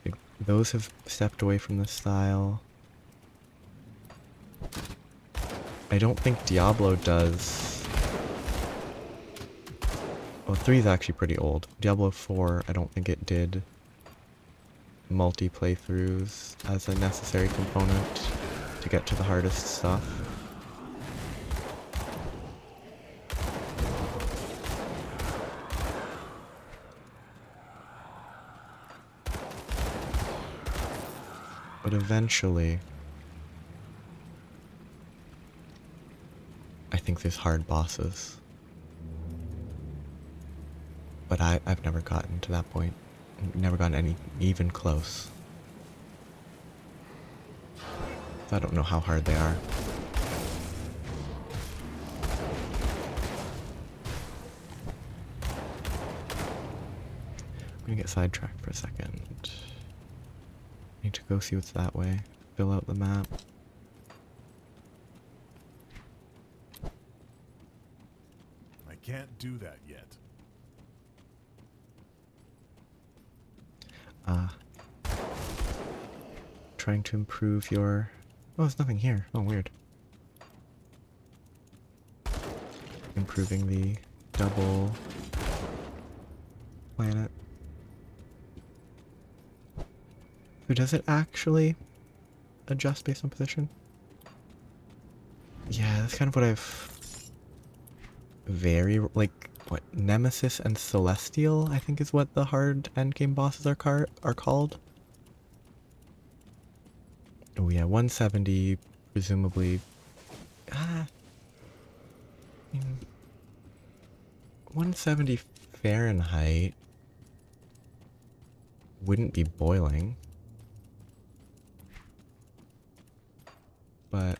Like, those have stepped away from this style. I don't think Diablo does. Well, 3 is actually pretty old. Diablo 4, I don't think it did multi-playthroughs as a necessary component to get to the hardest stuff. But eventually, I think there's hard bosses. But I've never gotten to that point. Never gotten even close. So I don't know how hard they are. I'm gonna get sidetracked for a second. Need to go see what's that way. Fill out the map.
I can't do that yet.
Trying to improve your... Oh, there's nothing here. Oh, weird. Improving the double planet. So does it actually adjust based on position? Yeah, that's kind of what I've... what, Nemesis and Celestial, I think is what the hard endgame bosses are called. Oh yeah, 170, presumably... 170 Fahrenheit wouldn't be boiling. But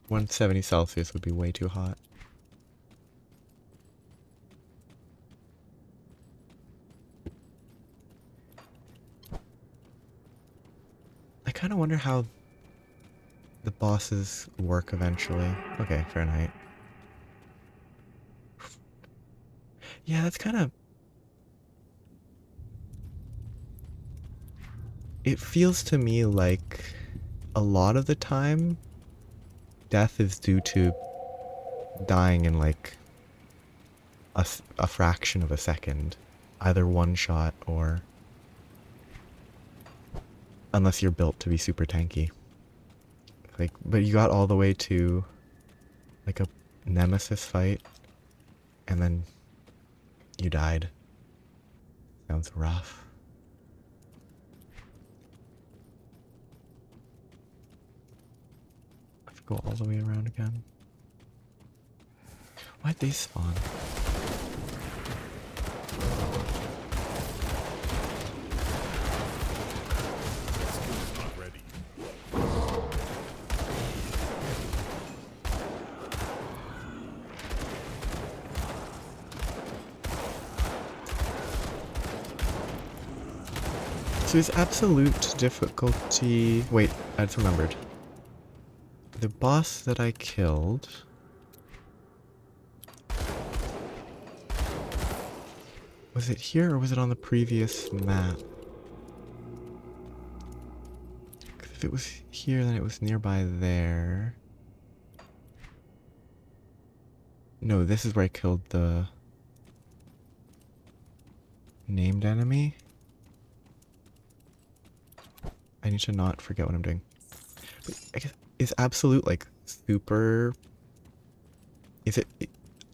170 Celsius would be way too hot. I kind of wonder how the bosses work eventually. Okay, Fahrenheit. Yeah, that's kind of... it feels to me like a lot of the time death is due to dying in like a fraction of a second. Either one shot or... Unless you're built to be super tanky. Like, but you got all the way to like a nemesis fight and then you died. Sounds rough. I have to go all the way around again. Why'd they spawn?
Not ready.
So is absolute difficulty... Wait, I just remembered. The boss that I killed... Was it here or was it on the previous map? 'Cause if it was here, then it was nearby there. No, this is where I killed the named enemy. I need to not forget what I'm doing. But I guess, is absolute like super... Is it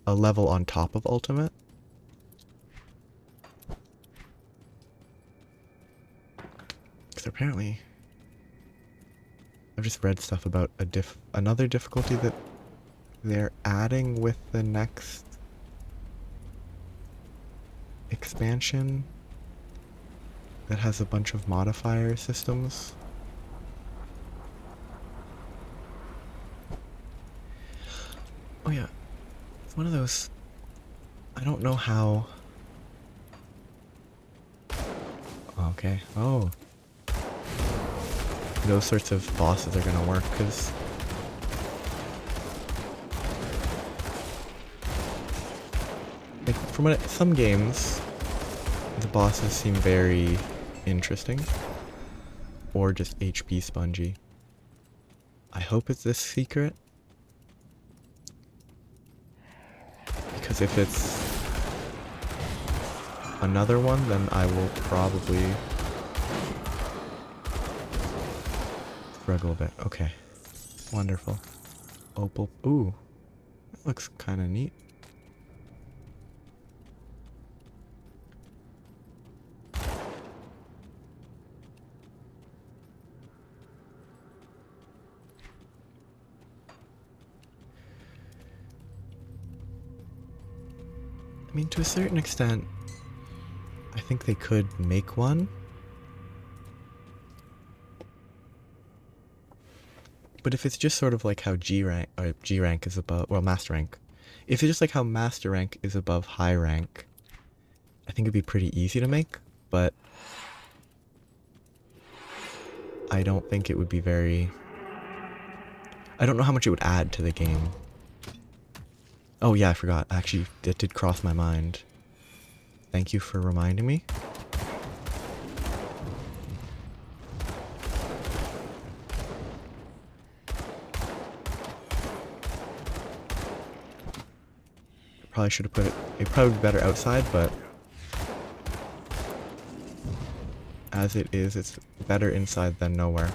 a level on top of ultimate? Because apparently I've just read stuff about another difficulty that they're adding with the next expansion that has a bunch of modifier systems. Oh yeah, it's one of those, I don't know how... Okay, oh. Those sorts of bosses are gonna work, because like, from what some games, the bosses seem very interesting, or just HP spongy. I hope it's this secret, because if it's another one, then I will probably struggle a bit. Okay, wonderful. Opal. Ooh, that looks kind of neat. I mean, to a certain extent, I think they could make one. But if it's just sort of like how G rank is above, well, master rank. If it's just like how master rank is above high rank, I think it'd be pretty easy to make, but I don't think it would be very... I don't know how much it would add to the game. Oh yeah, I forgot. Actually, it did cross my mind. Thank you for reminding me. Probably should have put it... It'd probably be better outside, but... As it is, it's better inside than nowhere.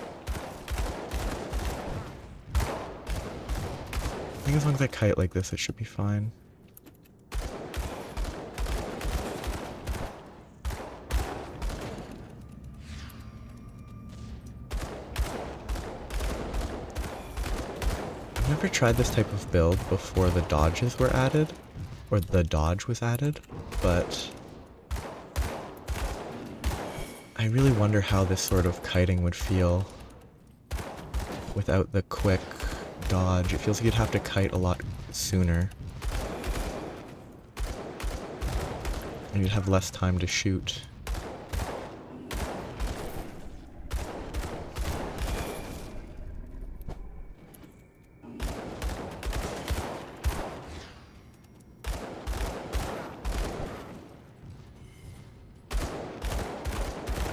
I think as long as I kite like this, it should be fine. I've never tried this type of build before the dodges were added, or the dodge was added, but I really wonder how this sort of kiting would feel without the quick dodge. It feels like you'd have to kite a lot sooner. And you'd have less time to shoot.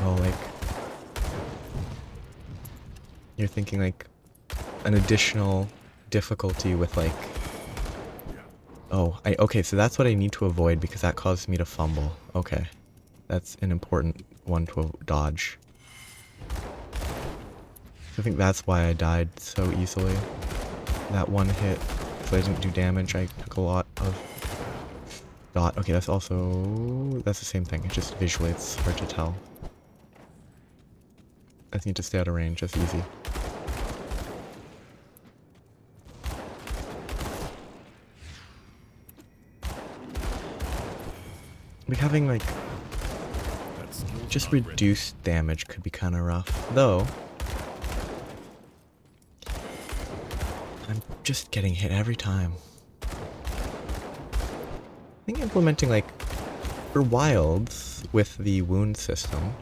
Oh, like... you're thinking like an additional difficulty with like... Oh, okay, so that's what I need to avoid because that causes me to fumble. Okay. That's an important one to dodge. I think that's why I died so easily. That one hit, so I didn't do damage, I took a lot of dot. Okay, that's the same thing, it's just visually it's hard to tell. I need to stay out of range, that's easy. Like having like just reduced damage could be kind of rough, though. I'm just getting hit every time. I think implementing like for wilds with the wound system,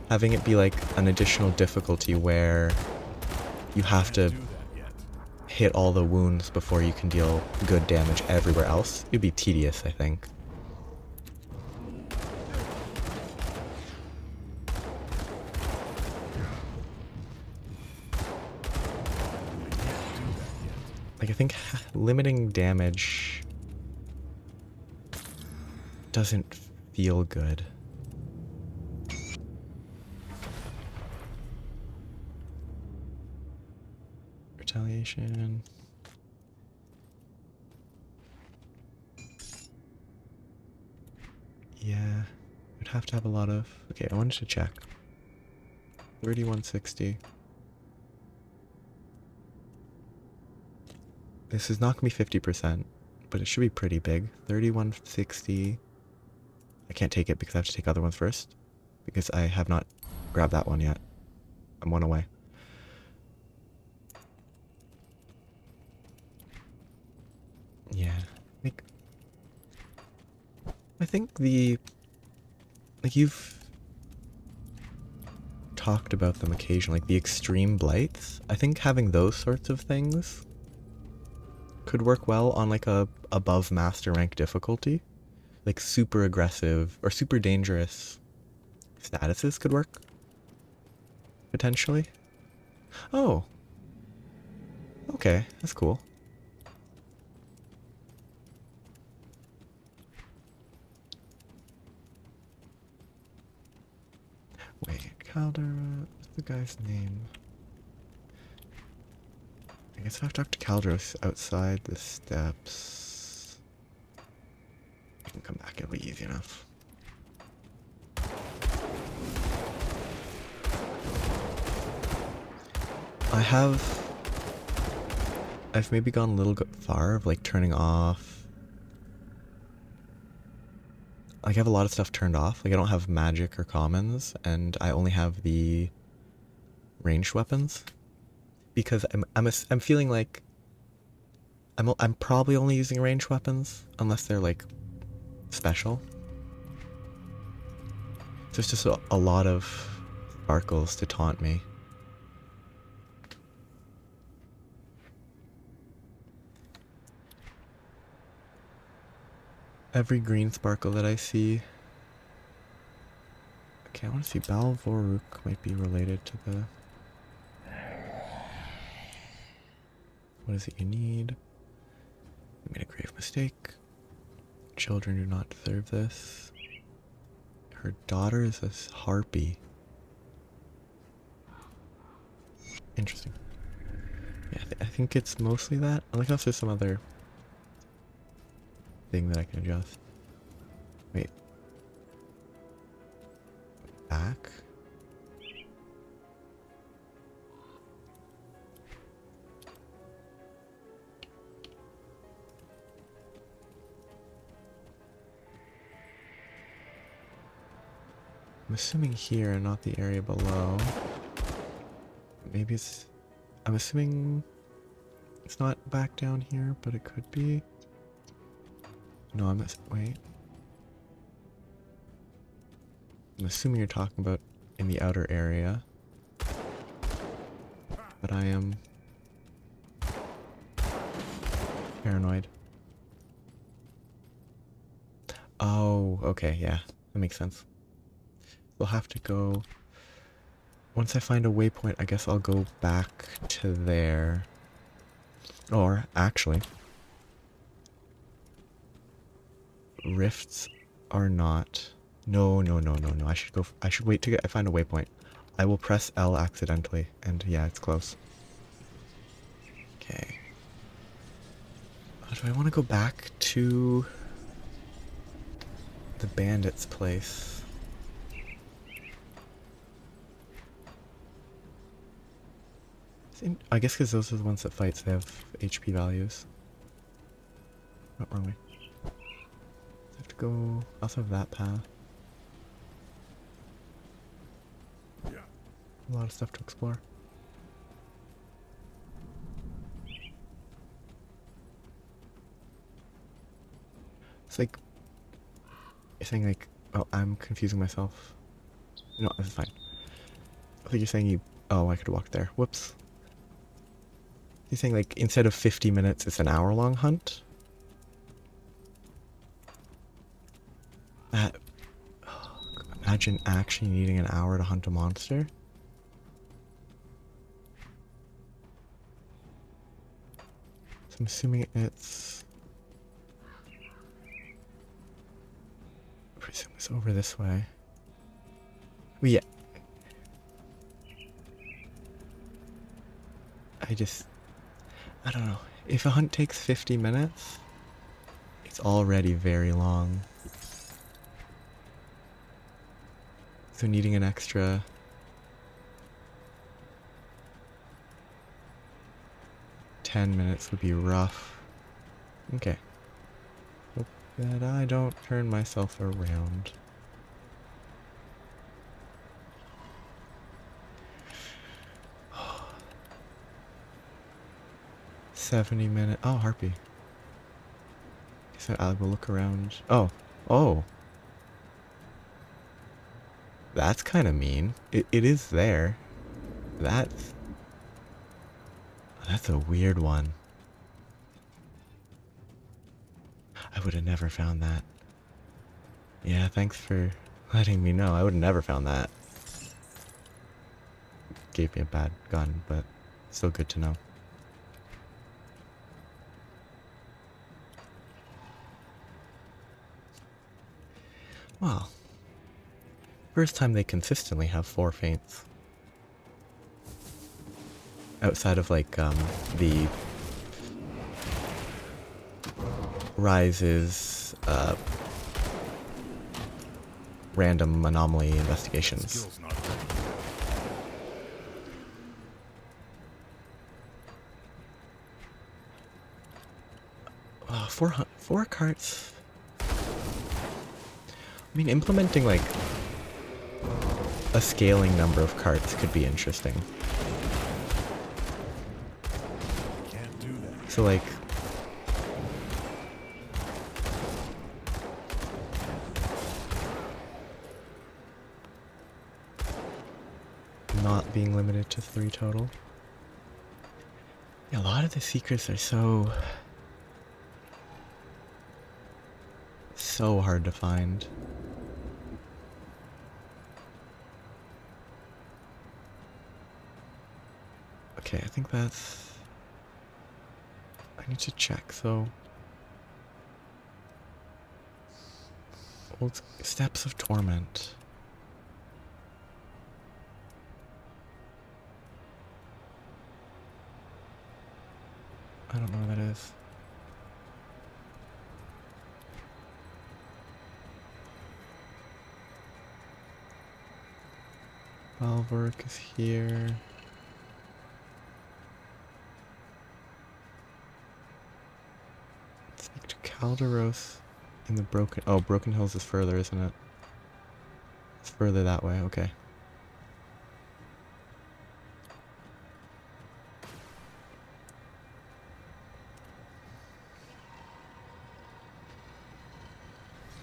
having it be like an additional difficulty where you have to hit all the wounds before you can deal good damage everywhere else, it'd be tedious, I think. Like, I think limiting damage doesn't feel good. Retaliation. Yeah, would have to have a lot of... Okay, I wanted to check. 3160. This is not going to be 50%, but it should be pretty big. 3160. I can't take it because I have to take other ones first. Because I have not grabbed that one yet. I'm one away. Yeah. I think like you've talked about them occasionally, like the extreme blights. I think having those sorts of things could work well on like a above master rank difficulty. Like super aggressive or super dangerous statuses could work. Potentially. Oh. Okay, that's cool. Wait, Caldera, what's the guy's name? I guess I have to talk to Caldros outside the steps. I can come back, it'll be easy enough. I've maybe gone a little bit far of like turning off. Like I have a lot of stuff turned off. Like I don't have magic or commons, and I only have the ranged weapons because I'm feeling like I'm probably only using ranged weapons unless they're like special. So it's just a lot of sparkles to taunt me. Every green sparkle that I see. Okay, I want to see Balvoruk might be related to the... What is it you need? I made a grave mistake. Children do not deserve this. Her daughter is a harpy. Interesting. Yeah, I think it's mostly that. Unless there's some other thing that I can adjust. Wait. Back? I'm assuming here and not the area below. Maybe it's... I'm assuming it's not back down here, but it could be. No, wait. I'm assuming you're talking about in the outer area. But I am paranoid. Oh, okay, yeah. That makes sense. We'll have to go... once I find a waypoint, I guess I'll go back to there. Or, actually, rifts are not... No. I should go... I should wait to find a waypoint. I will press L accidentally, and yeah, it's close. Okay. Do I want to go back to the bandit's place? I guess because those are the ones that fight, so they have HP values. Oh, wrong way. I have to go... I also have that path.
Yeah.
A lot of stuff to explore. It's like... You're saying like... Oh, I'm confusing myself. No, this is fine. I think you're saying you... Oh, I could walk there. Whoops. You're saying like instead of 50 minutes, it's an hour-long hunt? That... Imagine actually needing an hour to hunt a monster. So I'm assuming it's... I presume it's over this way. Well, yeah. I don't know. If a hunt takes 50 minutes, it's already very long. So needing an extra... $10 would be rough. Okay. Hope that I don't turn myself around. $70. Oh, harpy. So I will look around. Oh. That's kind of mean. It is there. That's a weird one. I would have never found that. Yeah, thanks for letting me know. I would have never found that. Gave me a bad gun, but still good to know. Well, first time they consistently have 4 faints. Outside of like the Rise's random anomaly investigations.
Skill's not ready.
Four carts. I mean, implementing like a scaling number of carts could be interesting.
Can't do that.
So like not being limited to 3 total. Yeah, a lot of the secrets are so hard to find. Okay, I think that's... I need to check, so... Old Steps of Torment. I don't know what that is. Valvork is here. Speak to Calderos in the Broken... Oh, Broken Hills is further, isn't it? It's further that way, okay.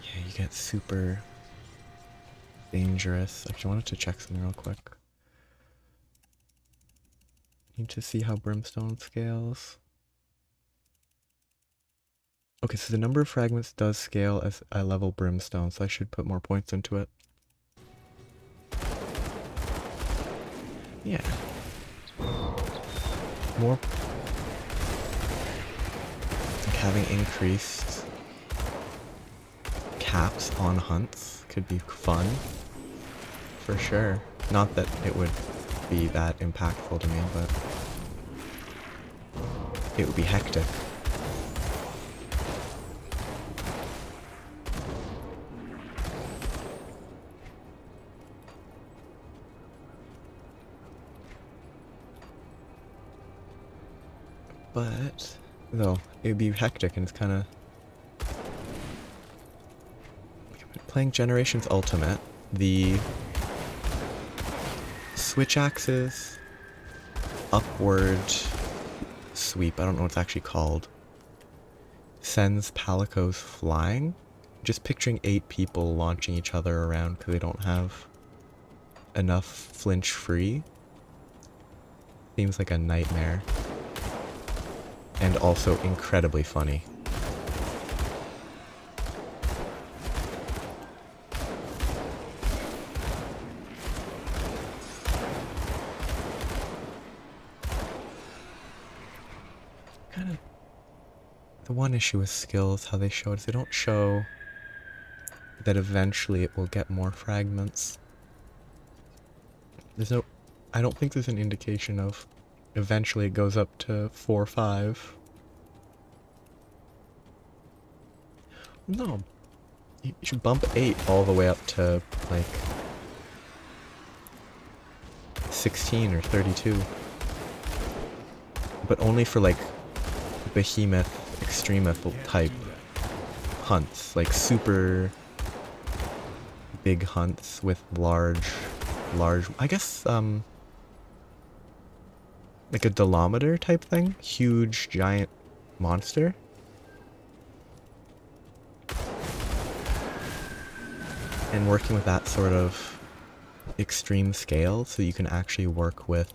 Yeah, you get super dangerous. Actually, I wanted to check something real quick. Need to see how Brimstone scales. Okay, so the number of fragments does scale as I level Brimstone, so I should put more points into it. Yeah. More... like having increased caps on hunts could be fun. For sure. Not that it would be that impactful to me, but it would be hectic. But, though, it would be hectic and it's kind of... Playing Generations Ultimate, the switch axes, upward sweep, I don't know what it's actually called, sends palicos flying. Just picturing 8 people launching each other around because they don't have enough flinch free seems like a nightmare. And also incredibly funny. Kind of the one issue with skills, how they show it, is they don't show that eventually it will get more fragments. There's no... I don't think there's an indication of eventually it goes up to 4 or 5. No. You should bump 8 all the way up to, like, 16 or 32. But only for, like, behemoth, extremoth type hunts. Like, super big hunts with large, I guess, like a Dolometer type thing? Huge, giant monster? And working with that sort of extreme scale so you can actually work with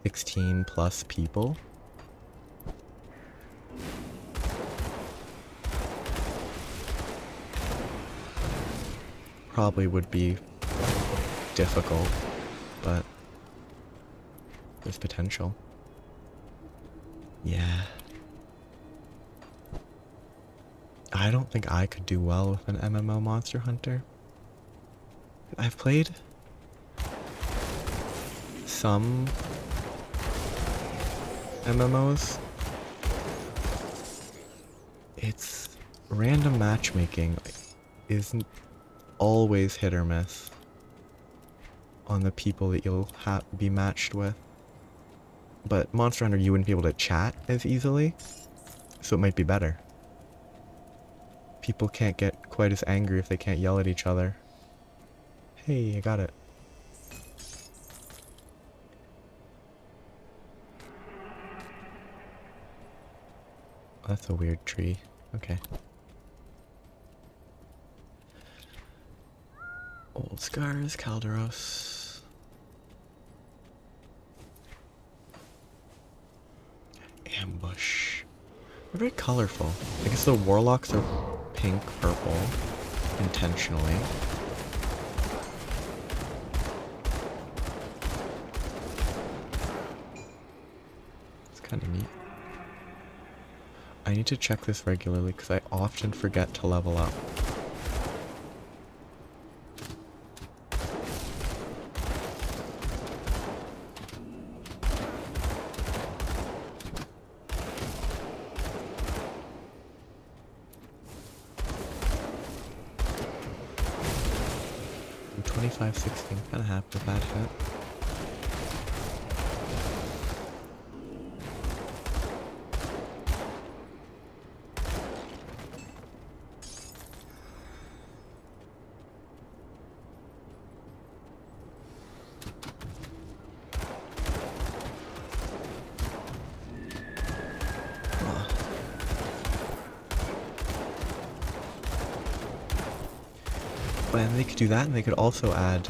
16 plus people. Probably would be difficult, but there's potential. Yeah. I don't think I could do well with an MMO Monster Hunter. I've played some MMOs. It's random matchmaking isn't always hit or miss on the people that you'll be matched with. But Monster Hunter, you wouldn't be able to chat as easily, so it might be better. People can't get quite as angry if they can't yell at each other. Hey, I got it. That's a weird tree. Okay. Old Scars, Calderos. Ambush. They're very colorful. I guess the warlocks are pink, purple, intentionally. It's kind of neat. I need to check this regularly because I often forget to level up. I'm 25-16, kind of happy with that hit. And they could do that, and they could also add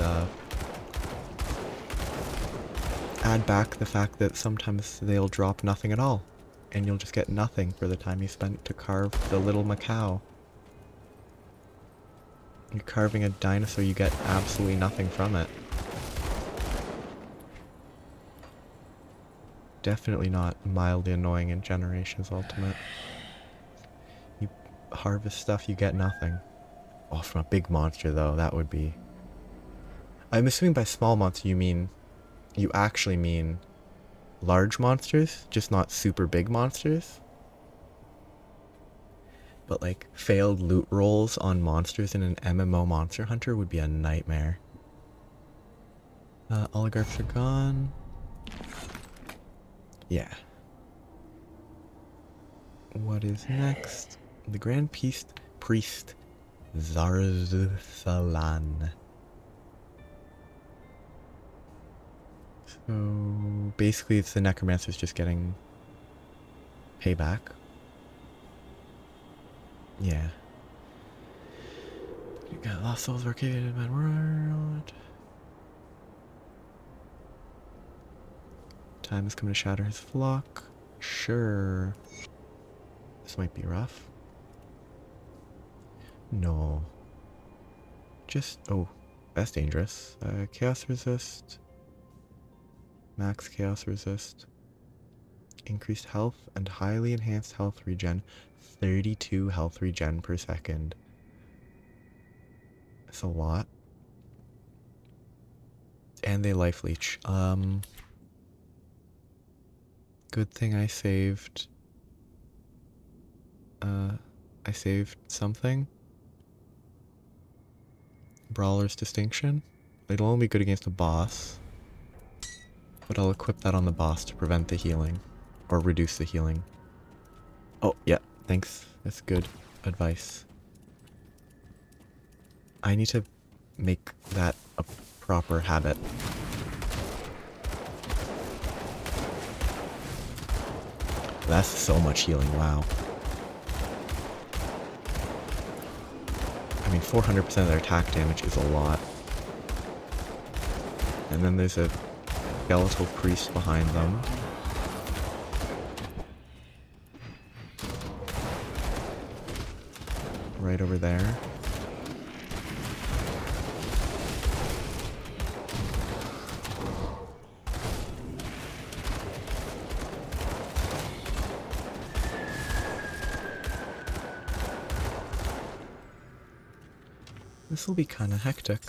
back the fact that sometimes they'll drop nothing at all, and you'll just get nothing for the time you spent to carve the little Macau. You're carving a dinosaur, you get absolutely nothing from it. Definitely not mildly annoying in Generations Ultimate. You harvest stuff, you get nothing. Oh, from a big monster though, that would be... I'm assuming by small monster you actually mean large monsters, just not super big monsters. But like, failed loot rolls on monsters in an MMO Monster Hunter would be a nightmare. Oligarchs are gone. Yeah. What is next? The Grand Priest Zarzuthalan. So basically it's the necromancers just getting payback. Yeah. You got Lost Souls located in World. Time is coming to shatter his flock. Sure. This might be rough. No. Just, oh, that's dangerous. Chaos resist. Max chaos resist. Increased health and highly enhanced health regen. 32 health regen per second. That's a lot. And they life leech. Good thing I saved. I saved something. Brawler's Distinction. It'll only be good against a boss. But I'll equip that on the boss to prevent the healing. Or reduce the healing. Oh, yeah. Thanks. That's good advice. I need to make that a proper habit. That's so much healing, wow. I mean, 400% of their attack damage is a lot. And then there's a skeletal priest behind them. Right over there. This will be kind of hectic.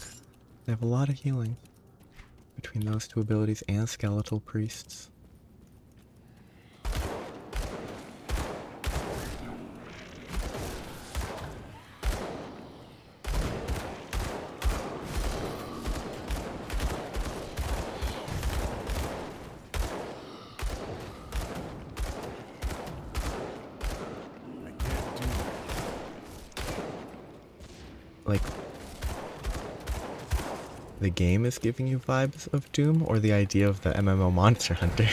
They have a lot of healing between those two abilities and skeletal priests. Like, the game is giving you vibes of Doom, or the idea of the MMO Monster Hunter?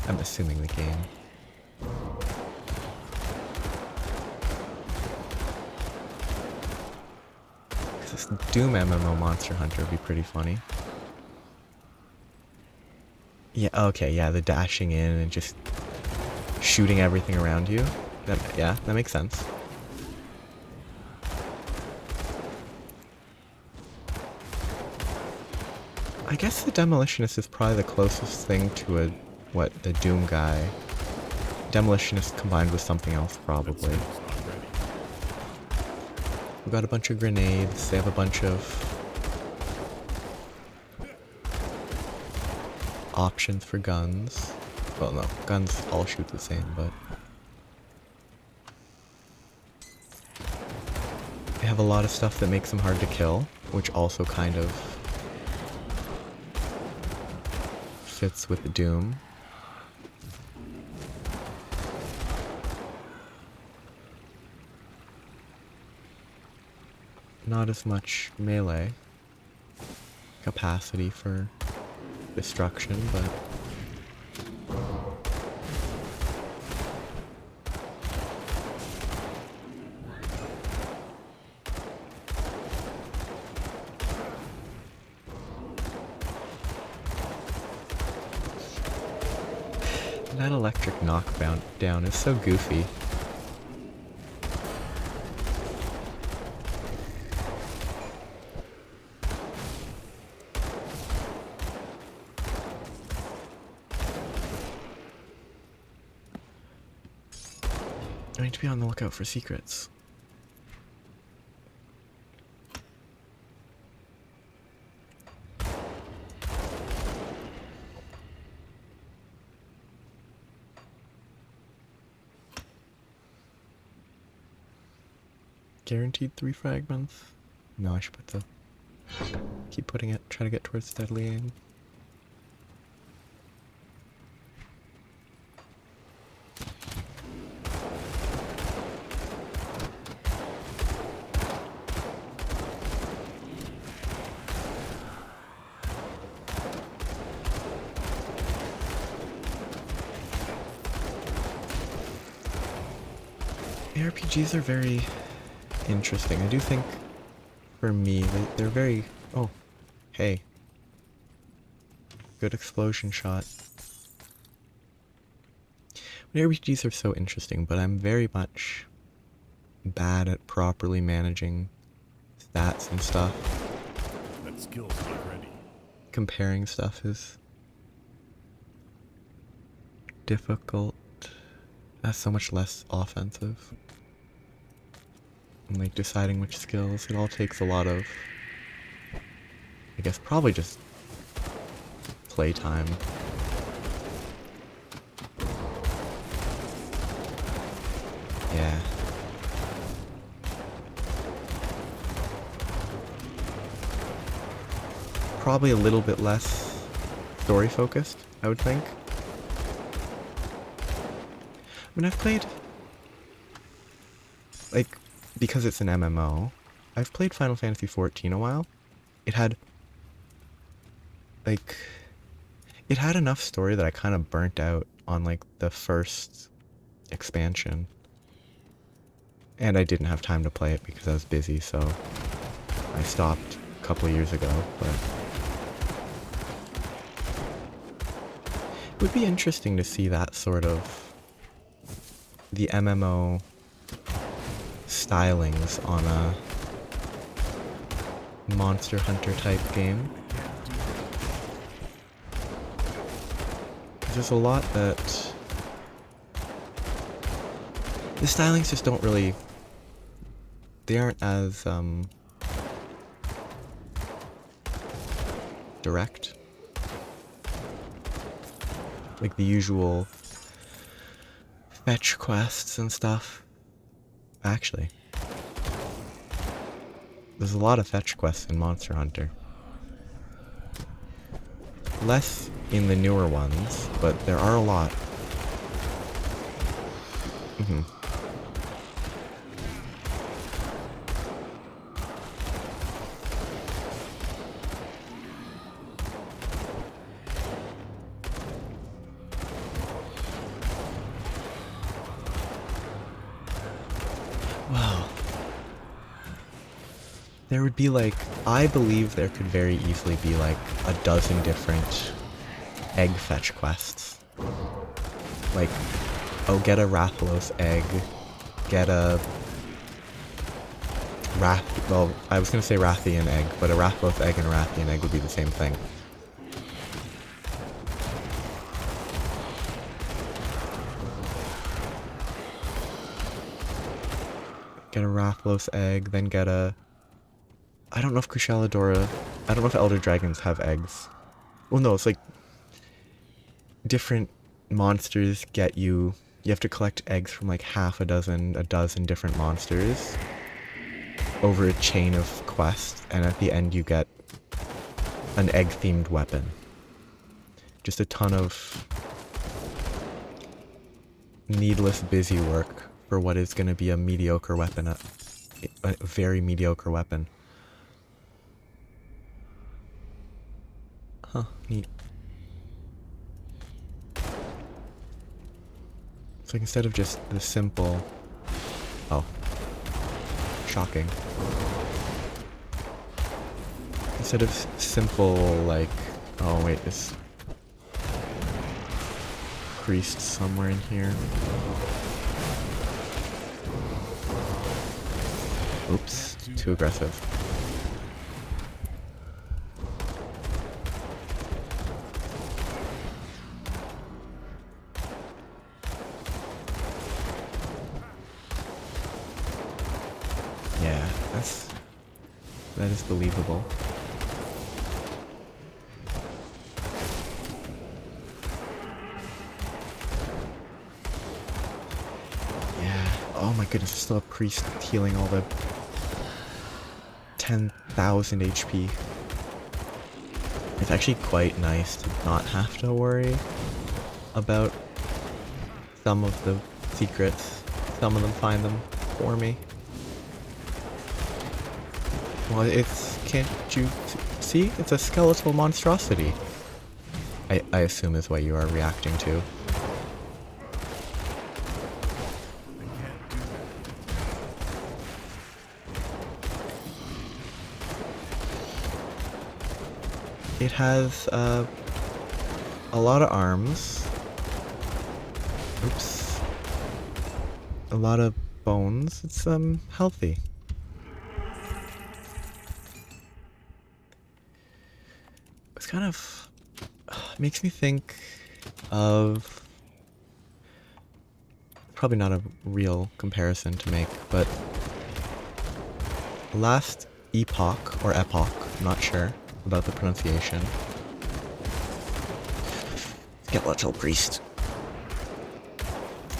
I'm assuming the game. Because this Doom MMO Monster Hunter would be pretty funny. Yeah, okay, yeah, the dashing in and just shooting everything around you. Yeah, that makes sense. I guess the Demolitionist is probably the closest thing to the Doom guy. Demolitionist combined with something else, probably. We've got a bunch of grenades, they have a bunch of options for guns. Well, no, guns all shoot the same, but... They have a lot of stuff that makes them hard to kill, which also kind of fits with the Doom. Not as much melee capacity for destruction, but that electric knockdown is so goofy. I need to be on the lookout for secrets. Guaranteed 3 fragments. No, I should put the... Keep putting it, try to get towards steadily aim. ARPGs are very interesting. I do think, for me, they're very... Oh, hey. Good explosion shot. ARPGs are so interesting, but I'm very much bad at properly managing stats and stuff.
That skill's not ready.
Comparing stuff is difficult. That's so much less offensive. And like deciding which skills, it all takes a lot of, I guess, probably just playtime. Yeah. Probably a little bit less story focused, I would think. I mean, I've played, like, because it's an MMO, I've played Final Fantasy XIV a while. It had, like, it had enough story that I kind of burnt out on, like, the first expansion. And I didn't have time to play it because I was busy, so I stopped a couple of years ago, but it would be interesting to see that sort of the MMO stylings on a Monster Hunter type game. There's a lot that the stylings just don't really, they aren't as direct. Like the usual fetch quests and stuff. Actually, there's a lot of fetch quests in Monster Hunter. Less in the newer ones, but there are a lot. Wow. There would be like, I believe there could very easily be like a dozen different egg fetch quests. Like, oh, get a Rathalos egg, get a well, I was gonna say Rathian egg, but a Rathalos egg and a Rathian egg would be the same thing. Get a Rathalos egg, then get a... I don't know if Kushaladora... I don't know if Elder Dragons have eggs. Well, no, it's like... different monsters get you... You have to collect eggs from like half a dozen different monsters over a chain of quests, and at the end you get an egg-themed weapon. Just a ton of needless busy work for what is going to be a mediocre weapon, a very mediocre weapon. Huh, neat. So instead of just the simple... Oh. Shocking. Instead of simple, like... Oh wait, this... priest somewhere in here. Oops, too aggressive. That is believable. Yeah. Oh my goodness, there's still a priest healing all the 10,000 HP. It's actually quite nice to not have to worry about some of the secrets. Some of them find them for me. Well, can't you see? It's a skeletal monstrosity. I assume is what you are reacting to. It has a lot of arms. Oops. A lot of bones. It's healthy. It's kind of makes me think of, probably not a real comparison to make, but last epoch or epoch, I'm not sure about the pronunciation. Skeletal priest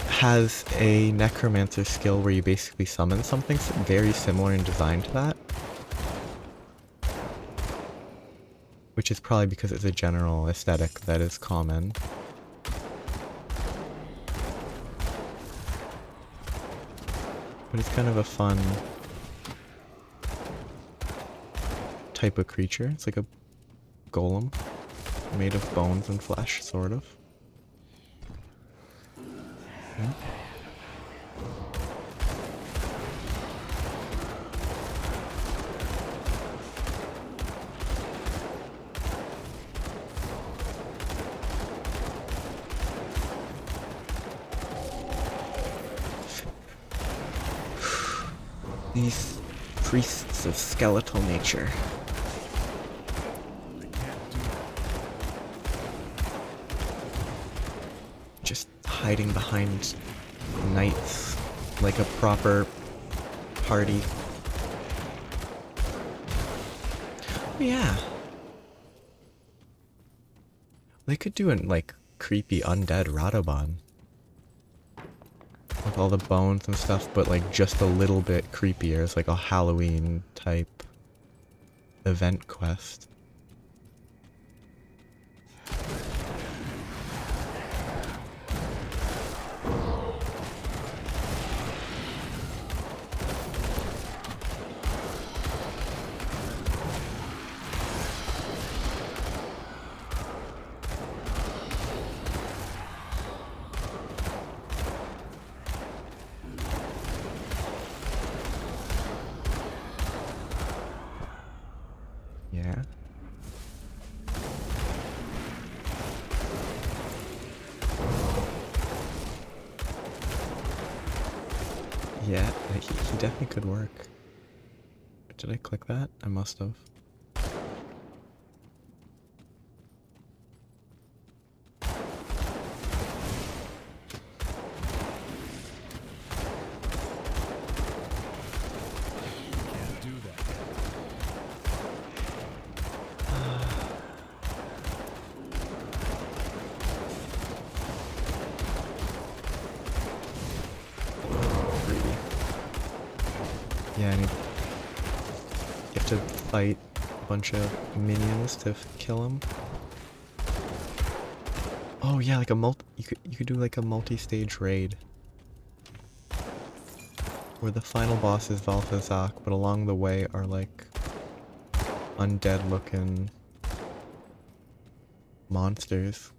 has a necromancer skill where you basically summon something very similar in design to that. Which is probably because it's a general aesthetic that is common. But it's kind of a fun type of creature. It's like a golem made of bones and flesh, sort of. Yeah. These priests of skeletal nature. Just hiding behind knights like a proper party. Oh, yeah. They could do an like creepy undead Radoban. With all the bones and stuff, but like just a little bit creepier. It's like a Halloween type event quest. Yeah. Yeah, he definitely could work. Did I click that? I must have.
Can't do that.
Yeah, you have to fight a bunch of minions to kill him. Oh yeah, like a you could do like a multi-stage raid. Where the final boss is Valthazak, but along the way are like undead looking monsters.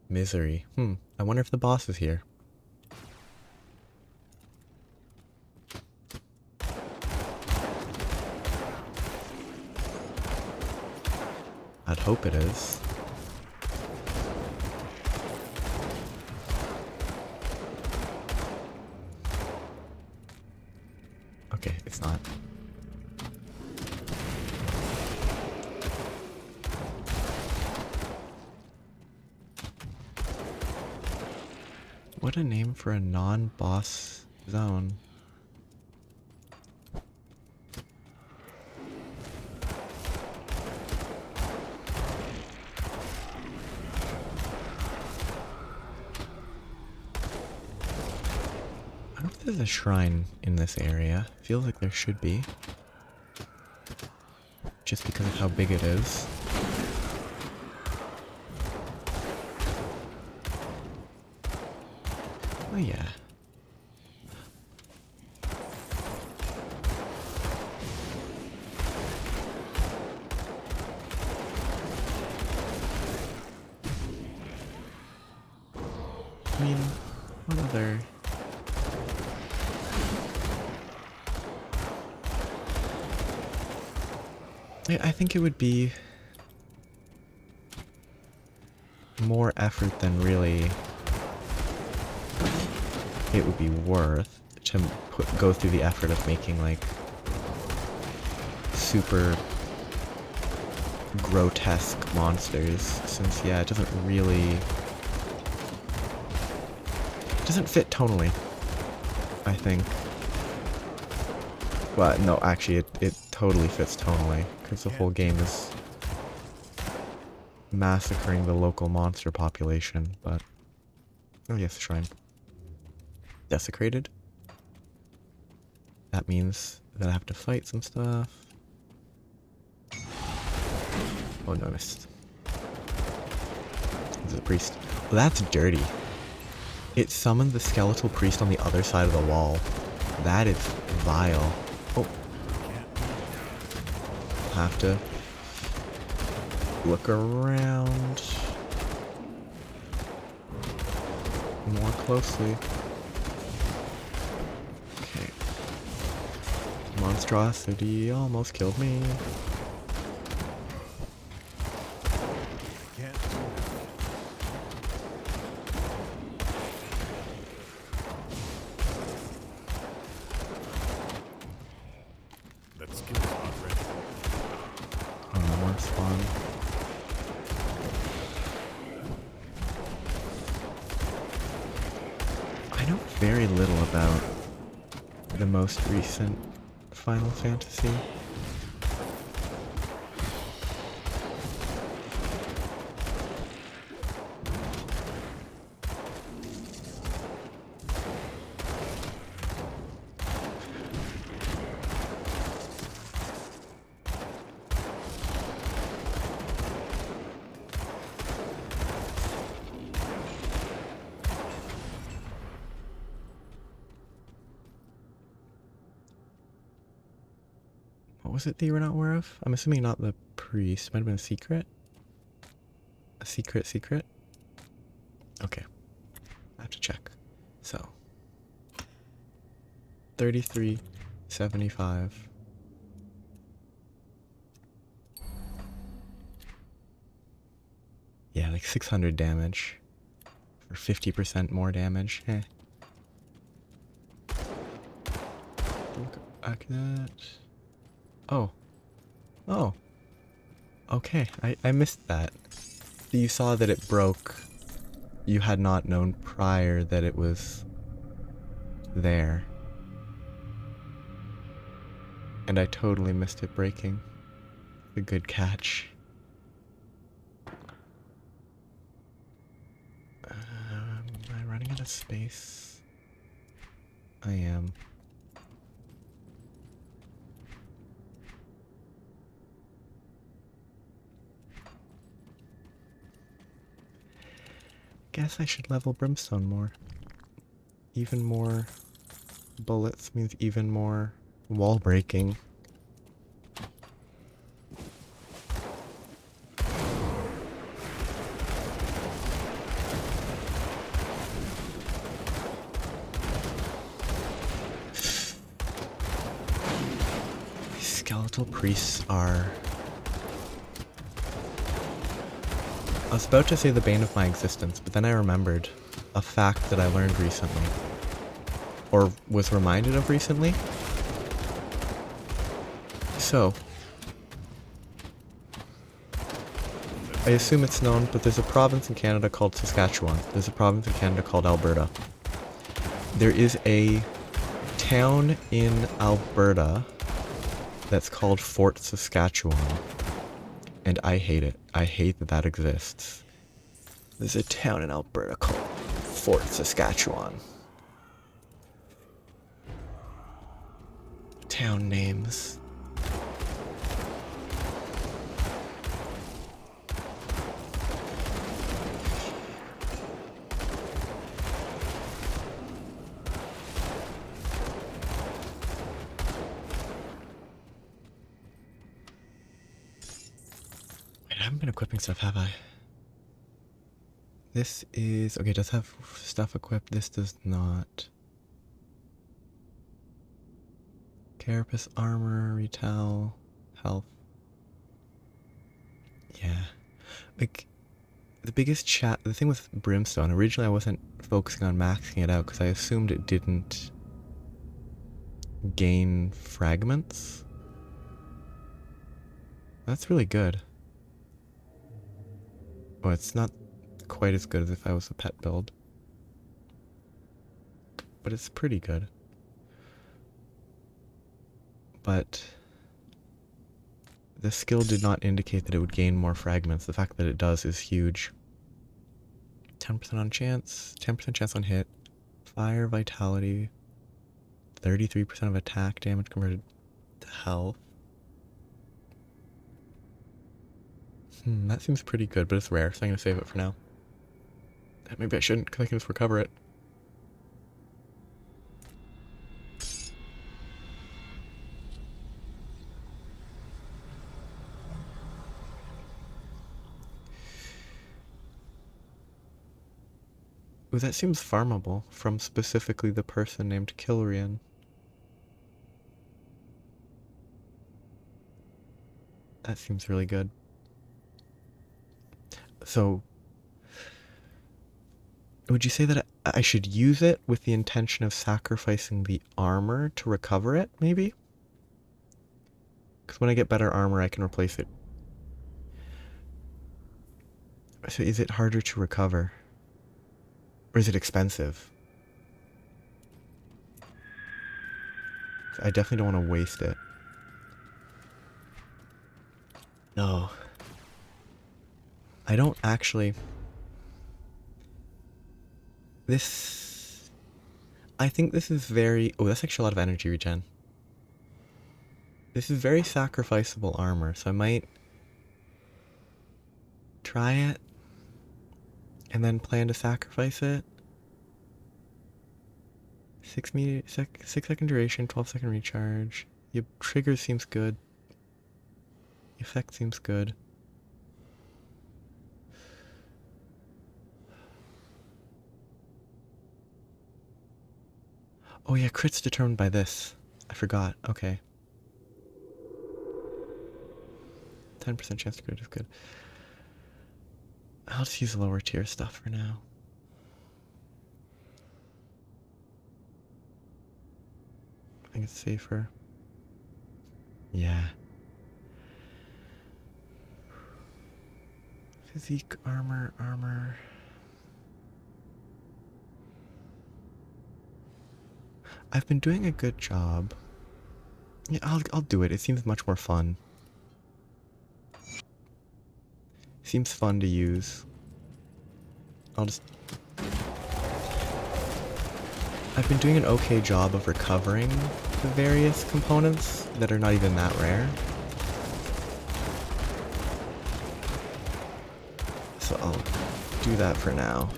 Misery. I wonder if the boss is here. I'd hope it is. Okay, it's not. What a name for a non-boss zone. there's a shrine in this area. Feels like there should be. Just because of how big it is. Oh yeah. I mean, what other... I think it would be more effort than really it would be worth to go through the effort of making like super grotesque monsters, since yeah, it doesn't fit tonally, I think. Well, no, actually it totally fits tonally, because the whole game is massacring the local monster population, but... Oh yes, shrine. Desecrated. That means that I have to fight some stuff. Oh no, I missed. This is a priest. Well, that's dirty. It summoned the skeletal priest on the other side of the wall. That is vile. Oh. Have to look around more closely. Okay. Monstrosity almost killed me. I know very little about the most recent Final Fantasy. What was it that you were not aware of? I'm assuming not the priest. Might have been a secret? A secret? Okay. I have to check. So. 33.75. Yeah, like 600 damage. For 50% more damage. Eh. Look back at that. Oh. Oh. Okay, I missed that. You saw that it broke. You had not known prior that it was there. And I totally missed it breaking. A good catch. Am I running out of space? I am. Guess I should level Brimstone more. Even more bullets means even more wall breaking. Skeletal priests are... I was about to say the bane of my existence, but then I remembered a fact that I learned recently. Or was reminded of recently. So, I assume it's known, but there's a province in Canada called Saskatchewan. There's a province in Canada called Alberta. There is a town in Alberta that's called Fort Saskatchewan. And I hate it. I hate that that exists. There's a town in Alberta called Fort Saskatchewan. town names. Wait, I haven't been equipping stuff, have I? This is... okay, it does have stuff equipped. This does not. Carapace armor, retail, health. Yeah. Like, the biggest the thing with Brimstone, originally I wasn't focusing on maxing it out because I assumed it didn't gain fragments. That's really good. Oh, it's not quite as good as if I was a pet build. But it's pretty good. But the skill did not indicate that it would gain more fragments. The fact that it does is huge. 10% on chance, 10% chance on hit, fire vitality, 33% of attack damage converted to health. That seems pretty good, but it's rare, so I'm going to save it for now. Maybe I shouldn't, because I can just recover it. Ooh, that seems farmable, from specifically the person named Kilrian. That seems really good. So, would you say that I should use it with the intention of sacrificing the armor to recover it, maybe? Because when I get better armor, I can replace it. So is it harder to recover? Or is it expensive? I definitely don't want to waste it. No. I don't actually... This... I think this is very... oh, that's actually a lot of energy regen. This is very sacrificable armor, so I might try it and then plan to sacrifice it. 6 second duration, 12-second recharge. The trigger seems good. The effect seems good. Oh yeah, crit's determined by this. I forgot. Okay. 10% chance to crit is good. I'll just use lower tier stuff for now. I think it's safer. Yeah. Physique, armor. I've been doing a good job. Yeah, I'll do it. It seems much more fun. Seems fun to use. I've been doing an okay job of recovering the various components that are not even that rare. So I'll do that for now.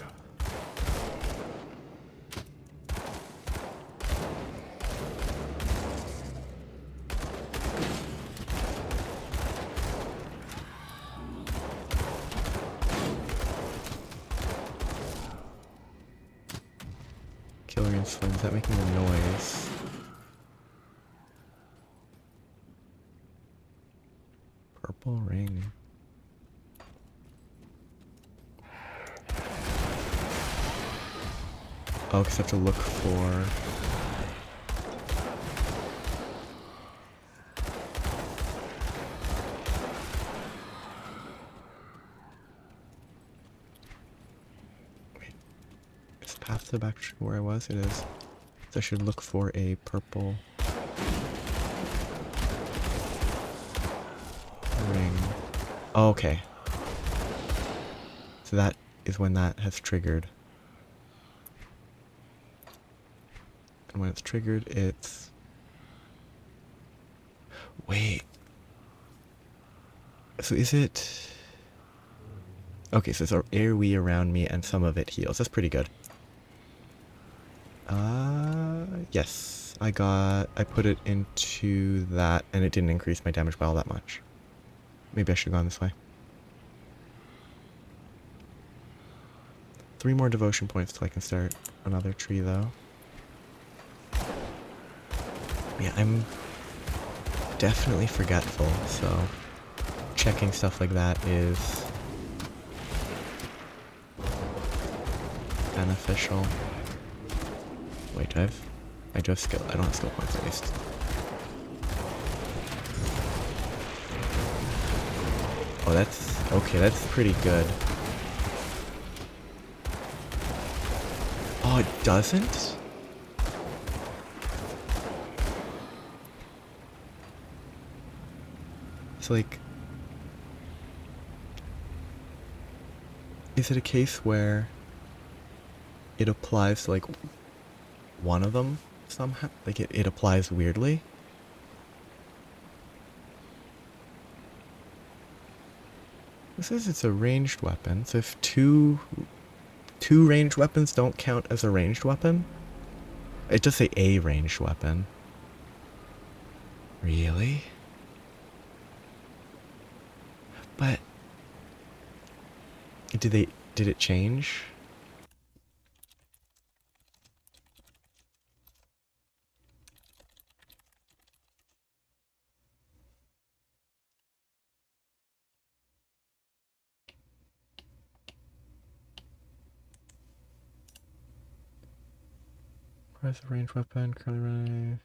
Killing swing, is that making a noise? Purple ring. Oh, because I have to look for... wait. Is the path to the back to where I was? It is. So I should look for a purple... ring. Oh, okay. So that is when that has triggered. And when it's triggered, it's Wait. So is it... Okay, so there's AoE around me and some of it heals. That's pretty good. Yes. I put it into that and it didn't increase my damage by all that much. Maybe I should have gone this way. 3 more devotion points till I can start another tree though. Yeah, I'm definitely forgetful, so checking stuff like that is beneficial. Wait, I do have skill. I don't have skill points at least. Oh, that's okay. That's pretty good. Oh, it doesn't? It's like... Is it a case where it applies to, like, one of them somehow? Like, it applies weirdly? It says it's a ranged weapon, so if two ranged weapons don't count as a ranged weapon? It does say a ranged weapon. Really? But did it change? Press a ranged weapon, currently running.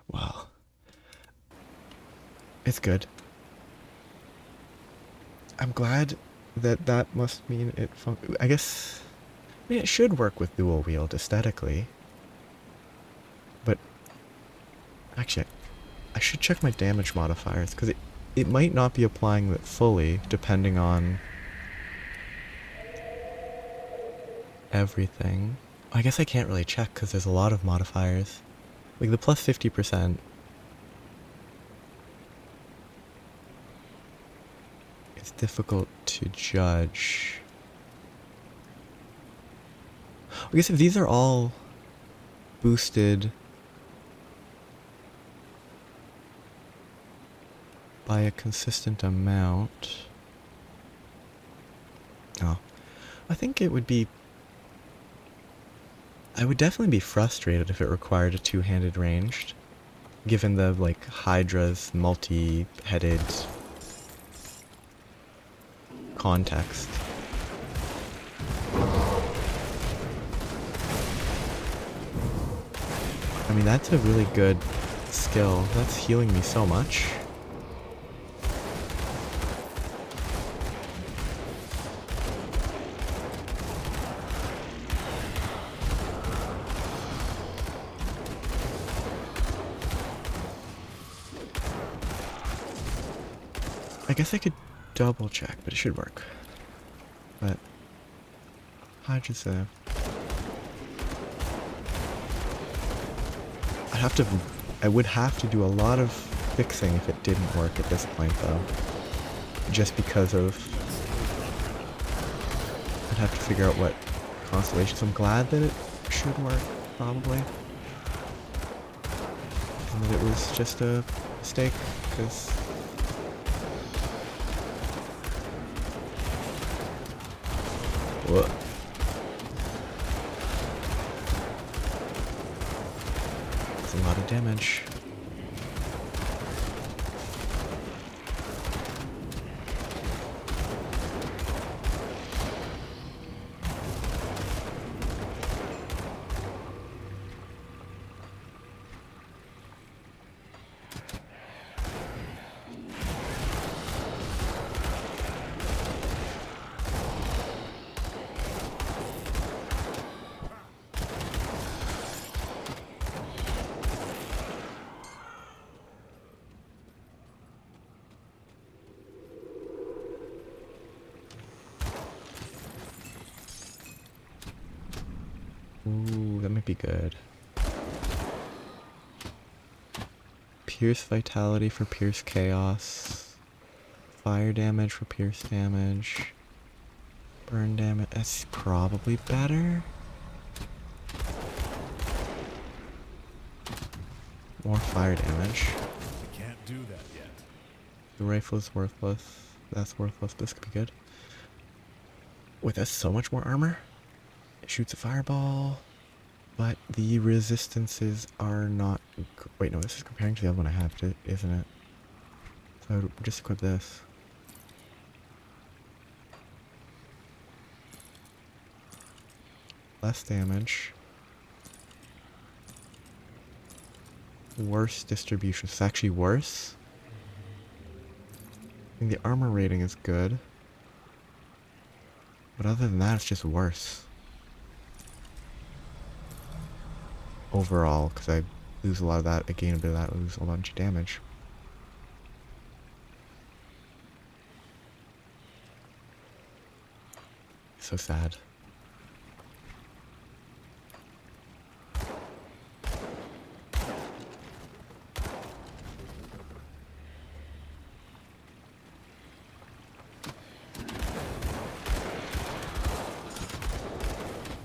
Wow. It's good. I'm glad that must mean it I guess... I mean, it should work with dual wield aesthetically. But... Actually, I should check my damage modifiers, because it might not be applying it fully, depending on... everything. I guess I can't really check, because there's a lot of modifiers. Like, the plus 50%... It's difficult to judge. I guess if these are all boosted by a consistent amount... Oh. I think it would be... I would definitely be frustrated if it required a two-handed ranged, given the, like, Hydra's multi-headed context. I mean, that's a really good skill. That's healing me so much. I guess I could double check, but it should work. But Hydra's I would have to do a lot of fixing if it didn't work at this point, though. Just because of... I'd have to figure out what constellations. I'm glad that it should work, probably. And that it was just a mistake, because... What? That's a lot of damage. Ooh, that might be good. Pierce Vitality for Pierce Chaos. Fire damage for Pierce damage. Burn damage. That's probably better. More fire damage.
I can't do that yet.
The rifle is worthless. That's worthless, but this could be good. Wait, that's so much more armor. It shoots a fireball. But the resistances are not... Wait, no, this is comparing to the other one I have, isn't it? So I would just equip this. Less damage. Worse distribution. It's actually worse. I think the armor rating is good. But other than that, it's just worse. Overall, because I lose a lot of that, I gain a bit of that, I lose a bunch of damage. So sad.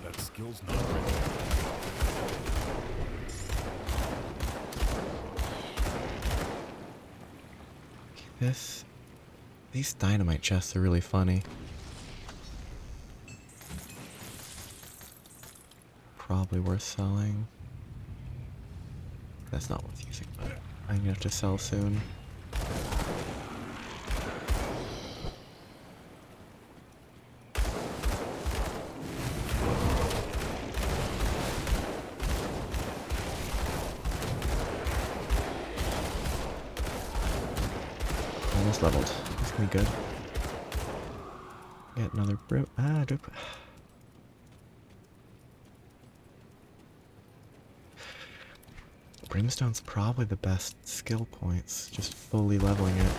That skill's not ready.
These dynamite chests are really funny. Probably worth selling. That's not worth using, but I'm gonna have to sell soon. Almost leveled. It's gonna be good. Get another Brimstone's probably the best skill points, just fully leveling it.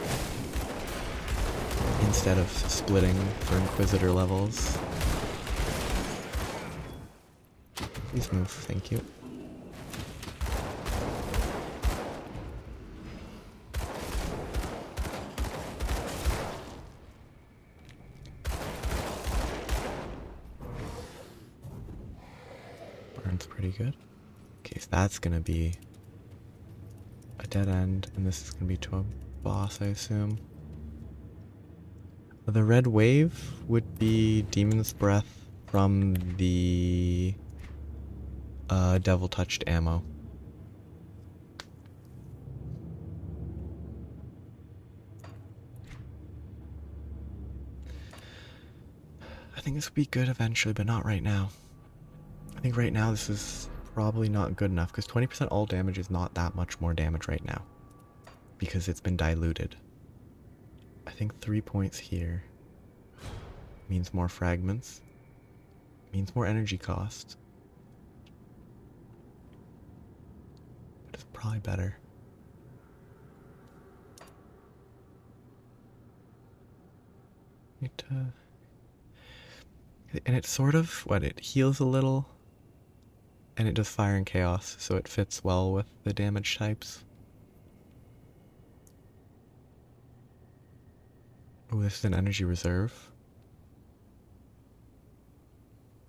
Instead of splitting for Inquisitor levels. Please move, thank you. Burn's pretty good. Okay, so that's gonna be a dead end, and this is gonna be to a boss, I assume. The red wave would be Demon's Breath from the Devil Touched ammo. I think this would be good eventually, but not right now. I think right now this is probably not good enough, because 20% all damage is not that much more damage right now. Because it's been diluted. I think 3 points here means more fragments. Means more energy cost. But it's probably better. And it's sort of, what, it heals a little. And it does fire and chaos, so it fits well with the damage types. Oh, this is an energy reserve.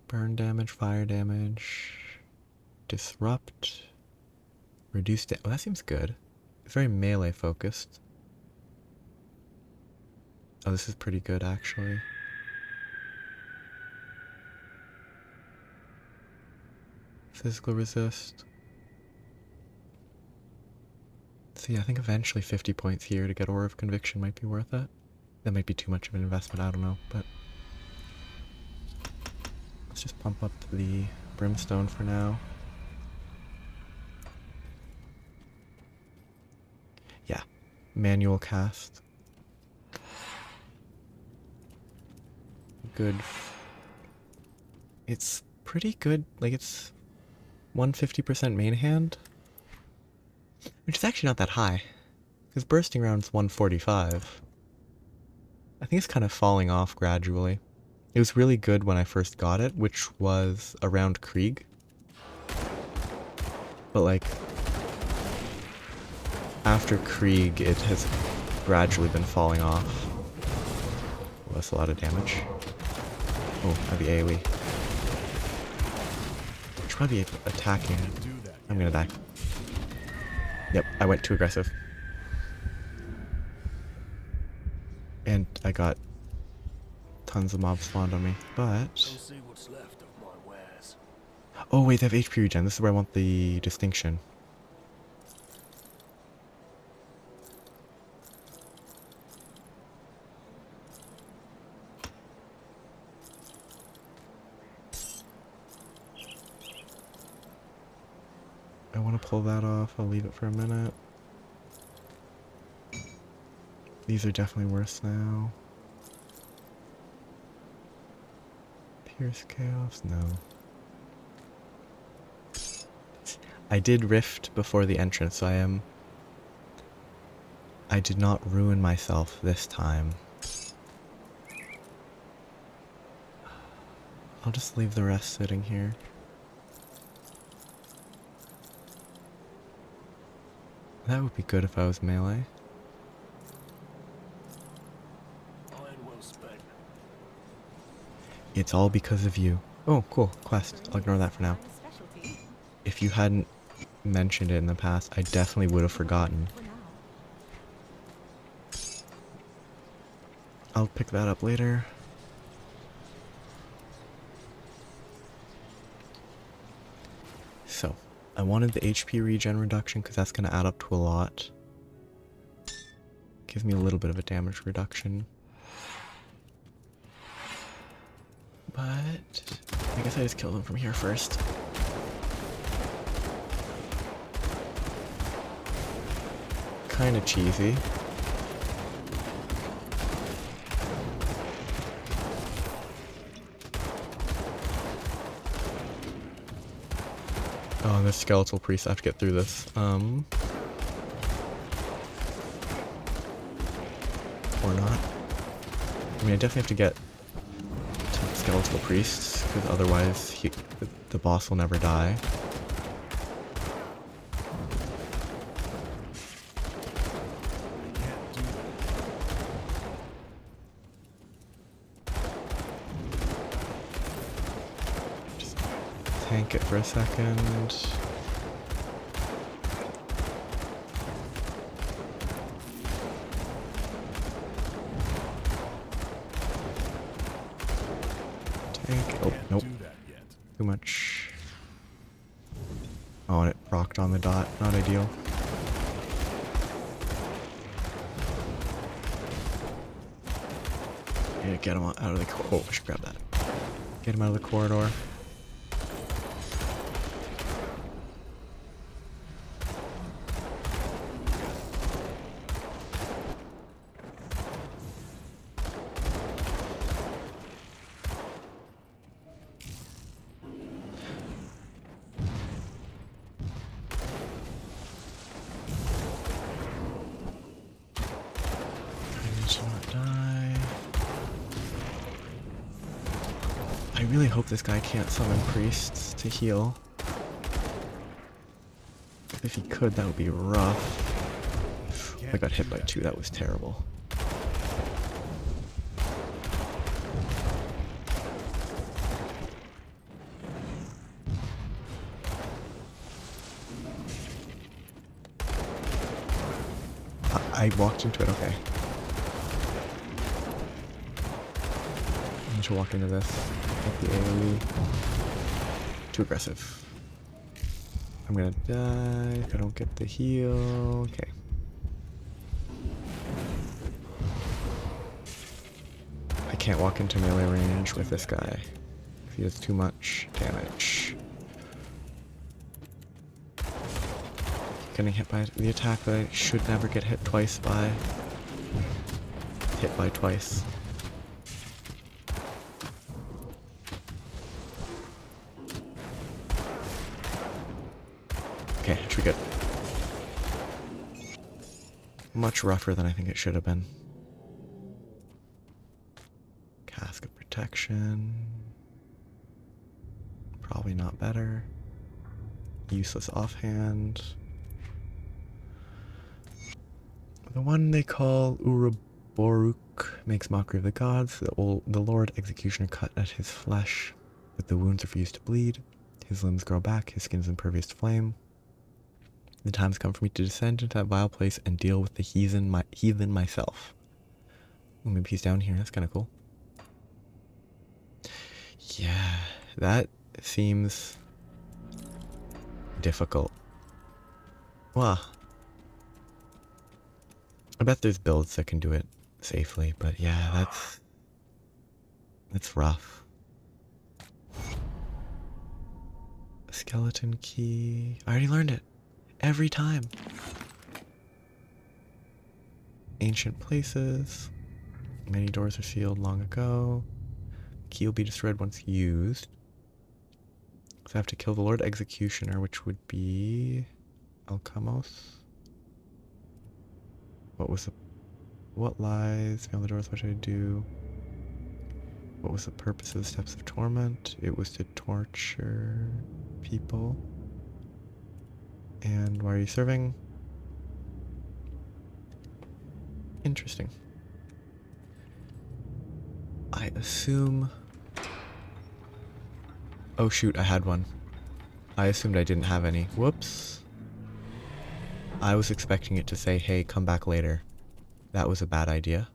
Burn damage, fire damage, disrupt, reduce damage. Oh, that seems good. It's very melee focused. Oh, this is pretty good actually. Physical resist. So yeah, I think eventually 50 points here to get Aura of Conviction might be worth it. That might be too much of an investment, I don't know, but let's just pump up the Brimstone for now. Yeah, manual cast. Good. It's pretty good, like it's 150% main hand, which is actually not that high, because bursting round's 145. I think it's kind of falling off gradually. It was really good when I first got it, which was around Krieg. But like, after Krieg, it has gradually been falling off. Well, that's a lot of damage. Oh, I have the AoE. I should probably be attacking. I'm gonna die. Yep, I went too aggressive. And I got tons of mobs spawned on me, but...
Don't see what's left of my wares.
Oh wait, they have HP regen. This is where I want the distinction. I want to pull that off. I'll leave it for a minute. These are definitely worse now. Pierce Chaos? No. I did Rift before the entrance, so I did not ruin myself this time. I'll just leave the rest sitting here. That would be good if I was melee.
Iron well spent.
It's all because of you. Oh, cool. Quest. I'll ignore that for now.
Specialty
If you hadn't mentioned it in the past, I definitely would have forgotten.
for now.
I'll pick that up later. So, I wanted the HP regen reduction because that's going to add up to a lot. Gives me a little bit of a damage reduction. But I guess I just killed him from here first. Kind of cheesy. Oh, this skeletal priest, I have to get through this. Or not. I mean, I definitely have to get to the skeletal priests, because otherwise the boss will never die. Just tank it for a second. Oh, nope. Too much. Oh, and it rocked on the dot. Not ideal. Yeah, get him out of the oh, I should grab that. Get him out of the corridor. I really hope this guy can't summon priests to heal. If he could, that would be rough. I got hit by 2, that was terrible. I walked into it, okay. I need to walk into this. Get the AoE. Too aggressive. I'm gonna die if I don't get the heal. Okay. I can't walk into melee range with this guy. If he does too much damage. Getting hit by the attack that I should never get hit twice by. Hit by twice. Okay, it should be good. Much rougher than I think it should have been. Cask of Protection. Probably not better. Useless offhand. The one they call Uroboruk makes mockery of the gods. The Lord Executioner cut at his flesh, but the wounds refuse to bleed. His limbs grow back, his skin is impervious to flame. The time has come for me to descend into that vile place and deal with the heathen myself. Ooh, maybe he's down here, that's kind of cool. Yeah, that seems difficult. Wow. I bet there's builds that can do it safely, but yeah, that's rough. Skeleton key. I already learned it. Every time. Ancient places. Many doors are sealed long ago. Key will be destroyed once used. So I have to kill the Lord Executioner, which would be Alcamos. What lies beyond the doors? What should I do? What was the purpose of the steps of torment? It was to torture people. And why are you serving? Interesting. I assume... Oh shoot, I had one. I assumed I didn't have any. Whoops. I was expecting it to say, hey, come back later. That was a bad idea.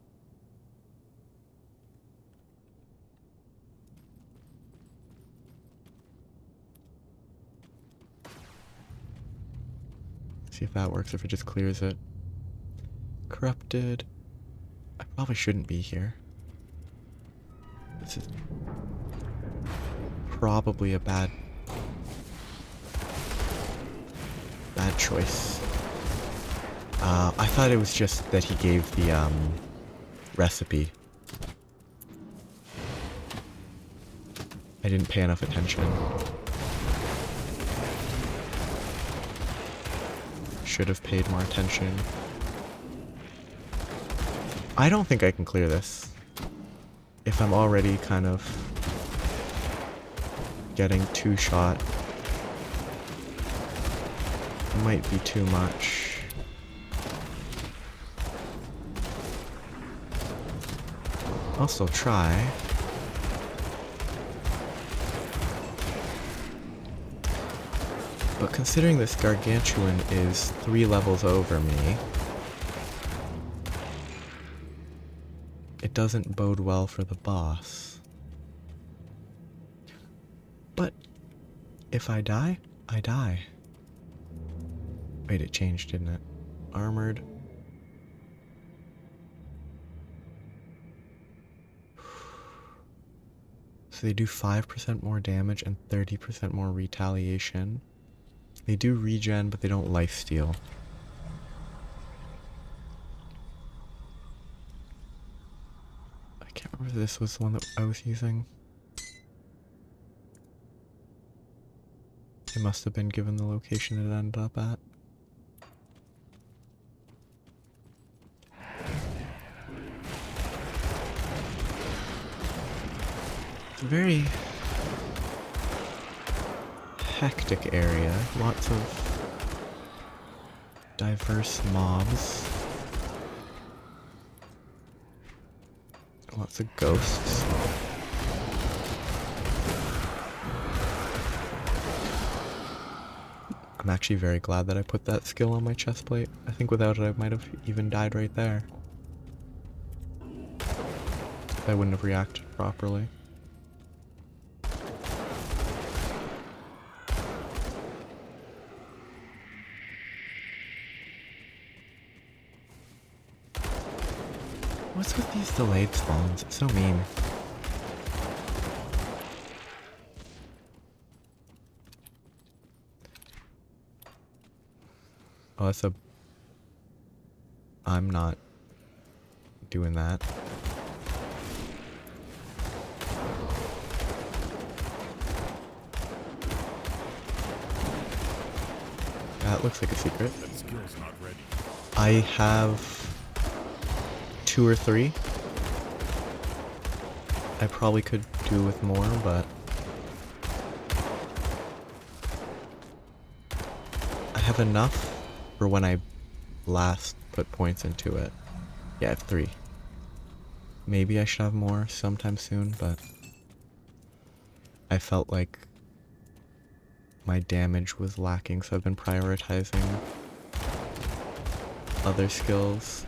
See if that works, if it just clears it. Corrupted. I probably shouldn't be here. This is probably a bad choice. I thought it was just that he gave the recipe. I didn't pay enough attention. Should have paid more attention. I don't think I can clear this. If I'm already kind of getting two-shot, might be too much. I'll still try. But considering this gargantuan is 3 levels over me, it doesn't bode well for the boss. But if I die, I die. Wait, it changed, didn't it? Armored. So they do 5% more damage and 30% more retaliation. They do regen, but they don't lifesteal. I can't remember if this was the one that I was using. It must have been given the location it ended up at. It's a very hectic area. Lots of diverse mobs. Lots of ghosts. I'm actually very glad that I put that skill on my chest plate. I think without it I might have even died right there. I wouldn't have reacted properly. What's with these delayed spawns? It's so mean. Oh, that's a... I'm not doing that. That looks like a secret.
That skill's not ready.
I have 2 or 3. I probably could do with more, but I have enough for when I last put points into it. Yeah, I have 3. Maybe I should have more sometime soon, but I felt like my damage was lacking, so I've been prioritizing other skills.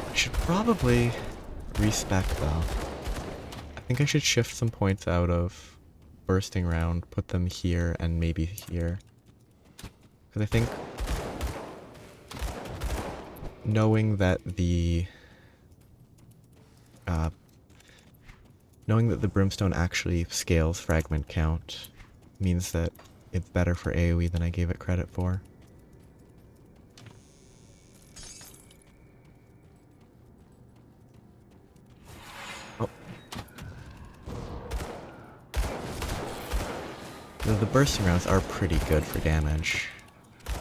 I should probably respec though. I think I should shift some points out of bursting round, put them here and maybe here. Because I think knowing that the brimstone actually scales fragment count means that it's better for AoE than I gave it credit for. Oh. The bursting rounds are pretty good for damage.
I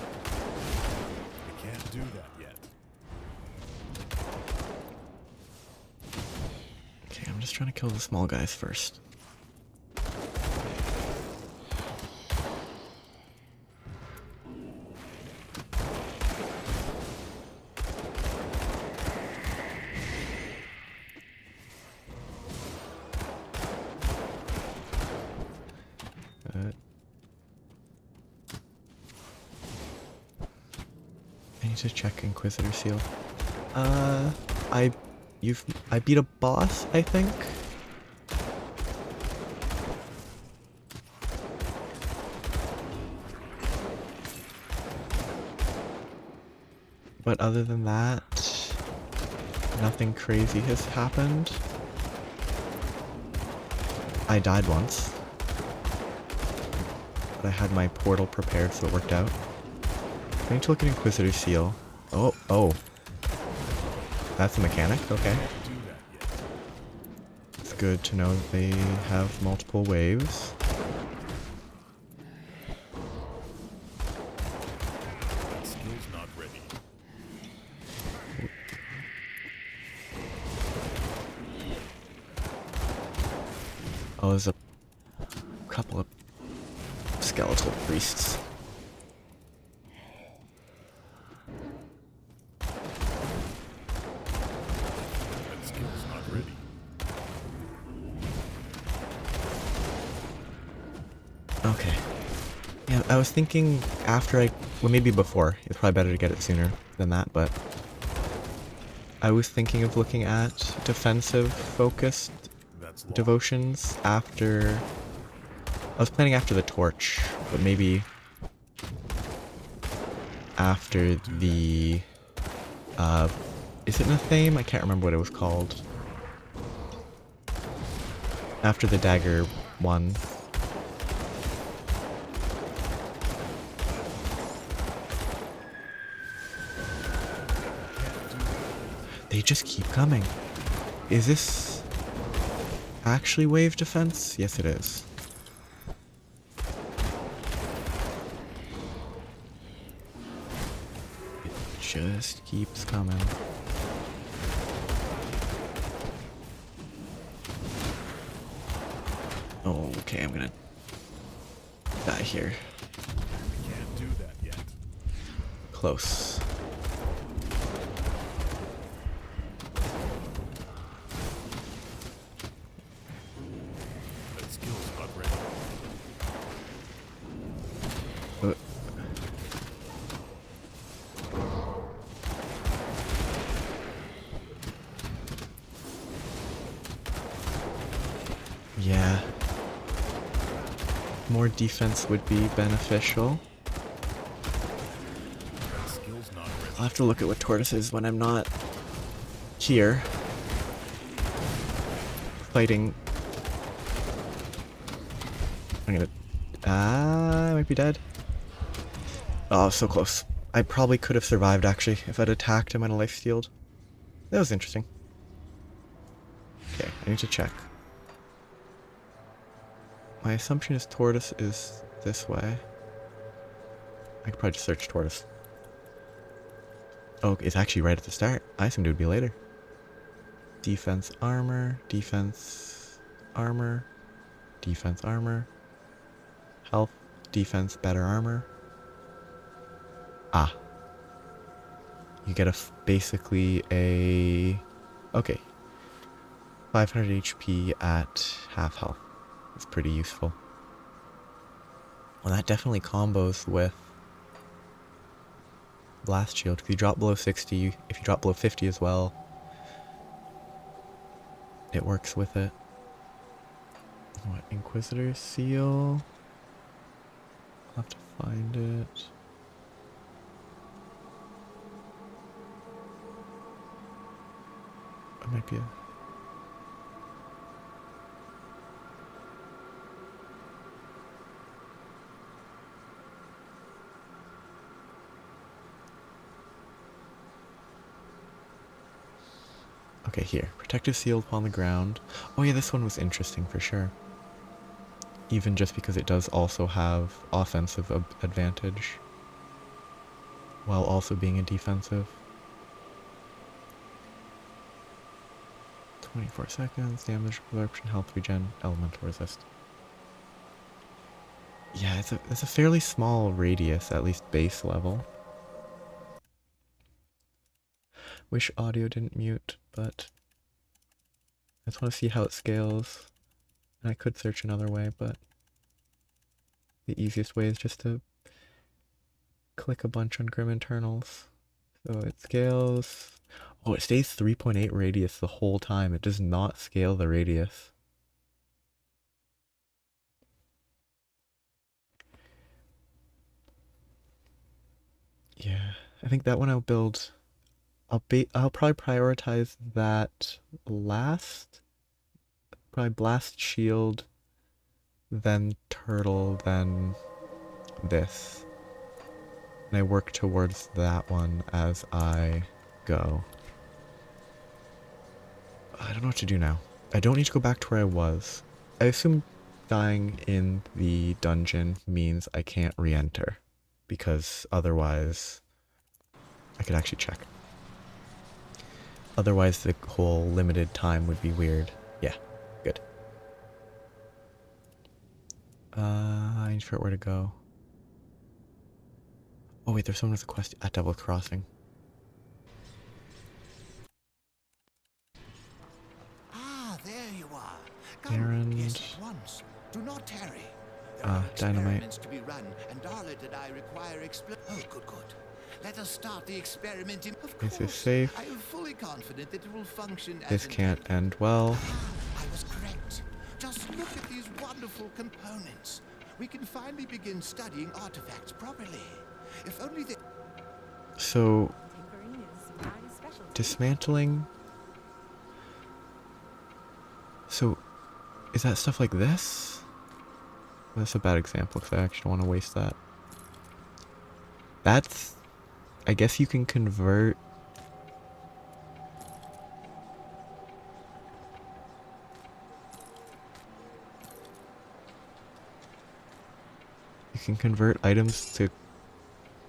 can't do that yet.
Okay, I'm just trying to kill the small guys first. I need to check Inquisitor Seal. I beat a boss, I think. But other than that, nothing crazy has happened. I died once, but I had my portal prepared, so it worked out. I need to look at Inquisitor Seal. Oh. That's a mechanic? Okay. It's good to know that they have multiple waves.
That skill's not ready.
Oh, there's a couple of skeletal priests.
That skill's not ready.
Okay. Yeah, I was thinking after well, maybe before. It's probably better to get it sooner than that, but I was thinking of looking at defensive focused
That's long.
devotions after. I was planning after the torch, but maybe after the is it Nathame? I can't remember what it was called. After the dagger one. They just keep coming. Is this actually wave defense? Yes, it is. It just keeps coming. Oh, okay, I'm gonna die here.
I can't do that yet.
Close.
That skill's not ready.
Uh. Yeah. More defense would be beneficial.
That skill's not ready.
I'll have to look at what Tortoise is when I'm not here. Fighting. I'm gonna. I might be dead. Oh, so close. I probably could have survived actually if I'd attacked him on a life stealed. That was interesting. Okay, I need to check. My assumption is Tortoise is this way. I could probably just search Tortoise. Oh, it's actually right at the start. I assumed it would be later. Defense armor, defense armor, defense armor, health, defense better armor. Ah. You get basically a... Okay. 500 HP at half health. It's pretty useful. Well, that definitely combos with Blast Shield. If you drop below 60, if you drop below 50 as well, it works with it. What, Inquisitor Seal? I'll have to find it. It might be a... Okay, here. Protective Seal upon the ground. Oh yeah, this one was interesting for sure. Even just because it does also have offensive advantage, while also being a defensive. 24 seconds, damage absorption, health regen, elemental resist. Yeah, it's a fairly small radius, at least base level. Wish audio didn't mute, but I just want to see how it scales. And I could search another way, but the easiest way is just to click a bunch on Grim Internals. So it scales... Oh, it stays 3.8 radius the whole time. It does not scale the radius. Yeah, I think that one I'll build... I'll probably prioritize that last. Probably Blast Shield, then Turtle, then this. And I work towards that one as I go. I don't know what to do now. I don't need to go back to where I was. I assume dying in the dungeon means I can't re-enter, because otherwise I could actually check. Otherwise the whole limited time would be weird. Yeah, good. I need to figure out where to go. Oh wait, there's someone with a quest at Devil's Crossing.
Ah, there you are. Come,
Errand.
yes, at once. Do not tarry. There
Ah,
are
dynamite.
experiments to be run, and Darlet and I require Oh, good. Let us start the experiment in... Of
This is
course,
safe.
I am fully confident that it will function as
This can't
intended.
end well.
I was correct. Just look at these wonderful components. We can finally begin studying artifacts properly. If only they...
Tinkering
So,
is my specialty.
dismantling... So, is that stuff like this? That's a bad example because I actually don't want to waste that. That's... I guess you can convert... You can convert items to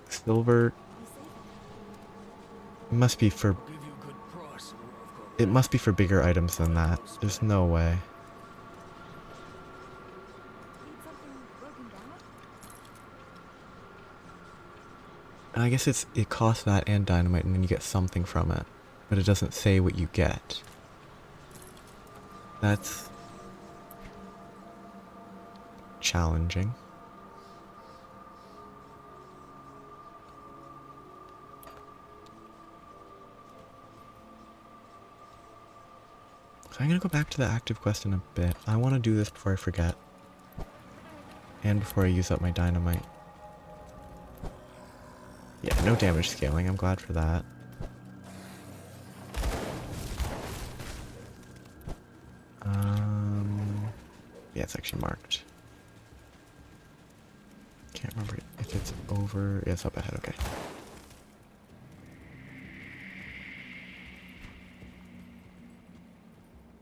silver. It must be for...
Give you a good price. And what I've got
It must be for bigger items than that. There's no way.
Need something broken down?
And I guess it costs that and dynamite and then you get something from it. But it doesn't say what you get. That's... challenging. So I'm gonna go back to the active quest in a bit. I want to do this before I forget. And before I use up my dynamite. Yeah, no damage scaling. I'm glad for that. Yeah, it's actually marked. Can't remember if it's over. Yeah, it's up ahead. Okay.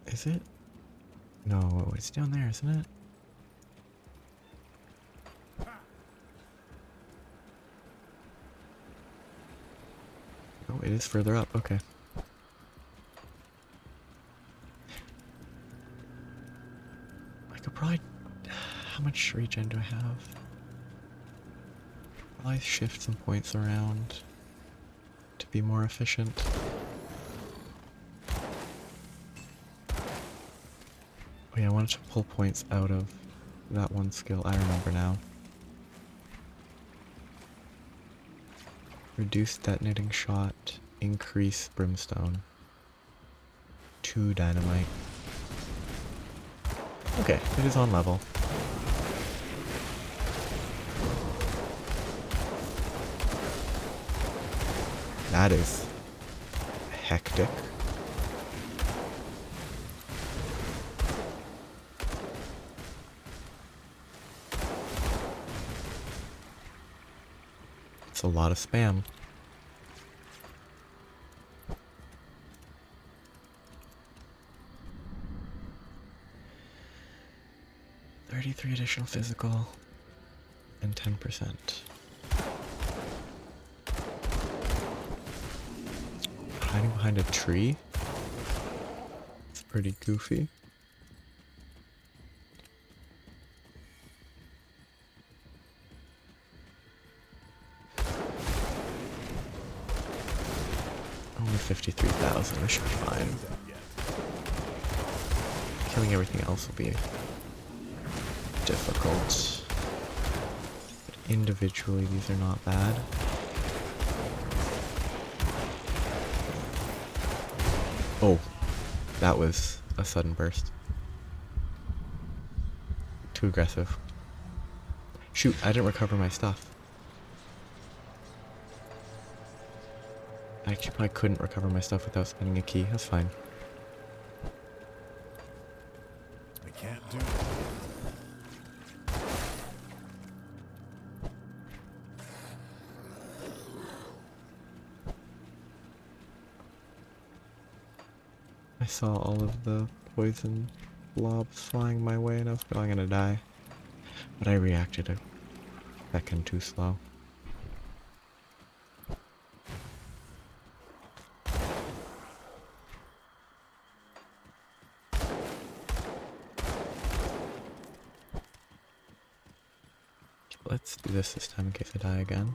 Is it? No, it's down there, isn't it? Oh, it is further up. Okay. I could probably... How much regen do I have? Probably shift some points around to be more efficient. Oh yeah, I wanted to pull points out of that one skill. I remember now. Reduce detonating shot, increase brimstone. 2 dynamite. Okay, it is on level. That is hectic. It's a lot of spam. $33 additional physical and 10%. Hiding behind a tree? It's pretty goofy. Only 53,000, I should be fine. Killing everything else will be difficult. But individually, these are not bad. Oh, that was a sudden burst. Too aggressive. Shoot, I didn't recover my stuff. I actually probably couldn't recover my stuff without spending a key. That's fine.
I can't do that.
I saw all of the poison blobs flying my way and I was going to die. But I reacted a second too slow. Let's do this time in case I die again.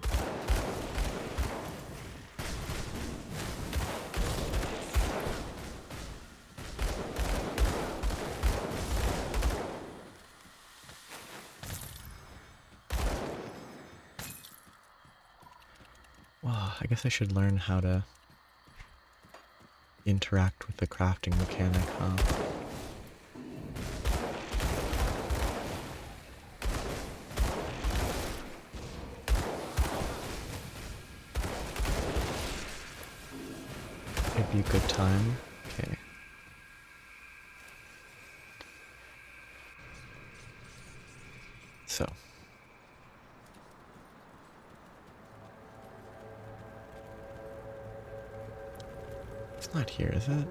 Well, I guess I should learn how to interact with the crafting mechanic, huh? It'd be a good time. Okay. So. It's not here, is it?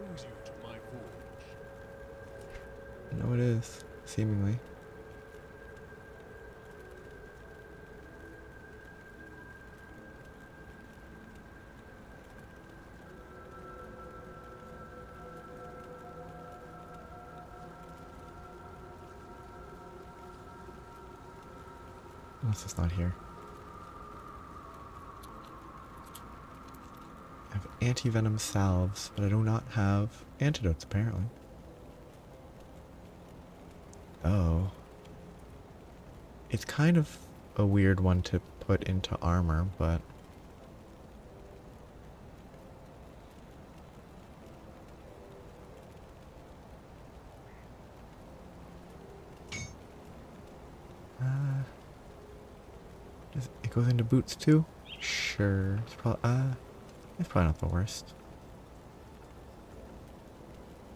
No, it is, seemingly. Unless it's not here. I have anti-venom salves, but I do not have antidotes, apparently. Oh. It's kind of a weird one to put into armor, but... it goes into boots too? Sure. It's probably not the worst.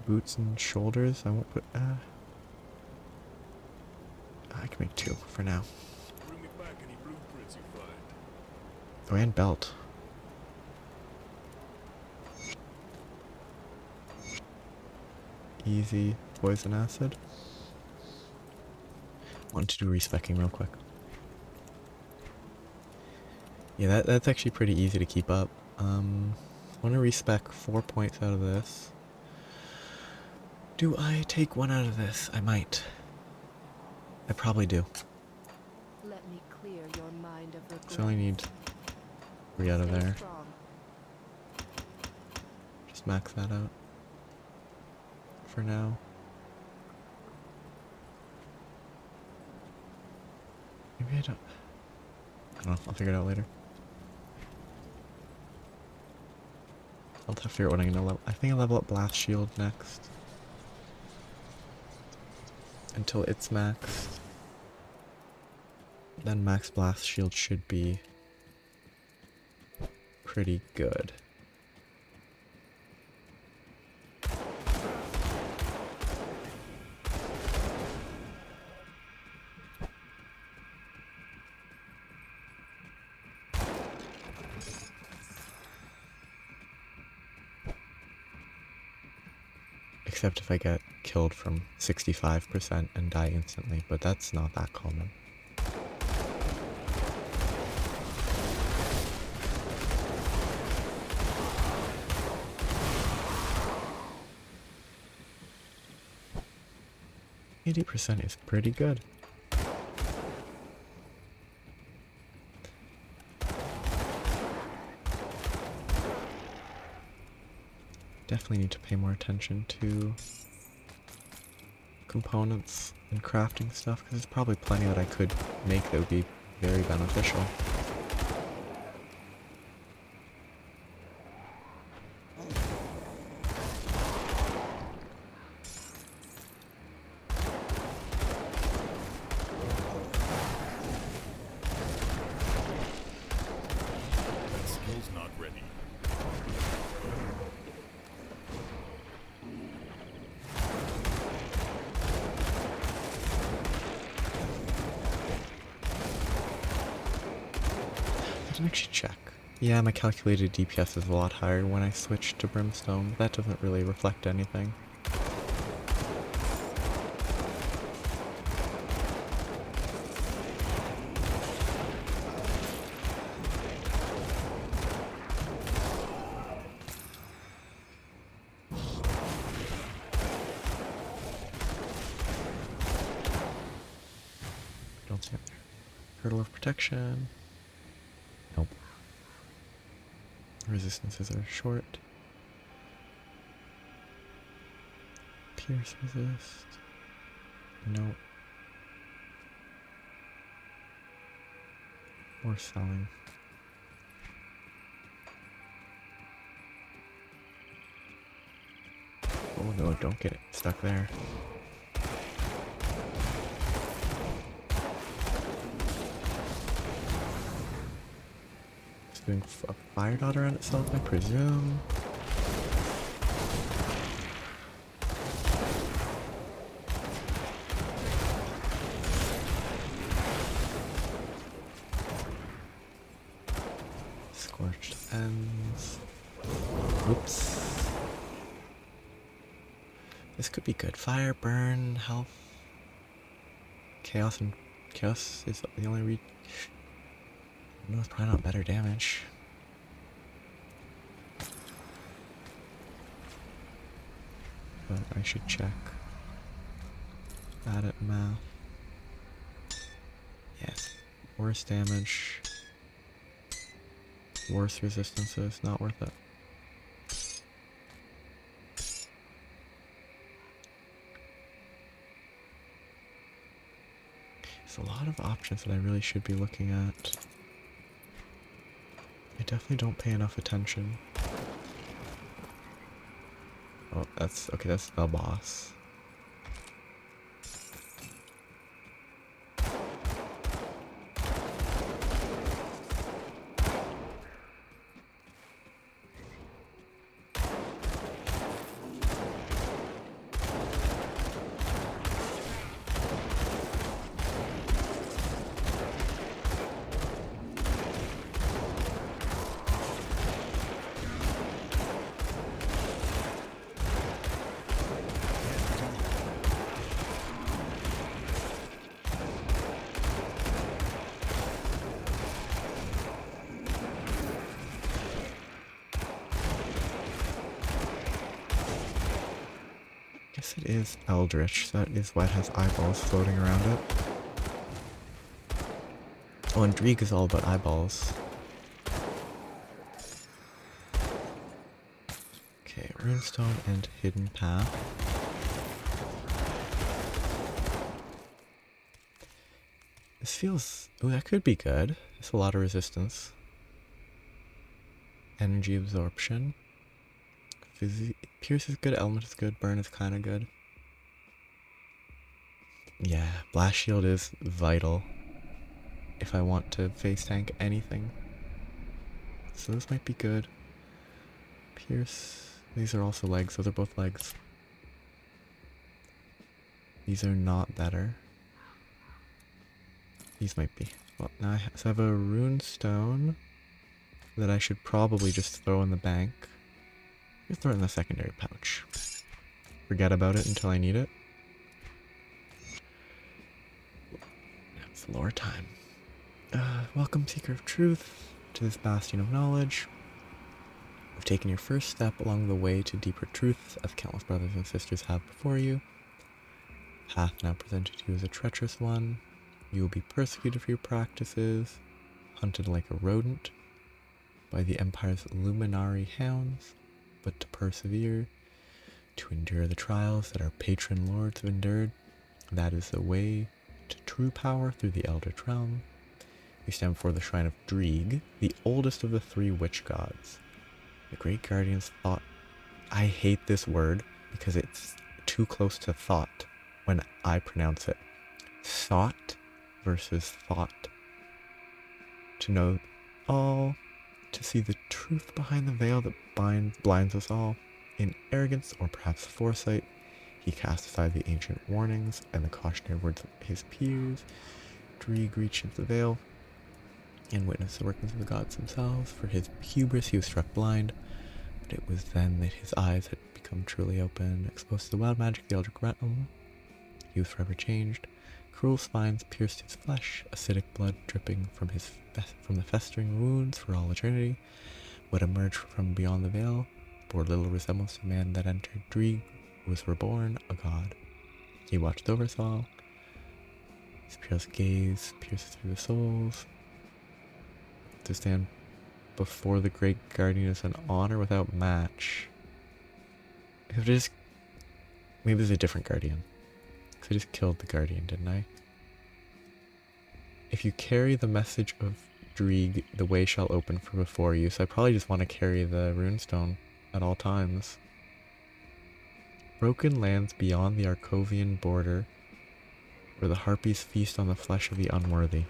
Boots and shoulders, I won't put... I can make 2 for now.
Bring me back any blueprints you find.
Oh, and belt. Easy poison acid. Want to do respecking real quick. Yeah, that's actually pretty easy to keep up. I want to respec 4 points out of this. Do I take 1 out of this? I might. I probably do.
Let me clear your mind of regret.
So I only need 3 out of
Stay
there.
strong.
just max that out for now. Maybe I don't know, I'll figure it out later. I'll have to figure out what I'm gonna level. I think I level up Blast Shield next. Until it's maxed. Then max Blast Shield should be pretty good. Except if I get killed from 65% and die instantly, but that's not that common. %80 is pretty good. Definitely need to pay more attention to components and crafting stuff, because there's probably plenty that I could make that would be very beneficial.
Skill's not ready.
I didn't actually check. Yeah, my calculated DPS is a lot higher when I switched to Brimstone. That doesn't really reflect anything. Don't see it there. Hurdle of Protection. Nope. Resistances are short. Pierce resist. Nope. Or selling. Oh no, don't get it stuck there. Doing a fire dot around itself, I presume. Scorched ends. Oops. This could be good. Fire, burn, health. Chaos, and chaos is the only no, it's probably not better damage. But I should check. Bad at math. Yes. Worse damage. Worse resistances. Not worth it. There's a lot of options that I really should be looking at. I definitely don't pay enough attention. Oh, that's okay, that's the boss. Guess it is Eldritch, so that is why it has eyeballs floating around it. Oh, and Drieg is all about eyeballs. Okay, Runestone and Hidden Path. This feels... oh, that could be good. There's a lot of resistance. Energy absorption. Pierce is good, element is good, burn is kind of good. Yeah, blast shield is vital if I want to face tank anything. So this might be good. Pierce, these are also legs, those are both legs. These are not better. These might be. Well, now I have a rune stone that I should probably just throw in the bank. Just throw it in the secondary pouch. Forget about it until I need it. Now it's lore time. Welcome, Seeker of Truth, to this bastion of knowledge. You've taken your first step along the way to deeper truths, as countless brothers and sisters have before you. Path now presented to you as a treacherous one. You will be persecuted for your practices, hunted like a rodent by the Empire's luminary hounds, but to persevere, to endure the trials that our patron lords have endured, that is the way to true power through the Eldritch Realm. You stand before the shrine of Dreeg, the oldest of the 3 witch gods. The great guardians thought... I hate this word because it's too close to thought when I pronounce it. Thought versus thought. To know all, to see the truth behind the veil that blinds us all. In arrogance, or perhaps foresight, he cast aside the ancient warnings and the cautionary words of his peers. Dreeg reached into the veil and witnessed the workings of the gods themselves. For his hubris he was struck blind, but it was then that his eyes had become truly open, exposed to the wild magic of the Eldritch Realm. He was forever changed. Cruel spines pierced his flesh, acidic blood dripping from the festering wounds for all eternity. What emerged from beyond the veil bore little resemblance to the man that entered. Dreeg was reborn a god. He watched over us all. His pierced gaze pierces through the souls. To stand before the great guardian is an honor without match. Maybe there's a different guardian. Because I just killed the guardian, didn't I? If you carry the message of Dreeg, the way shall open from before you. So I probably just want to carry the runestone at all times. Broken lands beyond the Arcovian border, where the harpies feast on the flesh of the unworthy.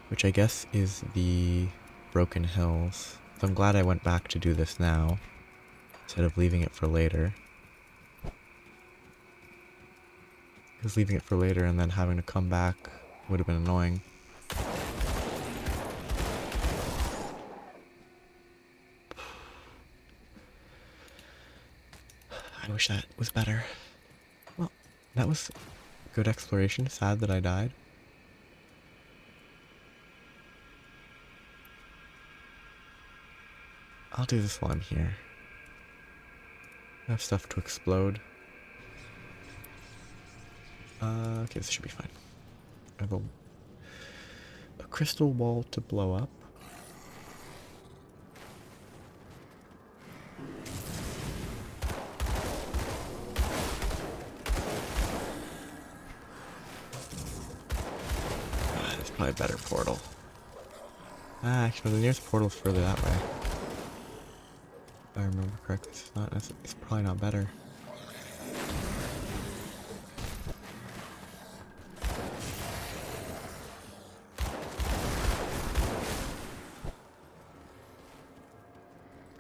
Which I guess is the Broken Hills. So I'm glad I went back to do this now, instead of leaving it for later. Because leaving it for later and then having to come back would have been annoying. I wish that was better. Well, that was good exploration. Sad that I died. I'll do this while I'm here. I have stuff to explode. Okay, this should be fine. I have a crystal wall to blow up. There's probably a better portal. Actually, the nearest portal is further that way. If I remember correctly, it's probably not better.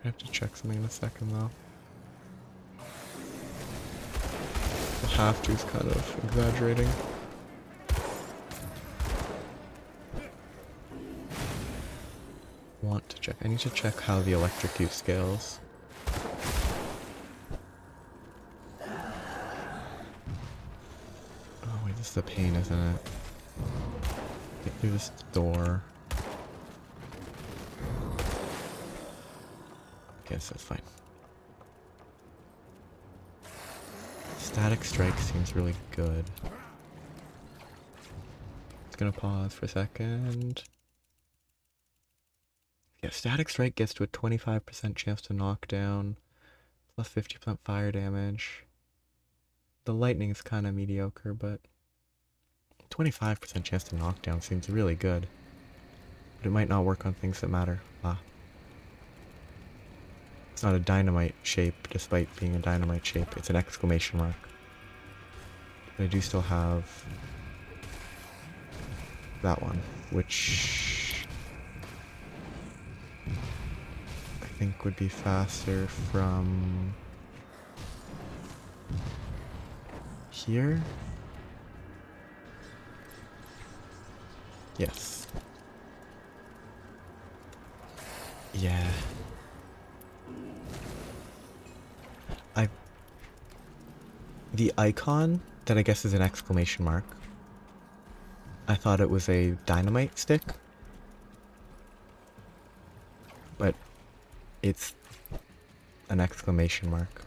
I have to check something in a second though. The have to is kind of exaggerating. Want to check. I need to check how the electric use scales. Oh wait, this is a pain, isn't it? Get through this door. Okay, so it's fine. Static strike seems really good. Just gonna pause for a second. Yeah, static strike gets to a 25% chance to knock down, plus 50% fire damage. The lightning is kind of mediocre, but 25% chance to knock down seems really good. But it might not work on things that matter. Ah. It's not a dynamite shape, despite being a dynamite shape. It's an exclamation mark. But I do still have that one, which I think would be faster from here. Yes. Yeah. The icon, that I guess is an exclamation mark. I thought it was a dynamite stick. But it's an exclamation mark.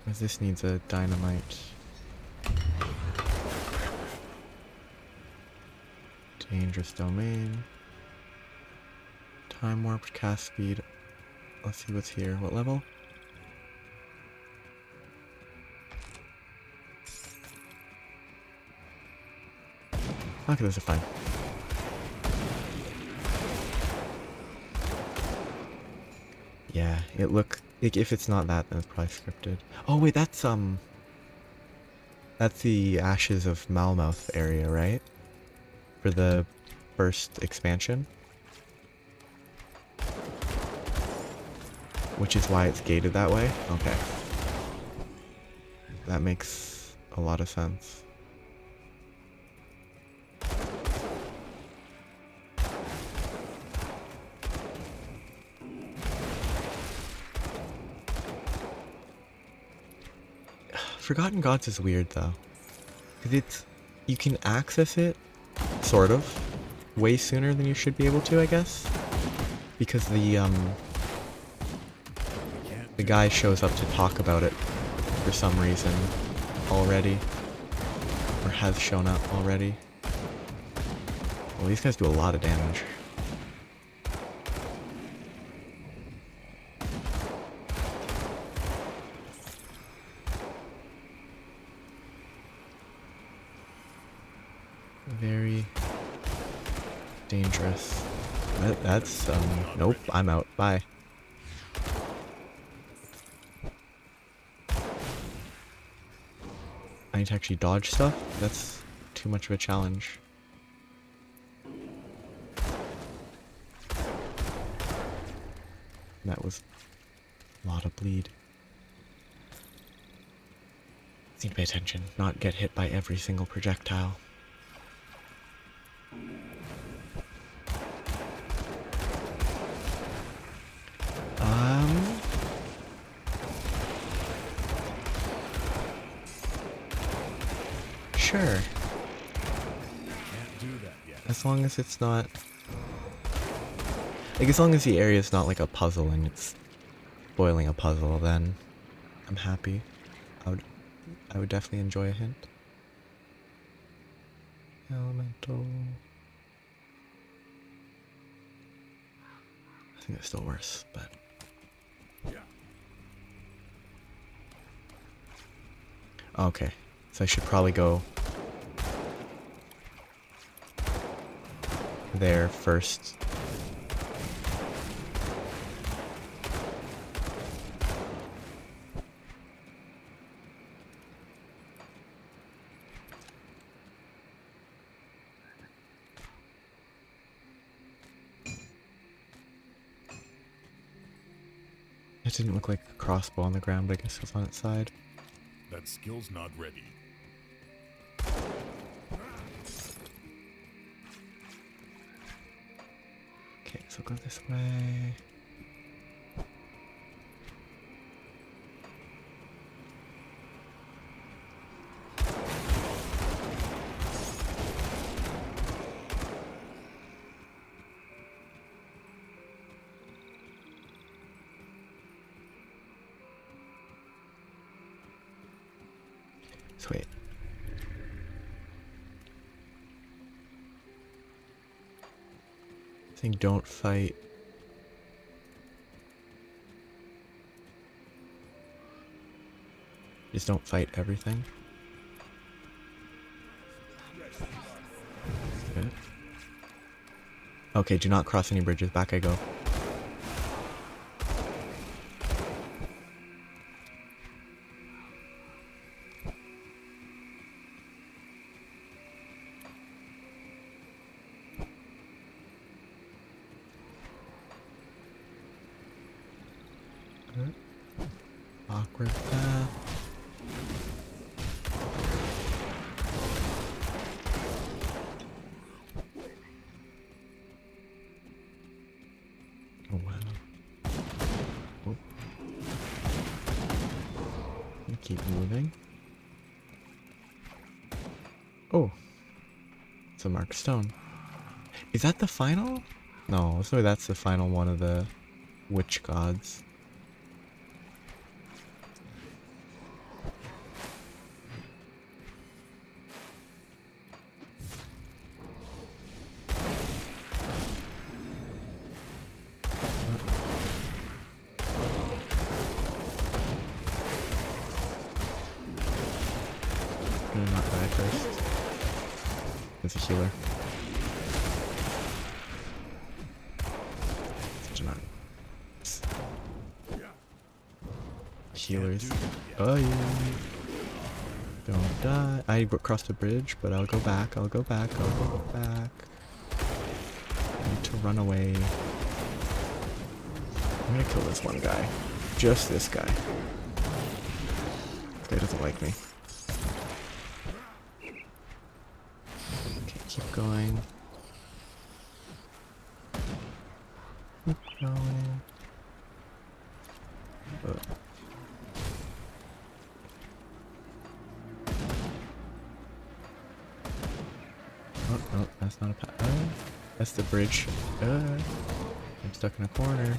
Because this needs a dynamite. Dangerous domain. Time warped, cast speed. Let's see what's here. What level? Okay, those are fine. Yeah, it look like if it's not that, then it's probably scripted. Oh wait, that's the Ashes of Malmouth area, right? For the first expansion. Which is why it's gated that way? Okay. That makes a lot of sense. Forgotten Gods is weird though. 'Cause you can access it, sort of, way sooner than you should be able to, I guess. Because the guy shows up to talk about it for some reason already. Or has shown up already. Well, these guys do a lot of damage. Very dangerous. That's, nope, I'm out. Bye. I need to actually dodge stuff? That's too much of a challenge. That was a lot of bleed. Need to pay attention, not get hit by every single projectile. Sure.
Can't do that yet.
As long as it's not... Like, as long as the area is not like a puzzle and it's spoiling a puzzle, then I'm happy. I would definitely enjoy a hint. Elemental... I think it's still worse, but...
Yeah.
Okay, so I should probably go there first. It didn't look like a crossbow on the ground, but I guess it was on its side.
That skill's not ready.
Okay, so go this way. Sweet. think don't fight. Just don't fight everything. Okay. Okay, do not cross any bridges. Back I go. Okay. Awkward path. Oh wow. Oh. Keep moving. Oh. It's a marked stone. Is that the final? No, so that's the final one of the witch gods. Do not die first. It's a healer. Such an healers. Oh yeah. Don't die. I crossed the bridge, but I'll go back. I'll go back. I'll go back. I need to run away. I'm gonna kill this one guy. Just this guy. This guy doesn't like me. Okay, keep going. Keep going. Oh, no, that's not a path. That's the bridge. I'm stuck in a corner.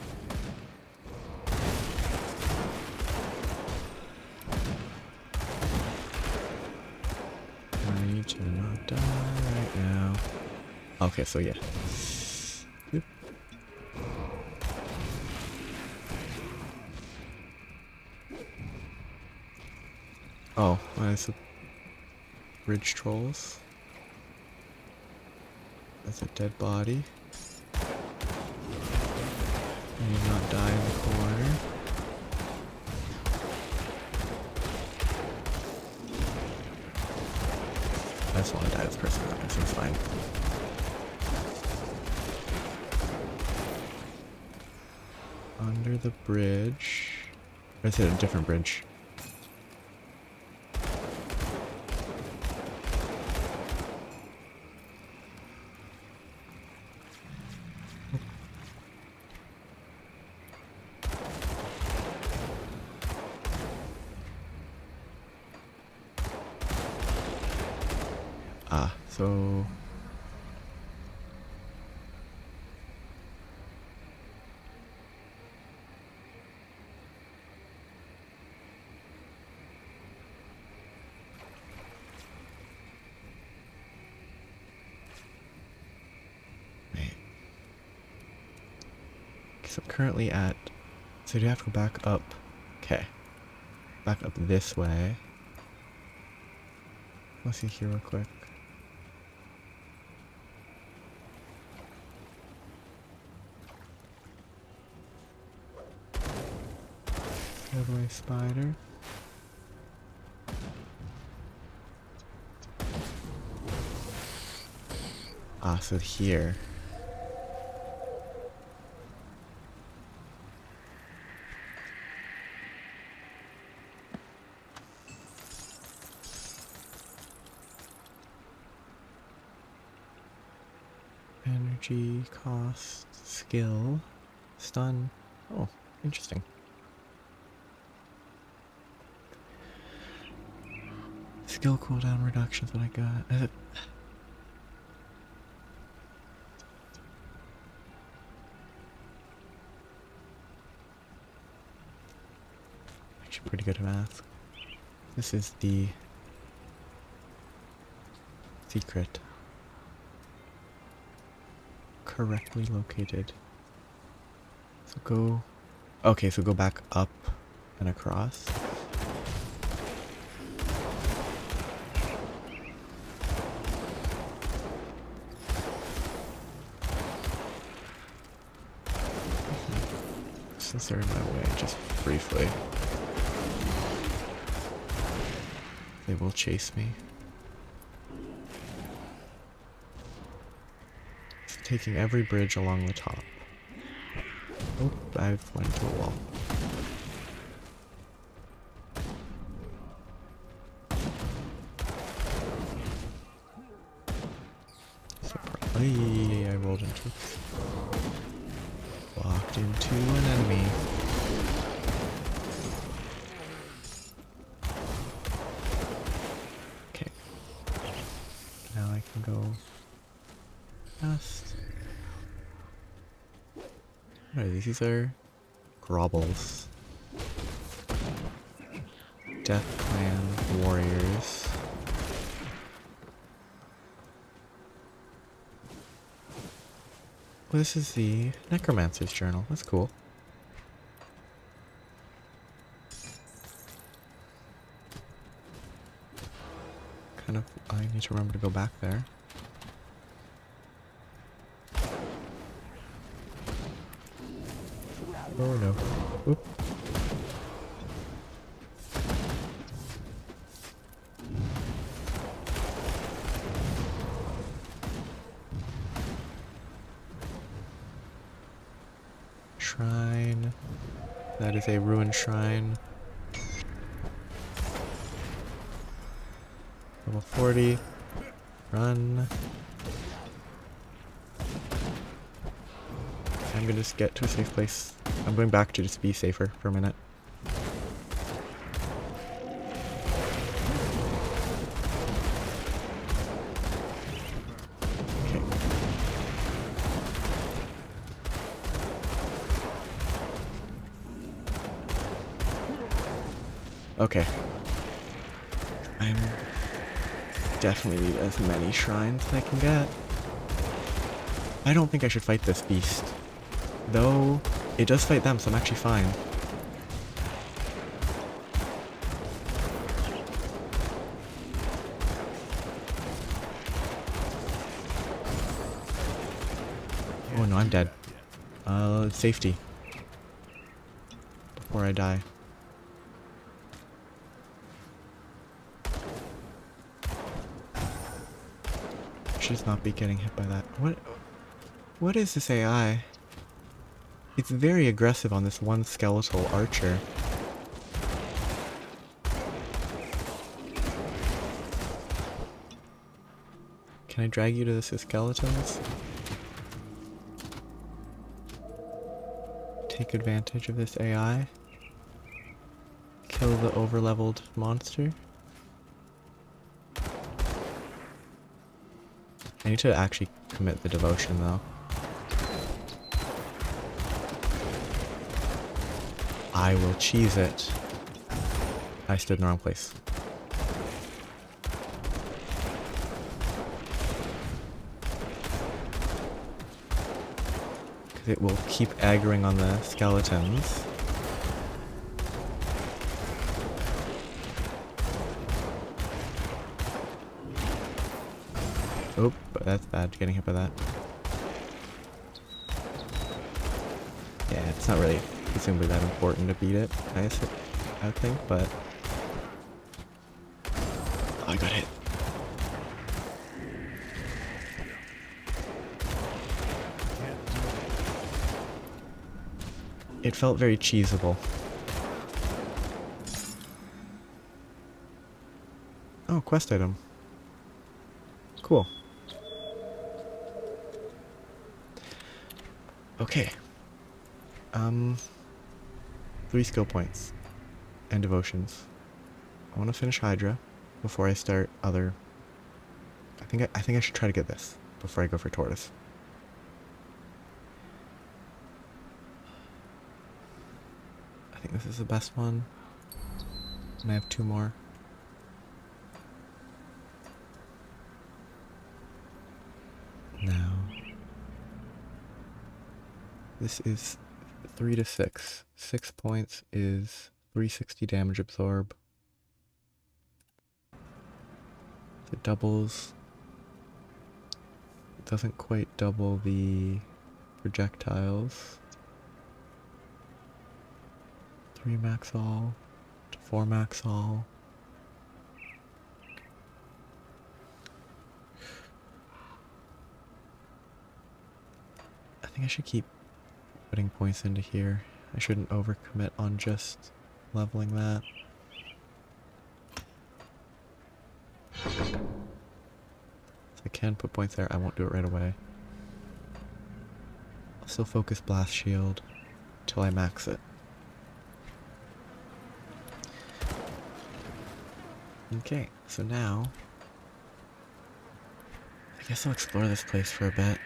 I need to not die right now. Okay, so yeah. Oop. Oh, that's a bridge trolls. That's a dead body. I need not die in the corner. I just want to die this person. That seems fine. Under the bridge. Or is it a different bridge? Ah, so... Wait. So I'm currently at... So do you have to go back up? Okay. Back up this way. Let's see here real quick. Other way, spider. Ah, so here. Energy, cost, skill, stun. Oh, interesting. Skill cooldown reductions, what I got. Actually pretty good at math. This is the secret. correctly located. So go... Okay, so go back up and across. Since they're in my way, just briefly. They will chase me. It's taking every bridge along the top. Oh, I've went into a wall. Surprise! I rolled into it. Walked into an enemy. Okay. Now I can go past. What are these? These are grobbles. Death Clan warriors. Well, this is the Necromancer's Journal. That's cool. Kind of, I need to remember to go back there. Oh no. Oop. Shrine. That is a ruined shrine. Level 40. Run. I'm gonna just get to a safe place. I'm going back to just be safer for a minute. Okay. Okay. I'm definitely need as many shrines as I can get. I don't think I should fight this beast. Though, it does fight them, so I'm actually fine. Oh no, I'm dead. Safety. Before I die. Should not be getting hit by that. What is this AI? It's very aggressive on this one skeletal archer. Can I drag you to the skeletons? Take advantage of this AI? Kill the overleveled monster? I need to actually commit the devotion though. I will cheese it. I stood in the wrong place. Because it will keep aggroing on the skeletons. Oh, that's bad, getting hit by that. Yeah, it's not really presumably that important to beat it, I think, but... Oh, I got hit. It felt very cheesable. Oh, quest item. Cool. Okay. 3 skill points and devotions. I want to finish Hydra before I start other. I think I should try to get this before I go for Tortoise. I think this is the best one. And I have 2 more. Now, This is 3 to 6. 6 points is 360 damage absorb. It doubles. It doesn't quite double the projectiles. 3 max all to 4 max all. I think I should keep putting points into here. I shouldn't overcommit on just leveling that. So I can put points there, I won't do it right away. I'll still focus Blast Shield till I max it. Okay, so now I guess I'll explore this place for a bit.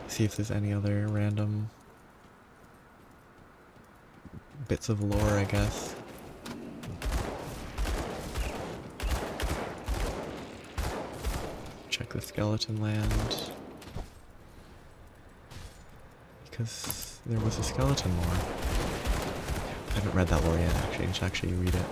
See if there's any other random bits of lore, I guess. Check the skeleton land. Because there was a skeleton lore. I haven't read that lore yet, actually. I should actually read it.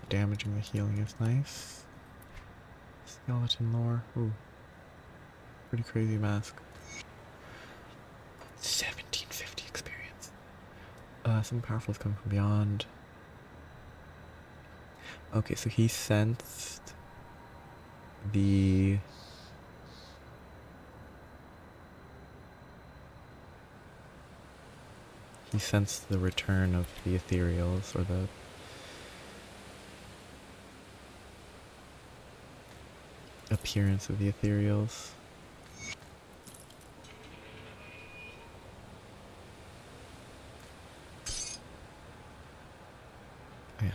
Damaging the healing is nice. Skeleton lore. Ooh. Pretty crazy mask. 1750 experience. Something powerful is coming from beyond. Okay, so he sensed the... He sensed the return of the ethereals, or the... appearance of the ethereals. Oh, yeah.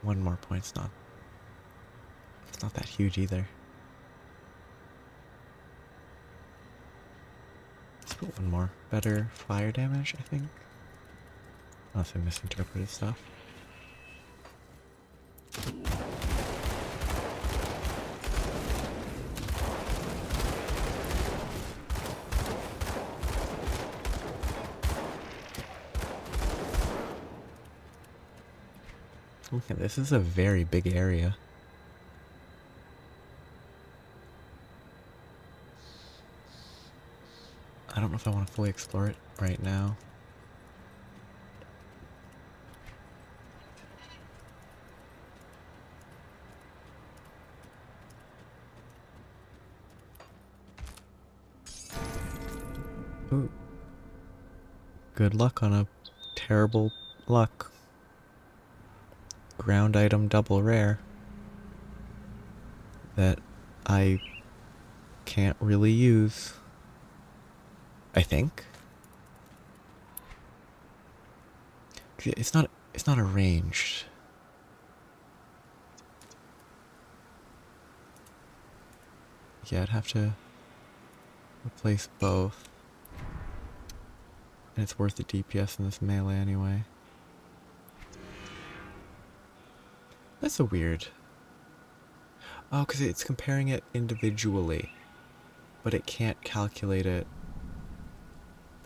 One more point's not. It's not that huge either. Let's put one more. Better fire damage, I think. Unless I misinterpreted stuff. Okay, this is a very big area. I don't know if I want to fully explore it right now. Ooh. Good luck on a terrible luck. Ground item double rare that I can't really use, I think. It's not arranged. Yeah, I'd have to replace both. And it's worth the DPS in this melee anyway. That's so weird. Oh, because it's comparing it individually. But it can't calculate it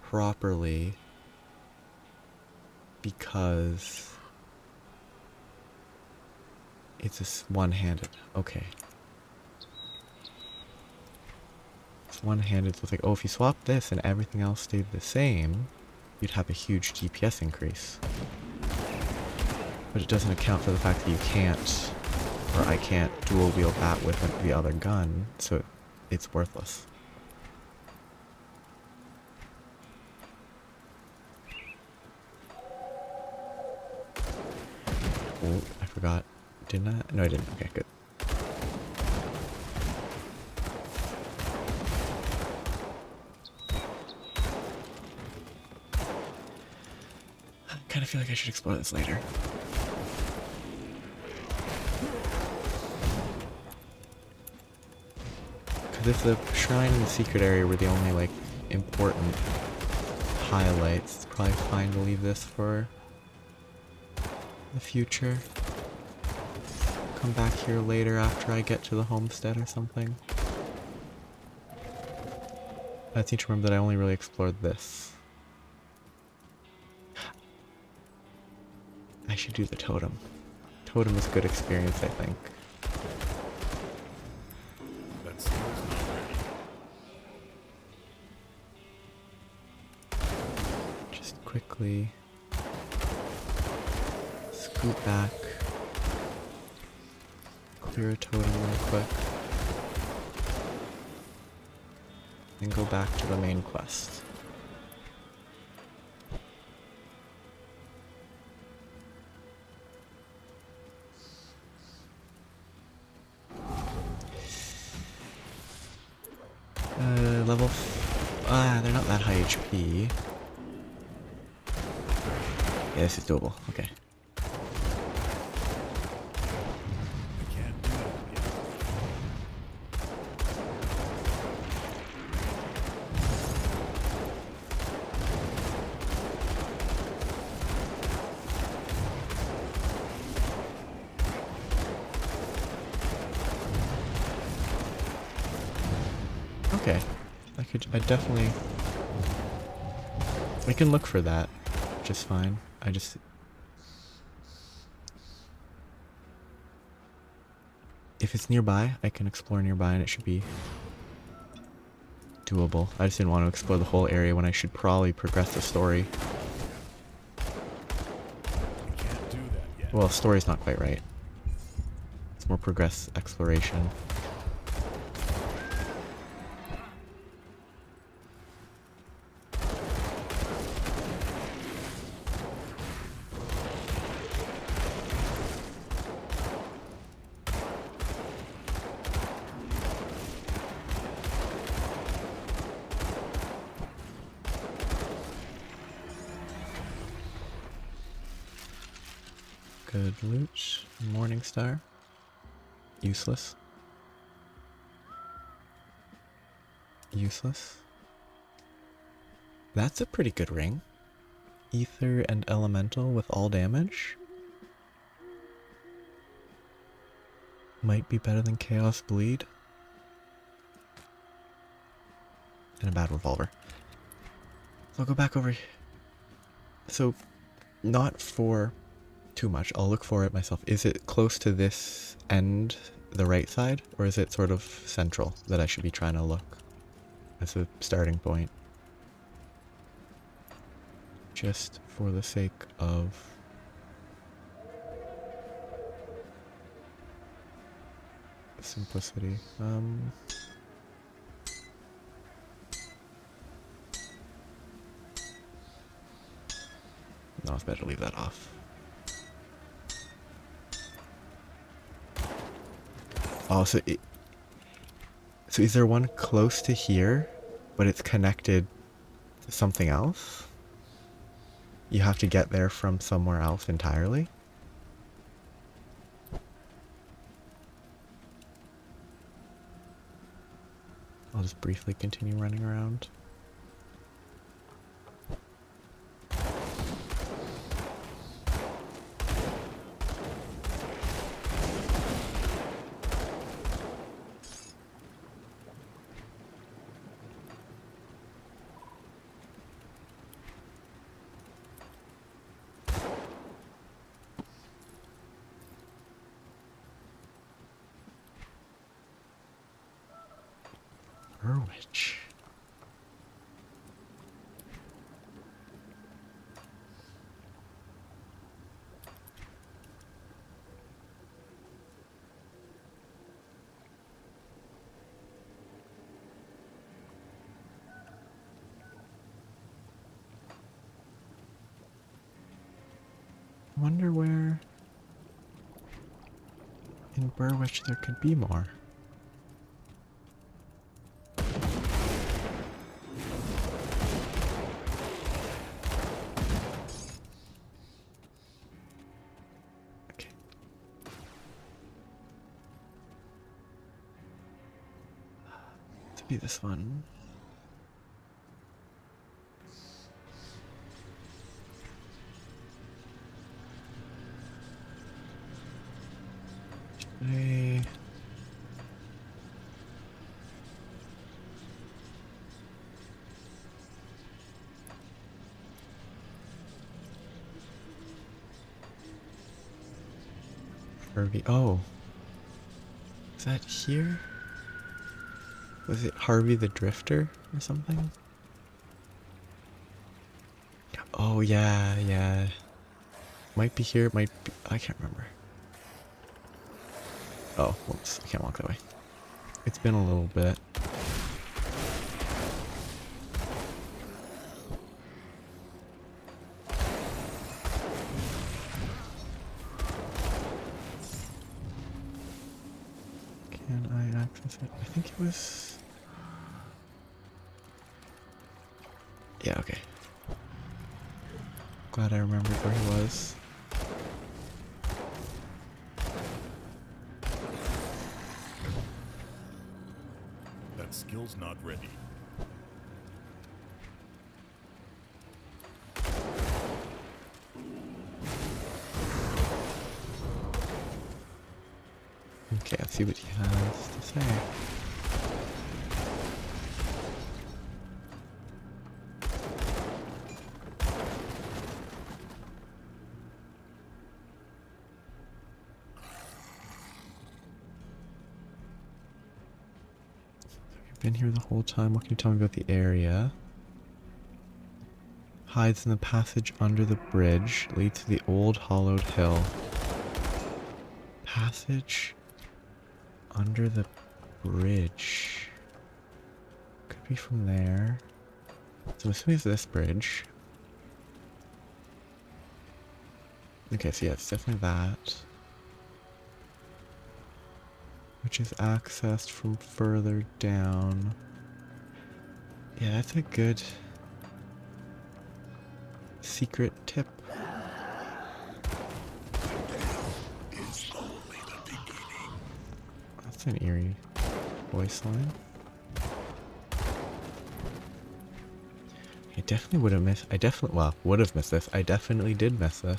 properly because it's one-handed. Okay. It's one-handed, so it's like, oh, if you swap this and everything else stayed the same, you'd have a huge DPS increase. But it doesn't account for the fact that you can't, or I can't dual wield that with the other gun, so it's worthless. Oh, I forgot. Didn't I? No, I didn't. Okay, good. I kind of feel like I should explore this later. Because if the shrine and the secret area were the only, like, important highlights, it's probably fine to leave this for the future. Come back here later after I get to the homestead or something. I need to remember that I only really explored this. I should do the totem. Totem is a good experience, I think.
That steel's not ready.
Just quickly scoot back. Clear a totem real quick. And go back to the main quest. They're not that high HP. Yeah, this is doable. Okay.
I can't do that yet.
Okay. I definitely... I can look for that just fine. If it's nearby, I can explore nearby and it should be doable. I just didn't want to explore the whole area when I should probably progress the story.
I can't do that yet.
Well, story's not quite right. It's more progress exploration. Good loot. Morning Star. Useless. Useless. That's a pretty good ring. Ether and Elemental with all damage. Might be better than Chaos Bleed. And a bad revolver. So I'll go back over here. So, not for too much. I'll look for it myself. Is it close to this end, the right side? Or is it sort of central that I should be trying to look as a starting point? Just for the sake of simplicity. No, it's better to leave that off. Oh, so is there one close to here, but it's connected to something else? You have to get there from somewhere else entirely? I'll just briefly continue running around. Which? I wonder where... in Burwich there could be more. Okay. To be this one. Hey. Harvey. Oh. Is that here? Was it Harvey the Drifter or something? Oh yeah, yeah. Might be here, might be, I can't remember. Oh, whoops, I can't walk that way. It's been a little bit. Can I access it? I think it was... Yeah, okay. Glad I remembered where he was.
That skill's not ready.
Okay, let's see what he has to say. You've been here the whole time. What can you tell me about the area? Hides in the passage under the bridge. Leads to the old hollowed hill. Passage under the bridge. Could be from there. So I'm assuming it's this bridge. Okay, so yeah, it's definitely that. Which is accessed from further down. Yeah, that's a good secret tip. That's an eerie voice line. I definitely would have missed. Would have missed this. I definitely did miss this.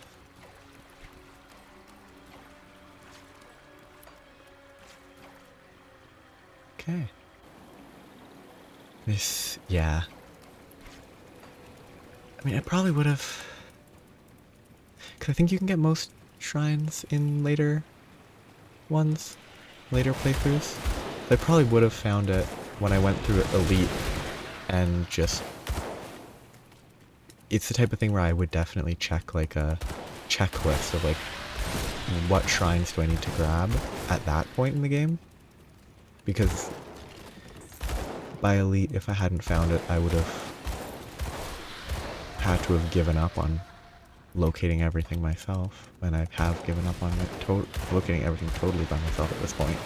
Okay. This, yeah. I mean, I probably would have... Because I think you can get most shrines in later ones. Later playthroughs. I probably would have found it when I went through Elite and just... It's the type of thing where I would definitely check like a checklist of like what shrines do I need to grab at that point in the game. Because by Elite, if I hadn't found it, I would have had to have given up on locating everything myself. And I have given up on it locating everything totally by myself at this point.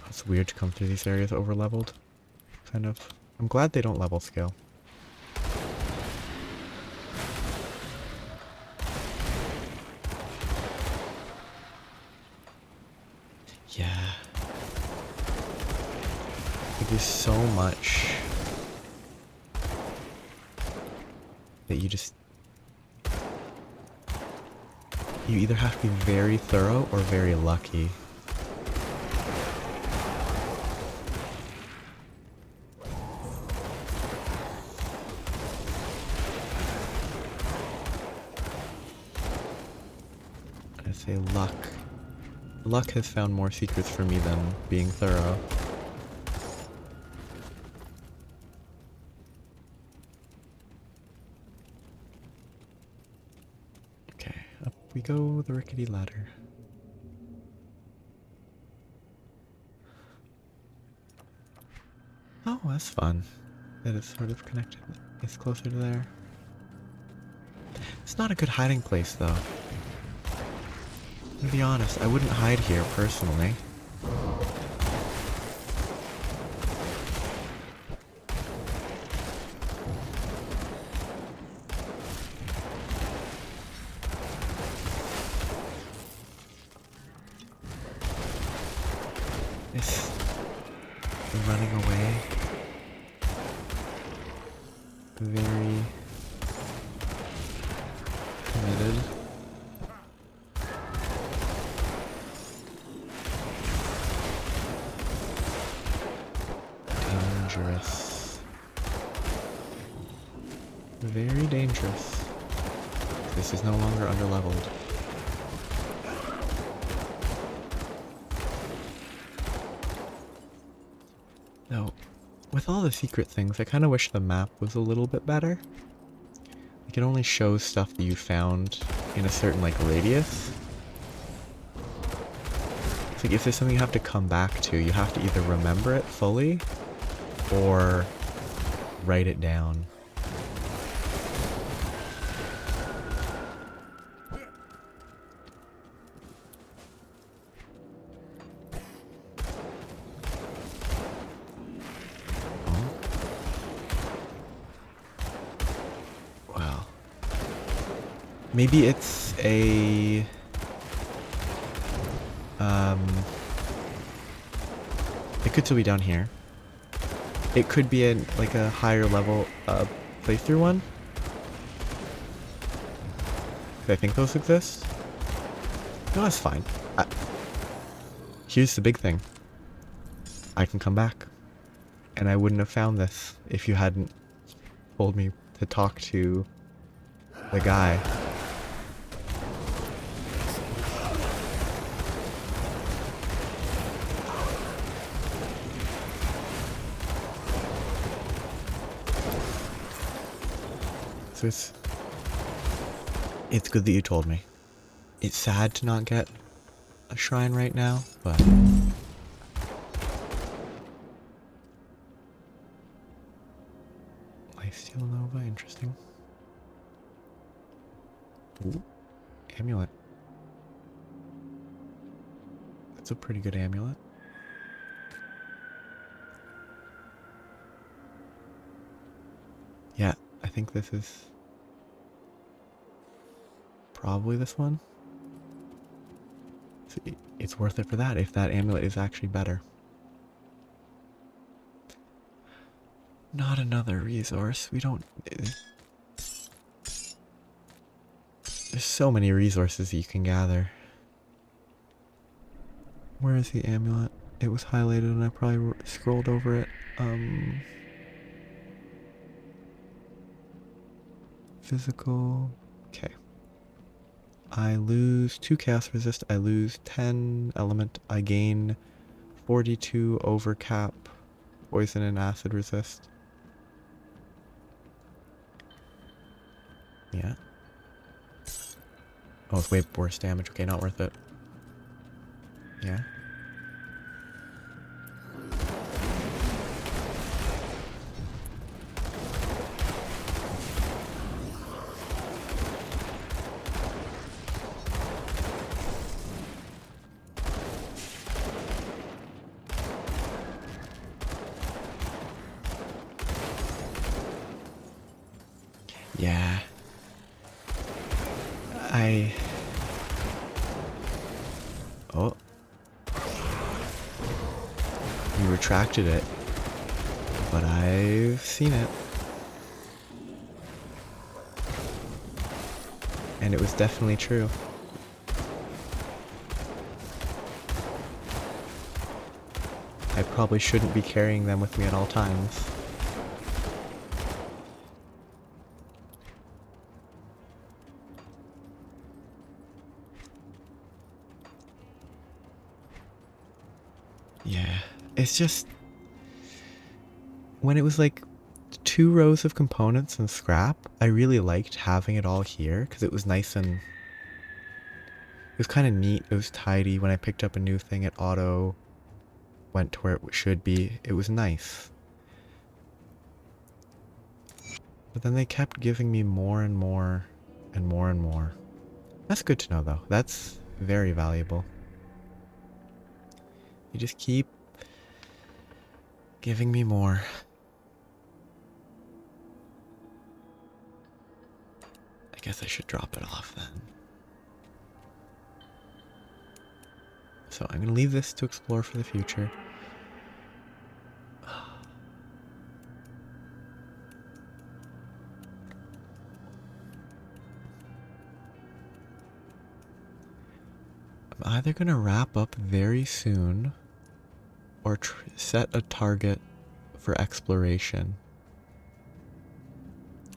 It's weird to come through these areas over-leveled. Kind of. I'm glad they don't level scale. Yeah. There's so much that you either have to be very thorough or very lucky. I say luck. Luck has found more secrets for me than being thorough. Okay, up we go, the rickety ladder. Oh, that's fun. That it's sort of connected. It's closer to there. It's not a good hiding place, though. To be honest, I wouldn't hide here personally. This running away. Very committed. Dangerous. Very dangerous. This is no longer underleveled. Though, with all the secret things, I kind of wish the map was a little bit better. Like, it only shows stuff that you found in a certain, like, radius. It's like, if there's something you have to come back to, you have to either remember it fully, or write it down. Wow. Maybe it's a... It could still be down here. It could be like a higher level playthrough one. I think those exist. No, that's fine. Here's the big thing. I can come back. And I wouldn't have found this if you hadn't told me to talk to the guy. So it's good that you told me. It's sad to not get a shrine right now, but Lifesteal Nova, interesting. Ooh, amulet. That's a pretty good amulet. Yeah, I think this is probably this one. So it's worth it for that if that amulet is actually better. Not another resource. We don't... There's so many resources that you can gather. Where is the amulet? It was highlighted and I probably scrolled over it. Physical. Okay. I lose 2 chaos resist. I lose 10 element. I gain 42 overcap. Poison and acid resist. Yeah. Oh, it's way worse damage. Okay, not worth it. Yeah. Yeah. Oh. You retracted it. But I've seen it. And it was definitely true. I probably shouldn't be carrying them with me at all times. Yeah, it's just... When it was like 2 rows of components and scrap, I really liked having it all here, because it was nice and... It was kind of neat, it was tidy. When I picked up a new thing, it auto went to where it should be. It was nice. But then they kept giving me more and more and more and more. That's good to know though. That's very valuable. You just keep giving me more. I guess I should drop it off then. So I'm going to leave this to explore for the future. I'm either going to wrap up very soon or set a target for exploration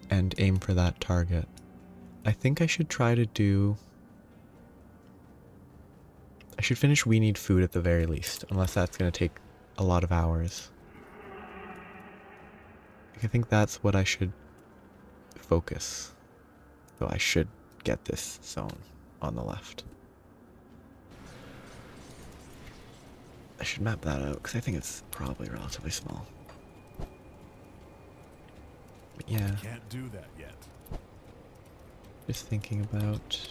and aim for that target. I think I should try to do... I should finish We Need Food at the very least, unless that's going to take a lot of hours. I think that's what I should focus. So I should get this zone on the left. I should map that out, because I think it's probably relatively small. But yeah.
Can't do that yet.
Just thinking about...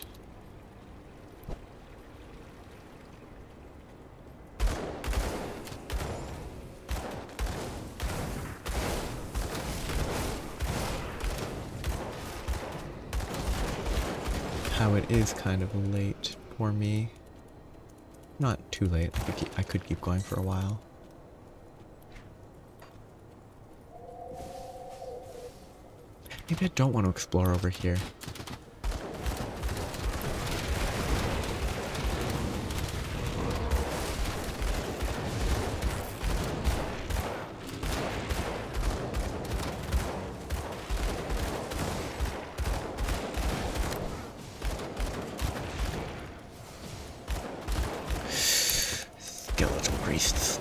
how it is kind of late for me. Not too late. I could keep going for a while. Maybe I don't want to explore over here. Skeletal priests.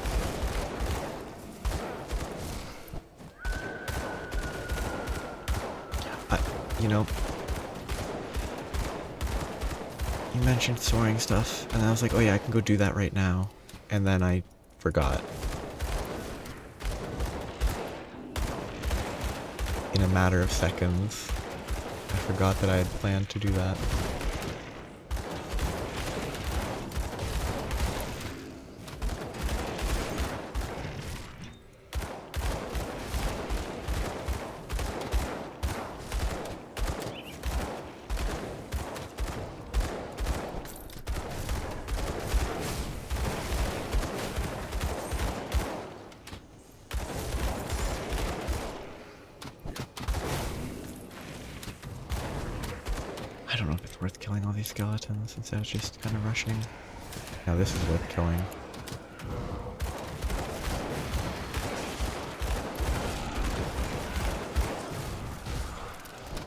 You know, you mentioned soaring stuff, and I was like, oh yeah, I can go do that right now. And then I forgot. In a matter of seconds, I forgot that I had planned to do that. I don't know if it's worth killing all these skeletons instead of just kind of rushing. Now this is worth killing.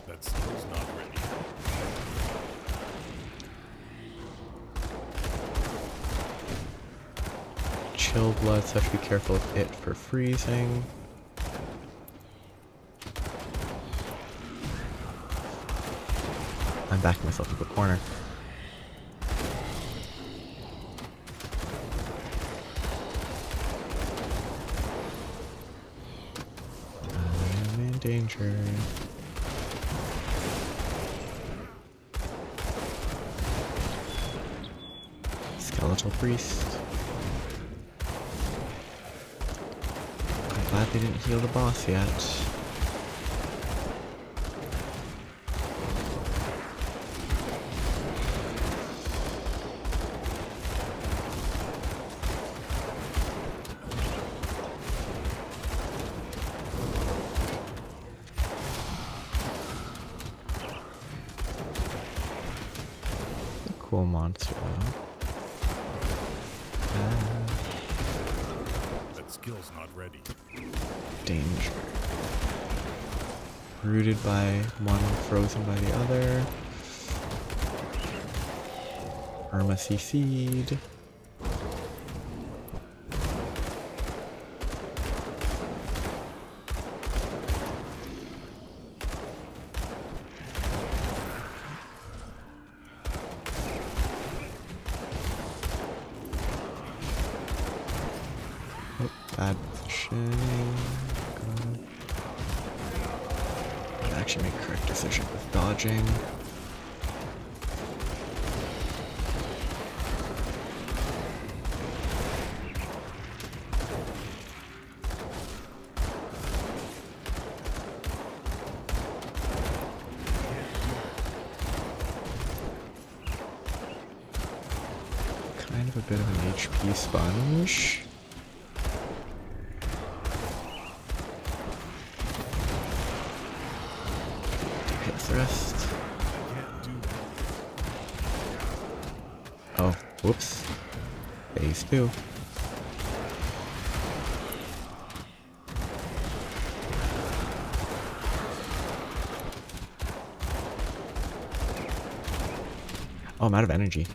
That skill's not ready.
Chill blood, so I have to be careful of it for freezing. I'm backing myself into a corner. I'm in danger. Skeletal priest. I'm glad they didn't heal the boss yet. Cool monster though.
That skill's not ready.
Danger. Rooted by one, frozen by the other. Irma CC'd. Bad positioning. Good. I'd actually make a correct decision with dodging. a bit of an HP sponge. Hit thrust. Oh, whoops. Phase 2. Oh, I'm out of energy.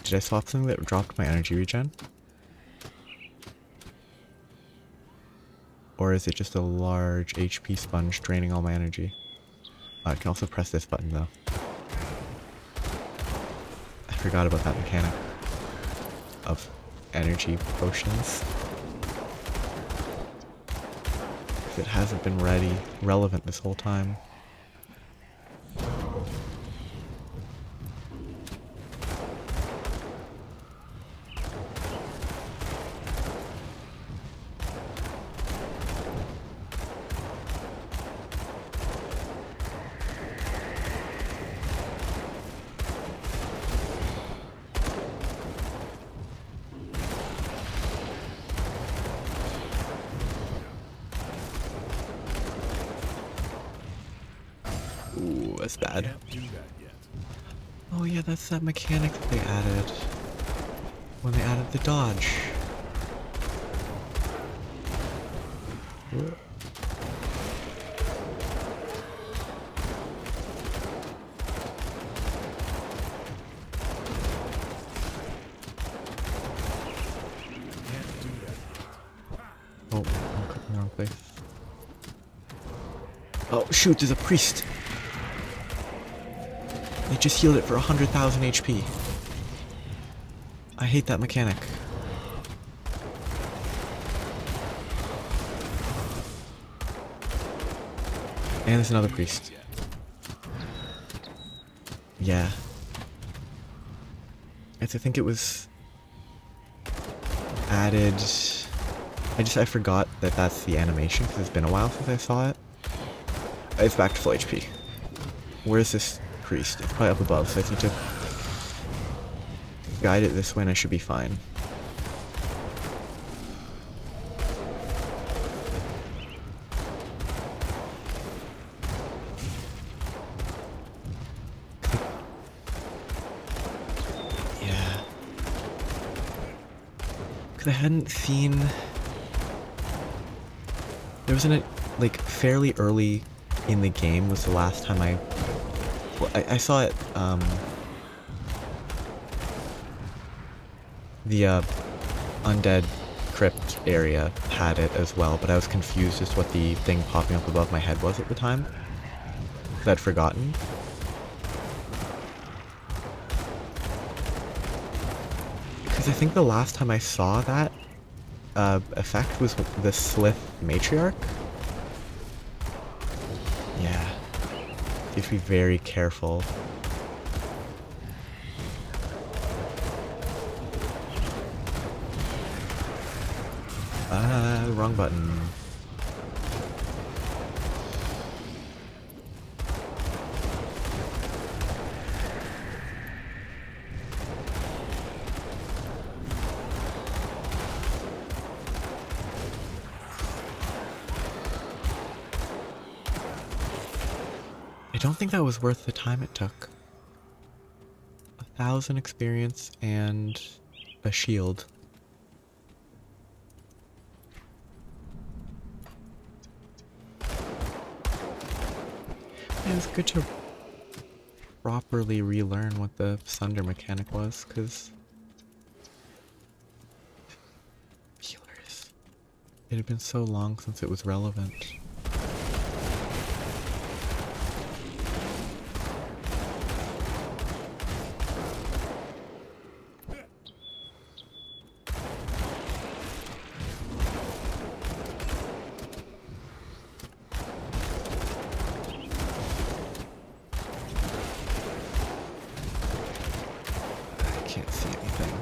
Did I swap something that dropped my energy regen? Or is it just a large HP sponge draining all my energy? I can also press this button though. I forgot about that mechanic of energy potions. If it hasn't been relevant this whole time. Ooh, that's bad.
Can't do that yet.
Oh yeah, that's that mechanic that they added when they added the dodge.
Can't do that.
Oh, I'm clicking the wrong place. Oh shoot, there's a priest. They just healed it for 100,000 HP. I hate that mechanic. And there's another priest. Yeah. I think it was added. I forgot that that's the animation because it's been a while since I saw it. It's back to full HP. Where's this priest? It's probably up above, so I need to guide it this way and I should be fine. Yeah. Because I hadn't seen... There was like, fairly early in the game was the last time I saw it, the Undead Crypt area had it as well, but I was confused as to what the thing popping up above my head was at the time. Because I'd forgotten. Because I think the last time I saw that effect was the Slith Matriarch. Yeah. You have to be very careful. Wrong button. I don't think that was worth the time it took. 1,000 experience and a shield. Yeah, it's good to properly relearn what the Sunder mechanic was, because healers. It had been so long since it was relevant. Can't see anything.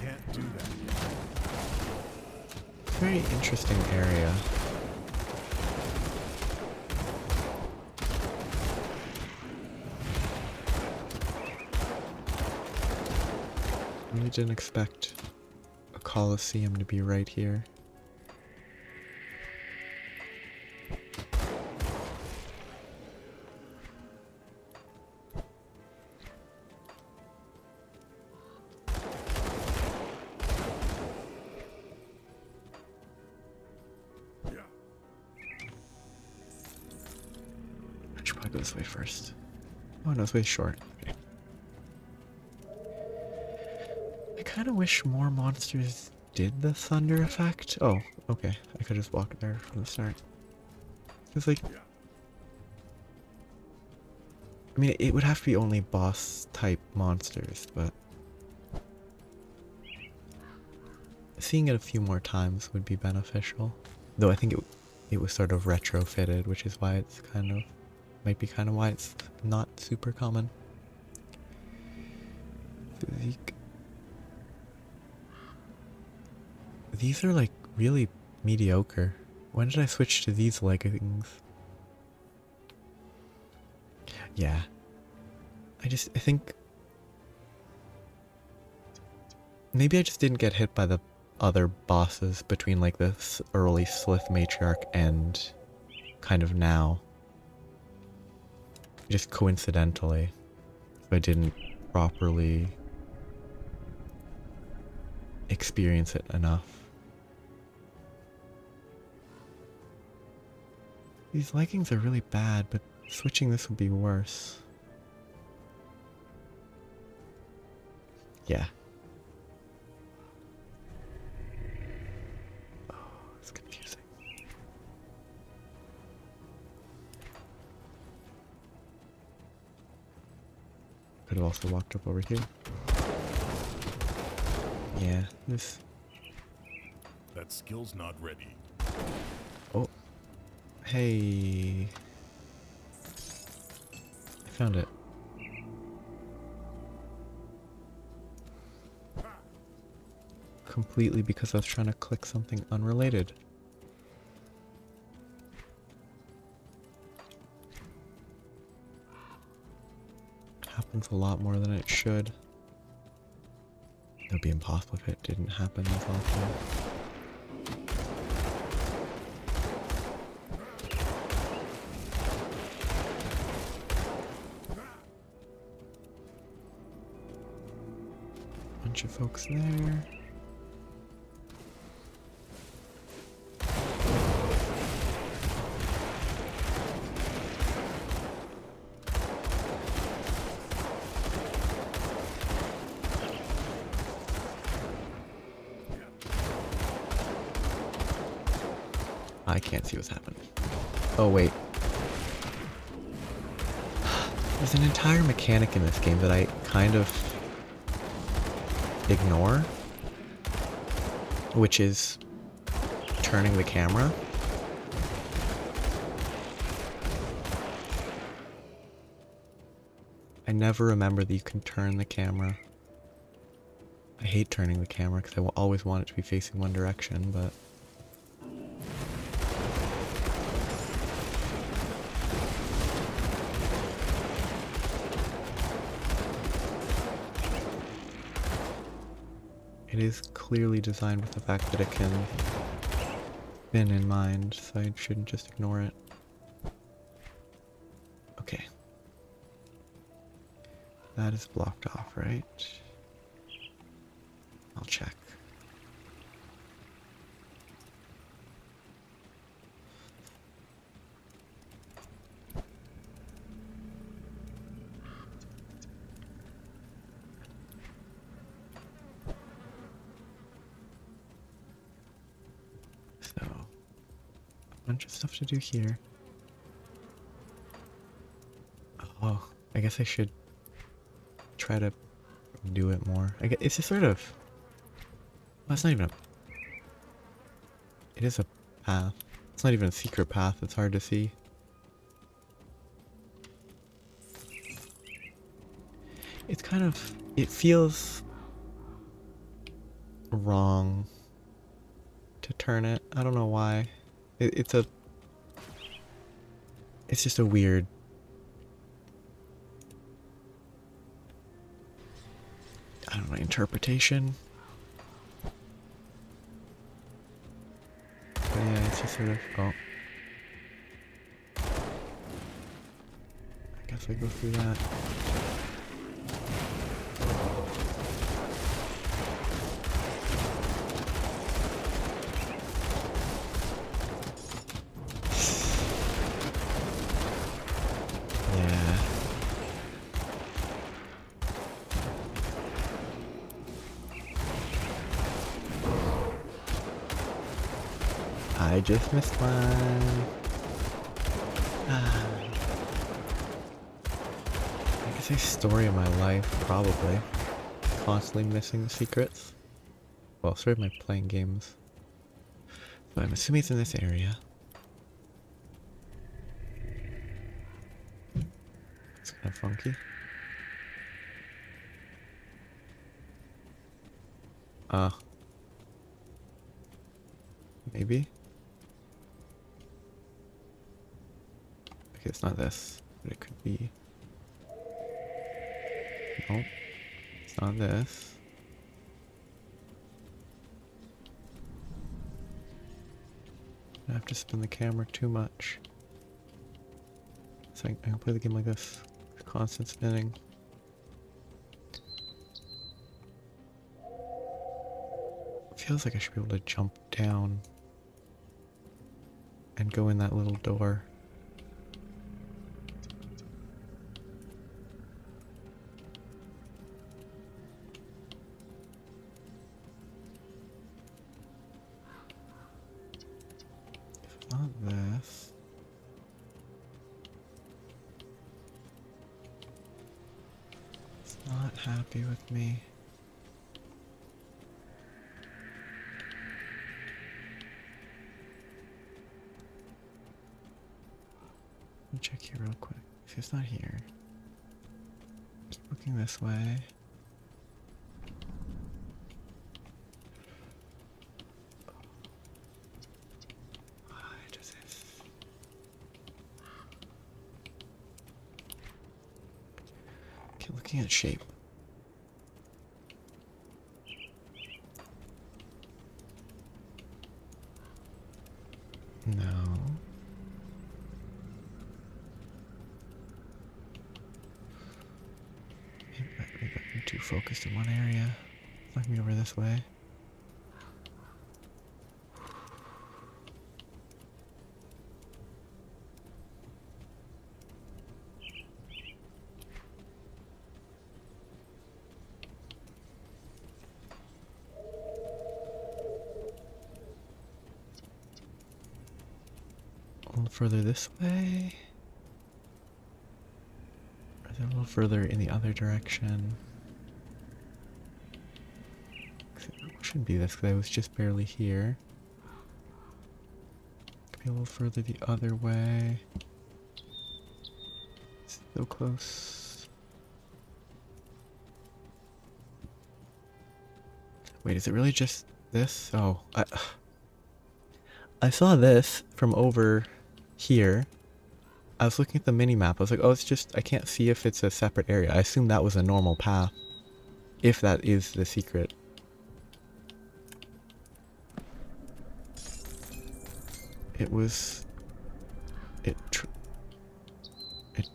Can't do that yet.
Very interesting area. Really didn't expect a Colosseum to be right here. I should probably go this way first. Oh no, this way's short. Okay. I kind of wish more monsters did the thunder effect. Oh, okay. I could just walk there from the start. It's like... I mean, it would have to be only boss-type monsters, but... seeing it a few more times would be beneficial. Though I think it was sort of retrofitted, which is why it's kind of... might be kind of why it's not super common. Physique. These are like really mediocre. When did I switch to these leggings? Yeah. I think maybe I just didn't get hit by the other bosses between like this early Slith Matriarch and kind of now. Just coincidentally. I didn't properly experience it enough. These leggings are really bad, but switching this would be worse. Yeah. Oh, it's confusing. Could have also walked up over here. Yeah, this...
That skill's not ready.
Oh. Hey. I found it. Completely because I was trying to click something unrelated. Happens a lot more than it should. It would be impossible if it didn't happen as often. Bunch of folks there. I can't see what's happening. Oh wait. There's an entire mechanic in this game that I kind of ignore, which is turning the camera. I never remember that you can turn the camera. I hate turning the camera because I will always want it to be facing one direction, but... it is clearly designed with the fact that it can spin in mind, so I shouldn't just ignore it. Okay. That is blocked off, right? I'll check. So, a bunch of stuff to do here. Oh, I guess I should try to do it more. I guess it's just sort of... well, it's not even a... it is a path. It's not even a secret path, it's hard to see. It's kind of... it feels wrong to turn it. I don't know why. It's just a weird... I don't know, interpretation. But yeah, it's just sort of, oh. I guess I go through that. Yeah. I just missed one. I guess a story of my life, probably. Constantly missing the secrets. Well, sort of my playing games. But I'm assuming it's in this area. It's kind of funky. Maybe? Okay, it's not this, but it could be. Nope. It's not this. I have to spin the camera too much. So I can play the game like this. Constant spinning. Feels like I should be able to jump down and go in that little door. If not this. It's not happy with me. Let me check here real quick. If it's not here, keep looking this way. Why does this? Okay, looking at shape. No. Maybe I'm too focused in one area. Let me over this way. A little further this way. Or is it a little further in the other direction? It shouldn't be this because I was just barely here. Could be a little further the other way. So close. Wait, is it really just this? Oh, I saw this from over here. I was looking at the mini map. I was like, oh, it's just, I can't see if it's a separate area. I assumed that was a normal path. If that is the secret. It was... It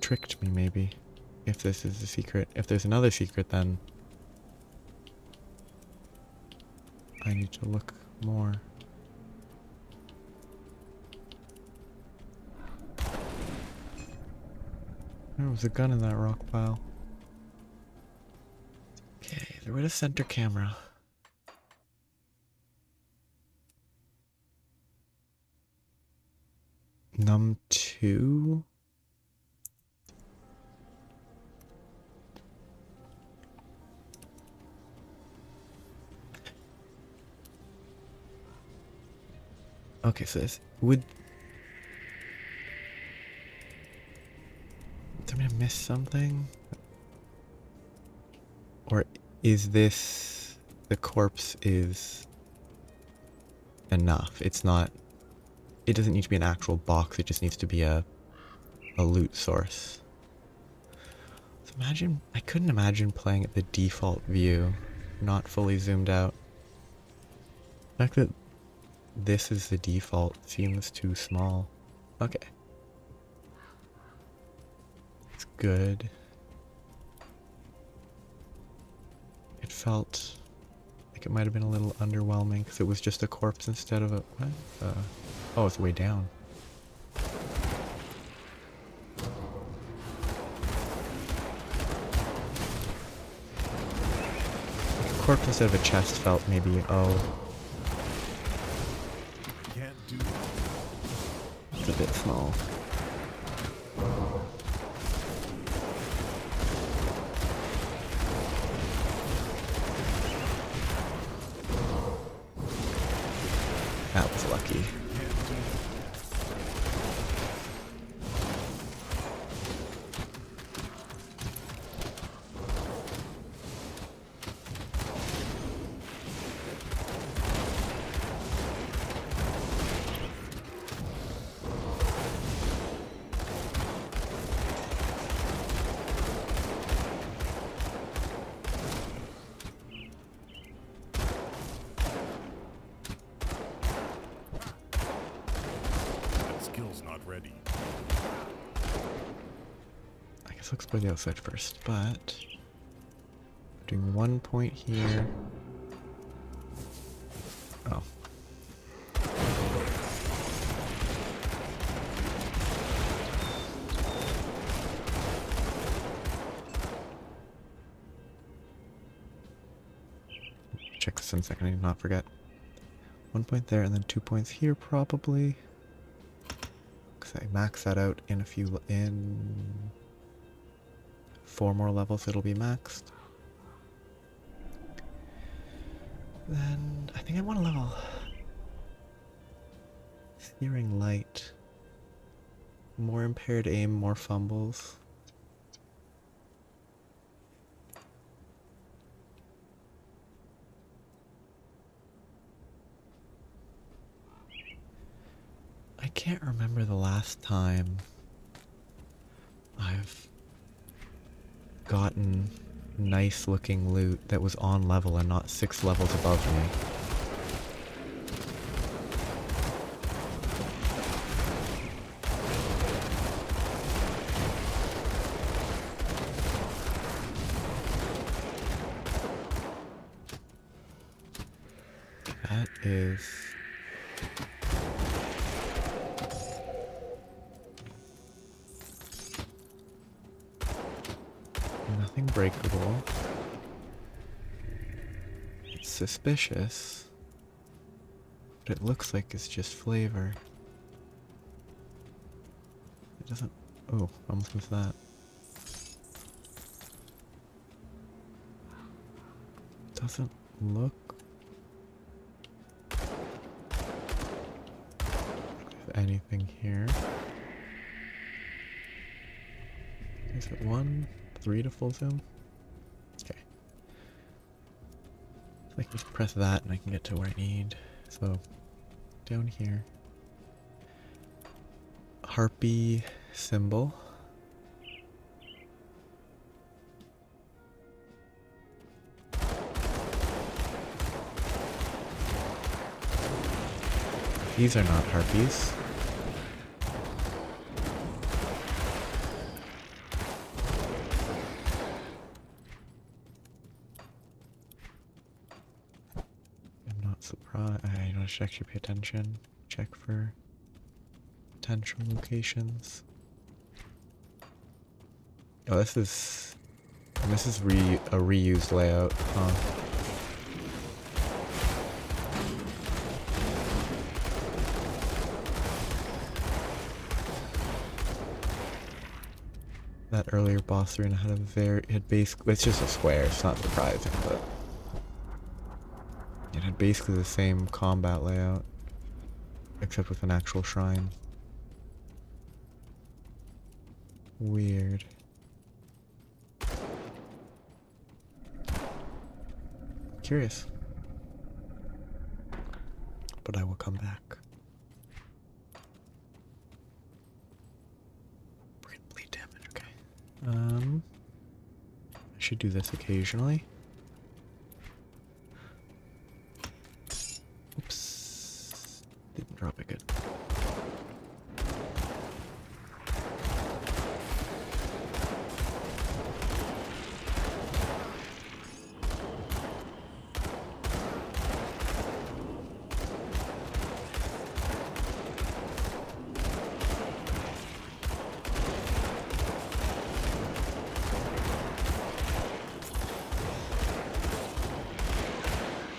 tricked me, maybe. If this is the secret. If there's another secret, then... I need to look more. There was a gun in that rock pile. Okay, the way to center camera. Num 2? Okay, so this would... Did I miss something? Or is this... The corpse is... enough? It's not... It doesn't need to be an actual box, it just needs to be a loot source. So imagine... I couldn't imagine playing at the default view. not fully zoomed out. The fact that this is the default seems too small. Okay. It's good. It felt like it might have been a little underwhelming because it was just a corpse instead of a... What? Oh, it's way down. A corpse instead of a chest felt maybe, oh,
Can't do that.
it's a bit small. That was lucky.
That skill's not ready.
I guess I'll explore the outside first, but doing 1 point here. Oh. Check this in a second, I did not forget. 1 point there and then 2 points here probably. Cause I max that out in in 4 more levels it'll be maxed. Then I think I want to level Searing Light. More impaired aim, more fumbles. I can't remember the last time I've gotten nice looking loot that was on level and not 6 levels above me. That is... nothing breakable. It's suspicious, but it looks like it's just flavor. It doesn't... oh, almost missed that. Doesn't look... like there's anything here. Is it 1? 3 to full zoom? Okay. So I can just press that and I can get to where I need. So, down here. Harpy symbol. These are not harpies. I should actually pay attention. Check for potential locations. Oh, this is a reused layout, huh? That earlier boss arena had basically, it's just a square, it's not surprising, but it had basically the same combat layout, except with an actual shrine. Weird. Curious. But I will come back. We're gonna bleed damage, okay. I should do this occasionally. drop it good.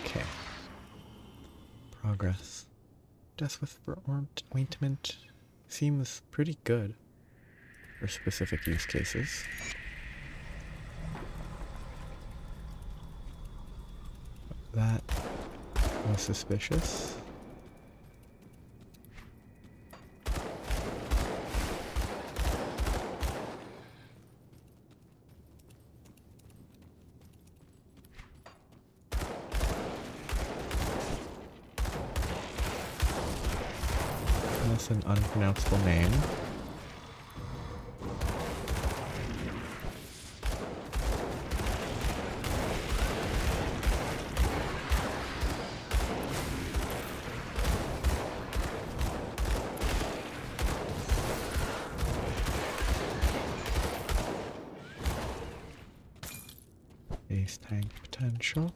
Okay. Progress. Death with burnt ointment seems pretty good for specific use cases. That was suspicious. That's an unpronounceable name. Base tank potential.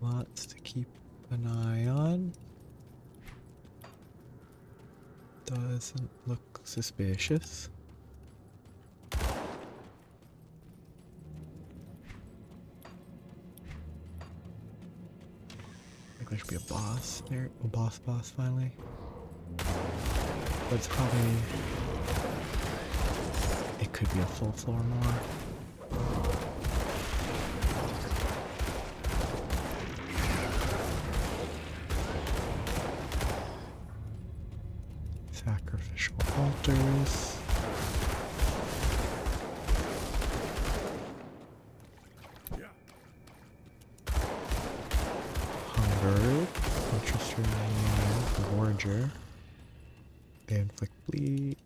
Lots to keep an eye on. Doesn't look suspicious. I think there should be a boss there. A boss finally. But it's probably... It could be a full floor more. Sacrificial altars. Hunger. Interesting Voyager. Inflict bleed.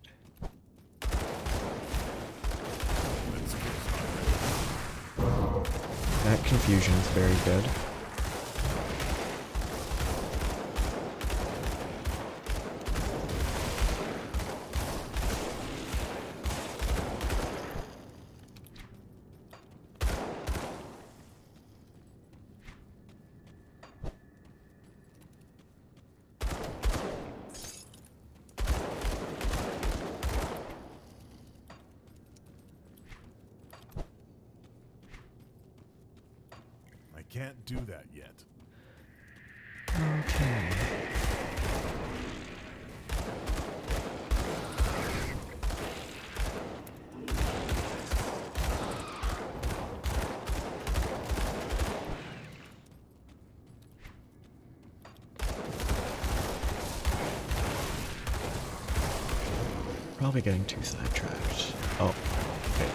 That confusion is very good.
Can't do that yet.
Okay. Probably getting too sidetracked. Oh, okay.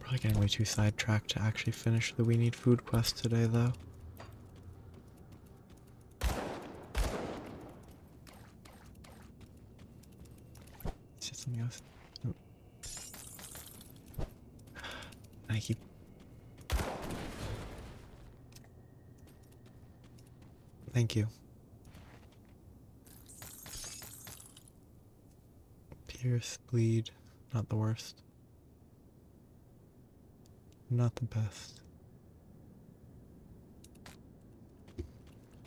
Probably getting way too sidetracked to actually finish the We Need Food quest today, though. It's just something else. Oh. I keep... Thank you. Pierce, bleed, not the worst. Not the best.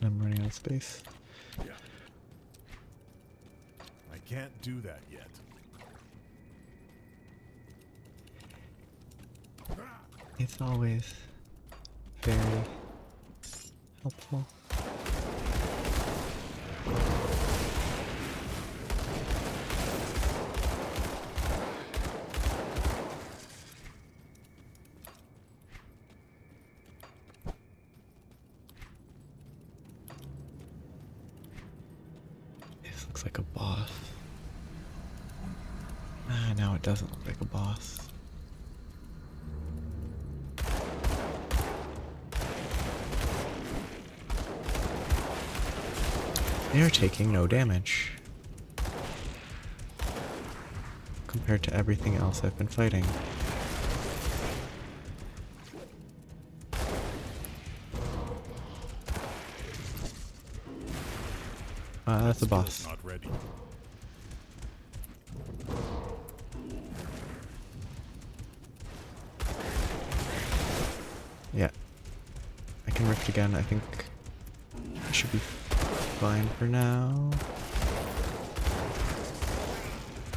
I'm running out of space.
Yeah. I can't do that yet.
It's always very helpful. looks like a boss. Ah, now it doesn't look like a boss. They are taking no damage compared to everything else I've been fighting. That's a boss.
Not ready.
Yeah. I can rift again. I think I should be fine for now.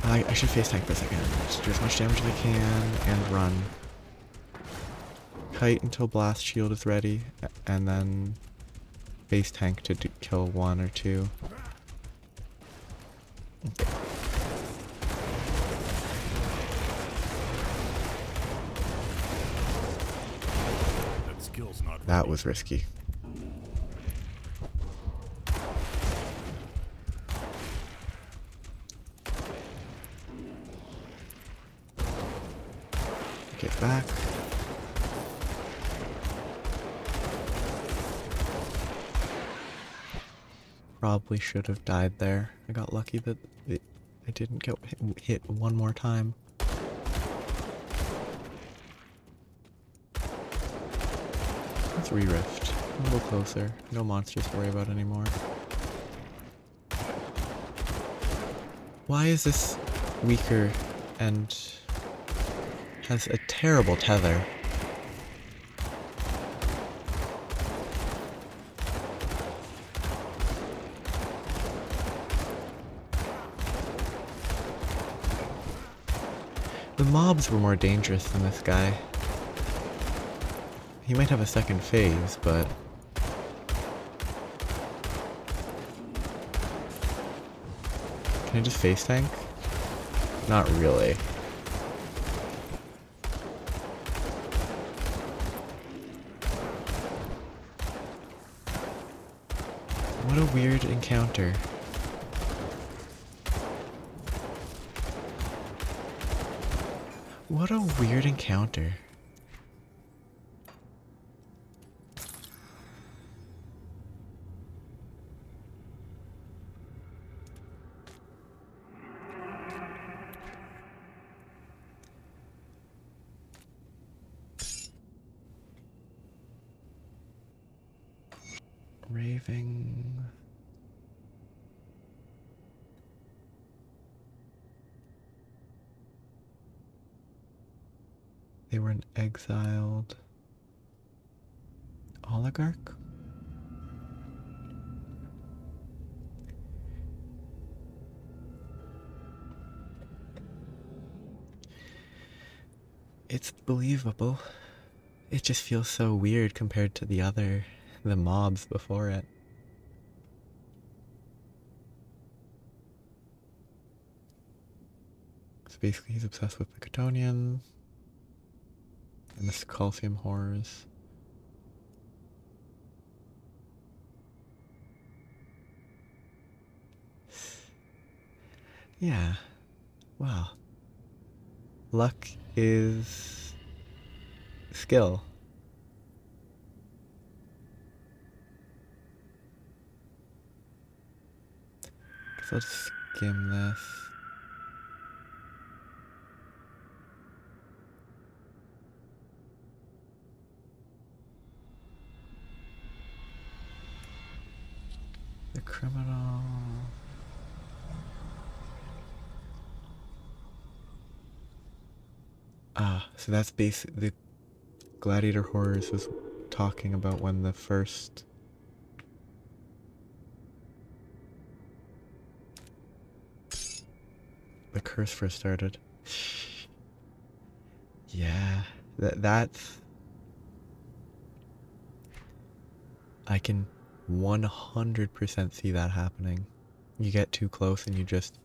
I should face tank for a second. Just do as much damage as I can and run. Kite until blast shield is ready, and then face tank to kill one or two. Okay.
That skill's not
That
ready.
was risky. Get back. Probably should have died there. I got lucky that I didn't get hit one more time. Let's re-rift. A little closer. No monsters to worry about anymore. Why is this weaker and has a terrible tether? The mobs were more dangerous than this guy. He might have a second phase, but... Can I just face tank? Not really. What a weird encounter. What a weird encounter. Raving. They were an exiled oligarch? It's believable. It just feels so weird compared to the mobs before it. So basically he's obsessed with the Chthonians and the calcium horrors. Yeah. Wow. Luck is skill. Guess I'll just skim this. The criminal. Ah, so that's basically the Gladiator Horrors was talking about when the first curse first started. Yeah, that's I can 100% see that happening. You get too close and you just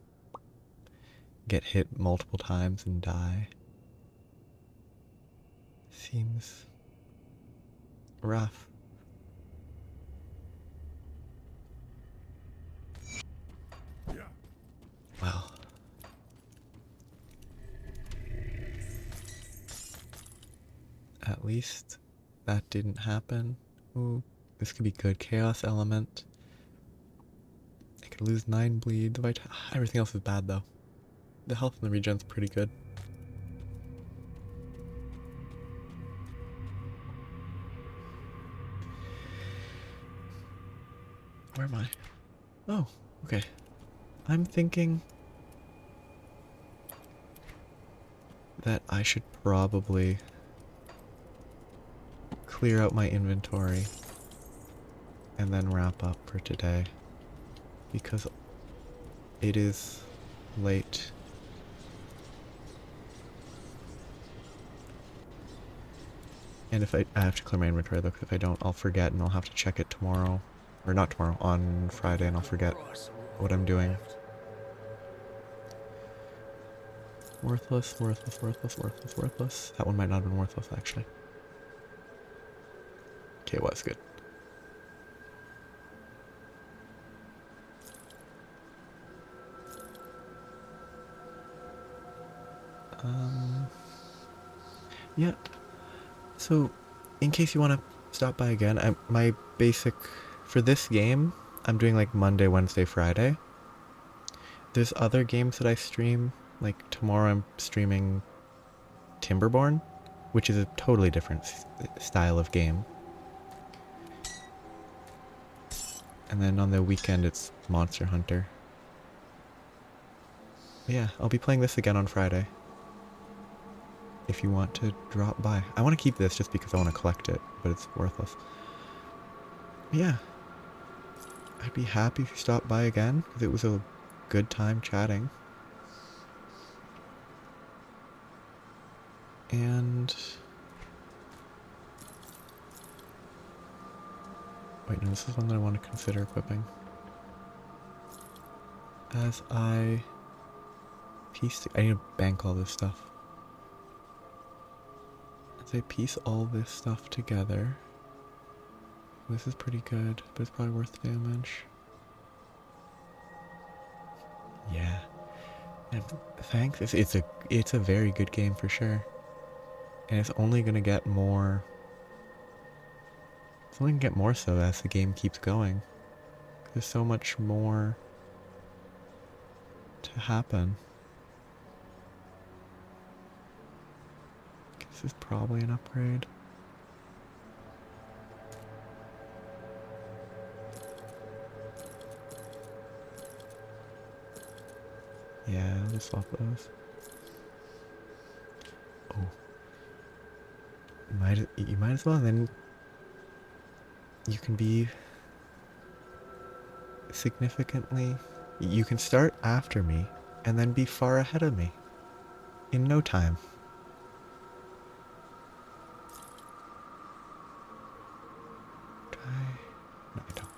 get hit multiple times and die. Seems rough.
Yeah.
At least that didn't happen. Ooh, this could be good. Chaos element. I could lose 9 bleed. Everything else is bad though. The health and the regen's pretty good. Where am I? Oh, okay. I'm thinking that I should probably clear out my inventory and then wrap up for today, because it is late. And if I have to clear my inventory though, 'cause if I don't, I'll forget and I'll have to check it tomorrow. Or not tomorrow, on Friday, and I'll forget what I'm doing. Worthless, worthless, worthless, worthless, worthless. That one might not have been worthless, actually. Okay, it was good. Yeah. So, in case you want to stop by again, my basic for this game, I'm doing like Monday, Wednesday, Friday. There's other games that I stream. Like tomorrow, I'm streaming Timberborn, which is a totally different style of game. And then on the weekend, it's Monster Hunter. Yeah, I'll be playing this again on Friday. If you want to drop by. I want to keep this just because I want to collect it, but it's worthless. Yeah. I'd be happy if you stopped by again, because it was a good time chatting. And... wait, no, this is one that I want to consider equipping. As I I need to bank all this stuff. As I piece all this stuff together, this is pretty good, but it's probably worth damage. Yeah. And thanks. It's a very good game for sure. And it's only gonna get more. It's only gonna get more so as the game keeps going. There's so much more to happen. This is probably an upgrade. Yeah, I'll just swap those. Oh. You might as well, then you can be significantly... You can start after me and then be far ahead of me in no time. No, I don't.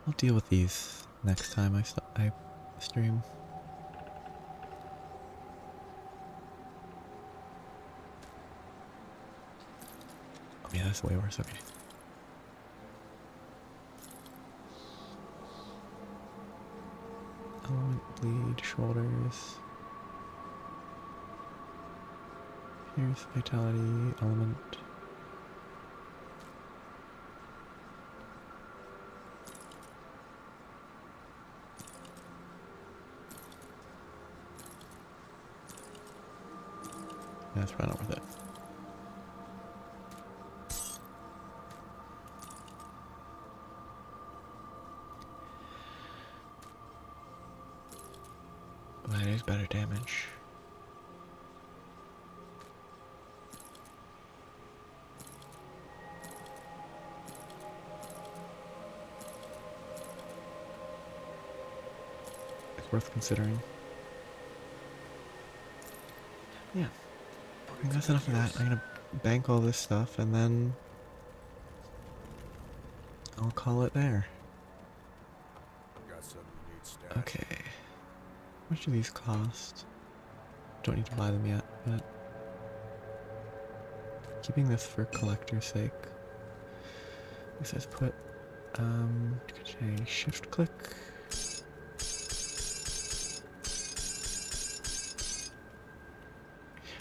I'll deal with these next time I stream. Oh yeah, that's way worse. Okay. Element, bleed, shoulders. Here's vitality, element. That's probably not worth it. That is better damage. It's worth considering. Yeah. I think that's enough of that. I'm gonna bank all this stuff and then I'll call it there.
Got something you need stashed.
Okay. How much do these cost? Don't need to buy them yet, but keeping this for collector's sake. It says put shift click.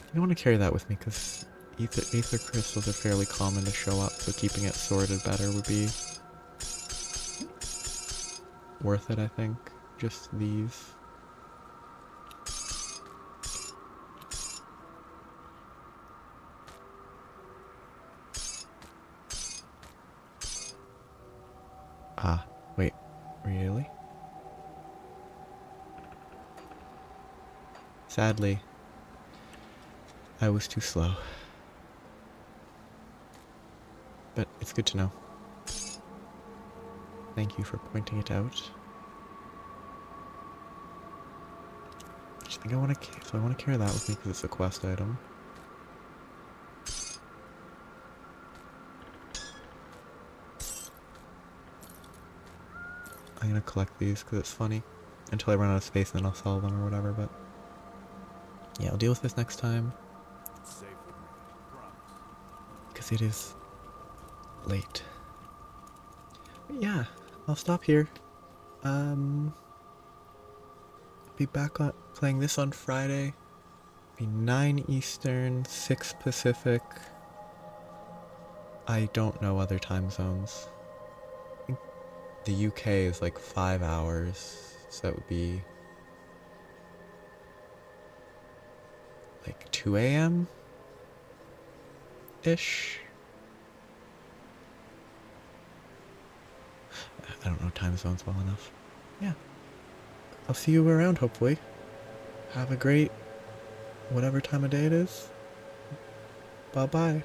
I don't want to carry that with me because aether crystals are fairly common to show up, so keeping it sorted better would be worth it, I think. Just these. Ah, wait, really? Sadly, I was too slow. But it's good to know. Thank you for pointing it out. I just think I want to, so I want to carry that with me because it's a quest item. I'm gonna collect these because it's funny until I run out of space and then I'll sell them or whatever, but yeah, I'll deal with this next time
It's safe with me. Promise.
because it is late. But yeah, I'll stop here. Be back on playing this on Friday. Be 9 Eastern, 6 Pacific. I don't know other time zones. I think the UK is like 5 hours, so that would be like 2 a.m. ish. I don't know time zones well enough. Yeah. I'll see you around, hopefully. Have a great whatever time of day it is. Bye-bye.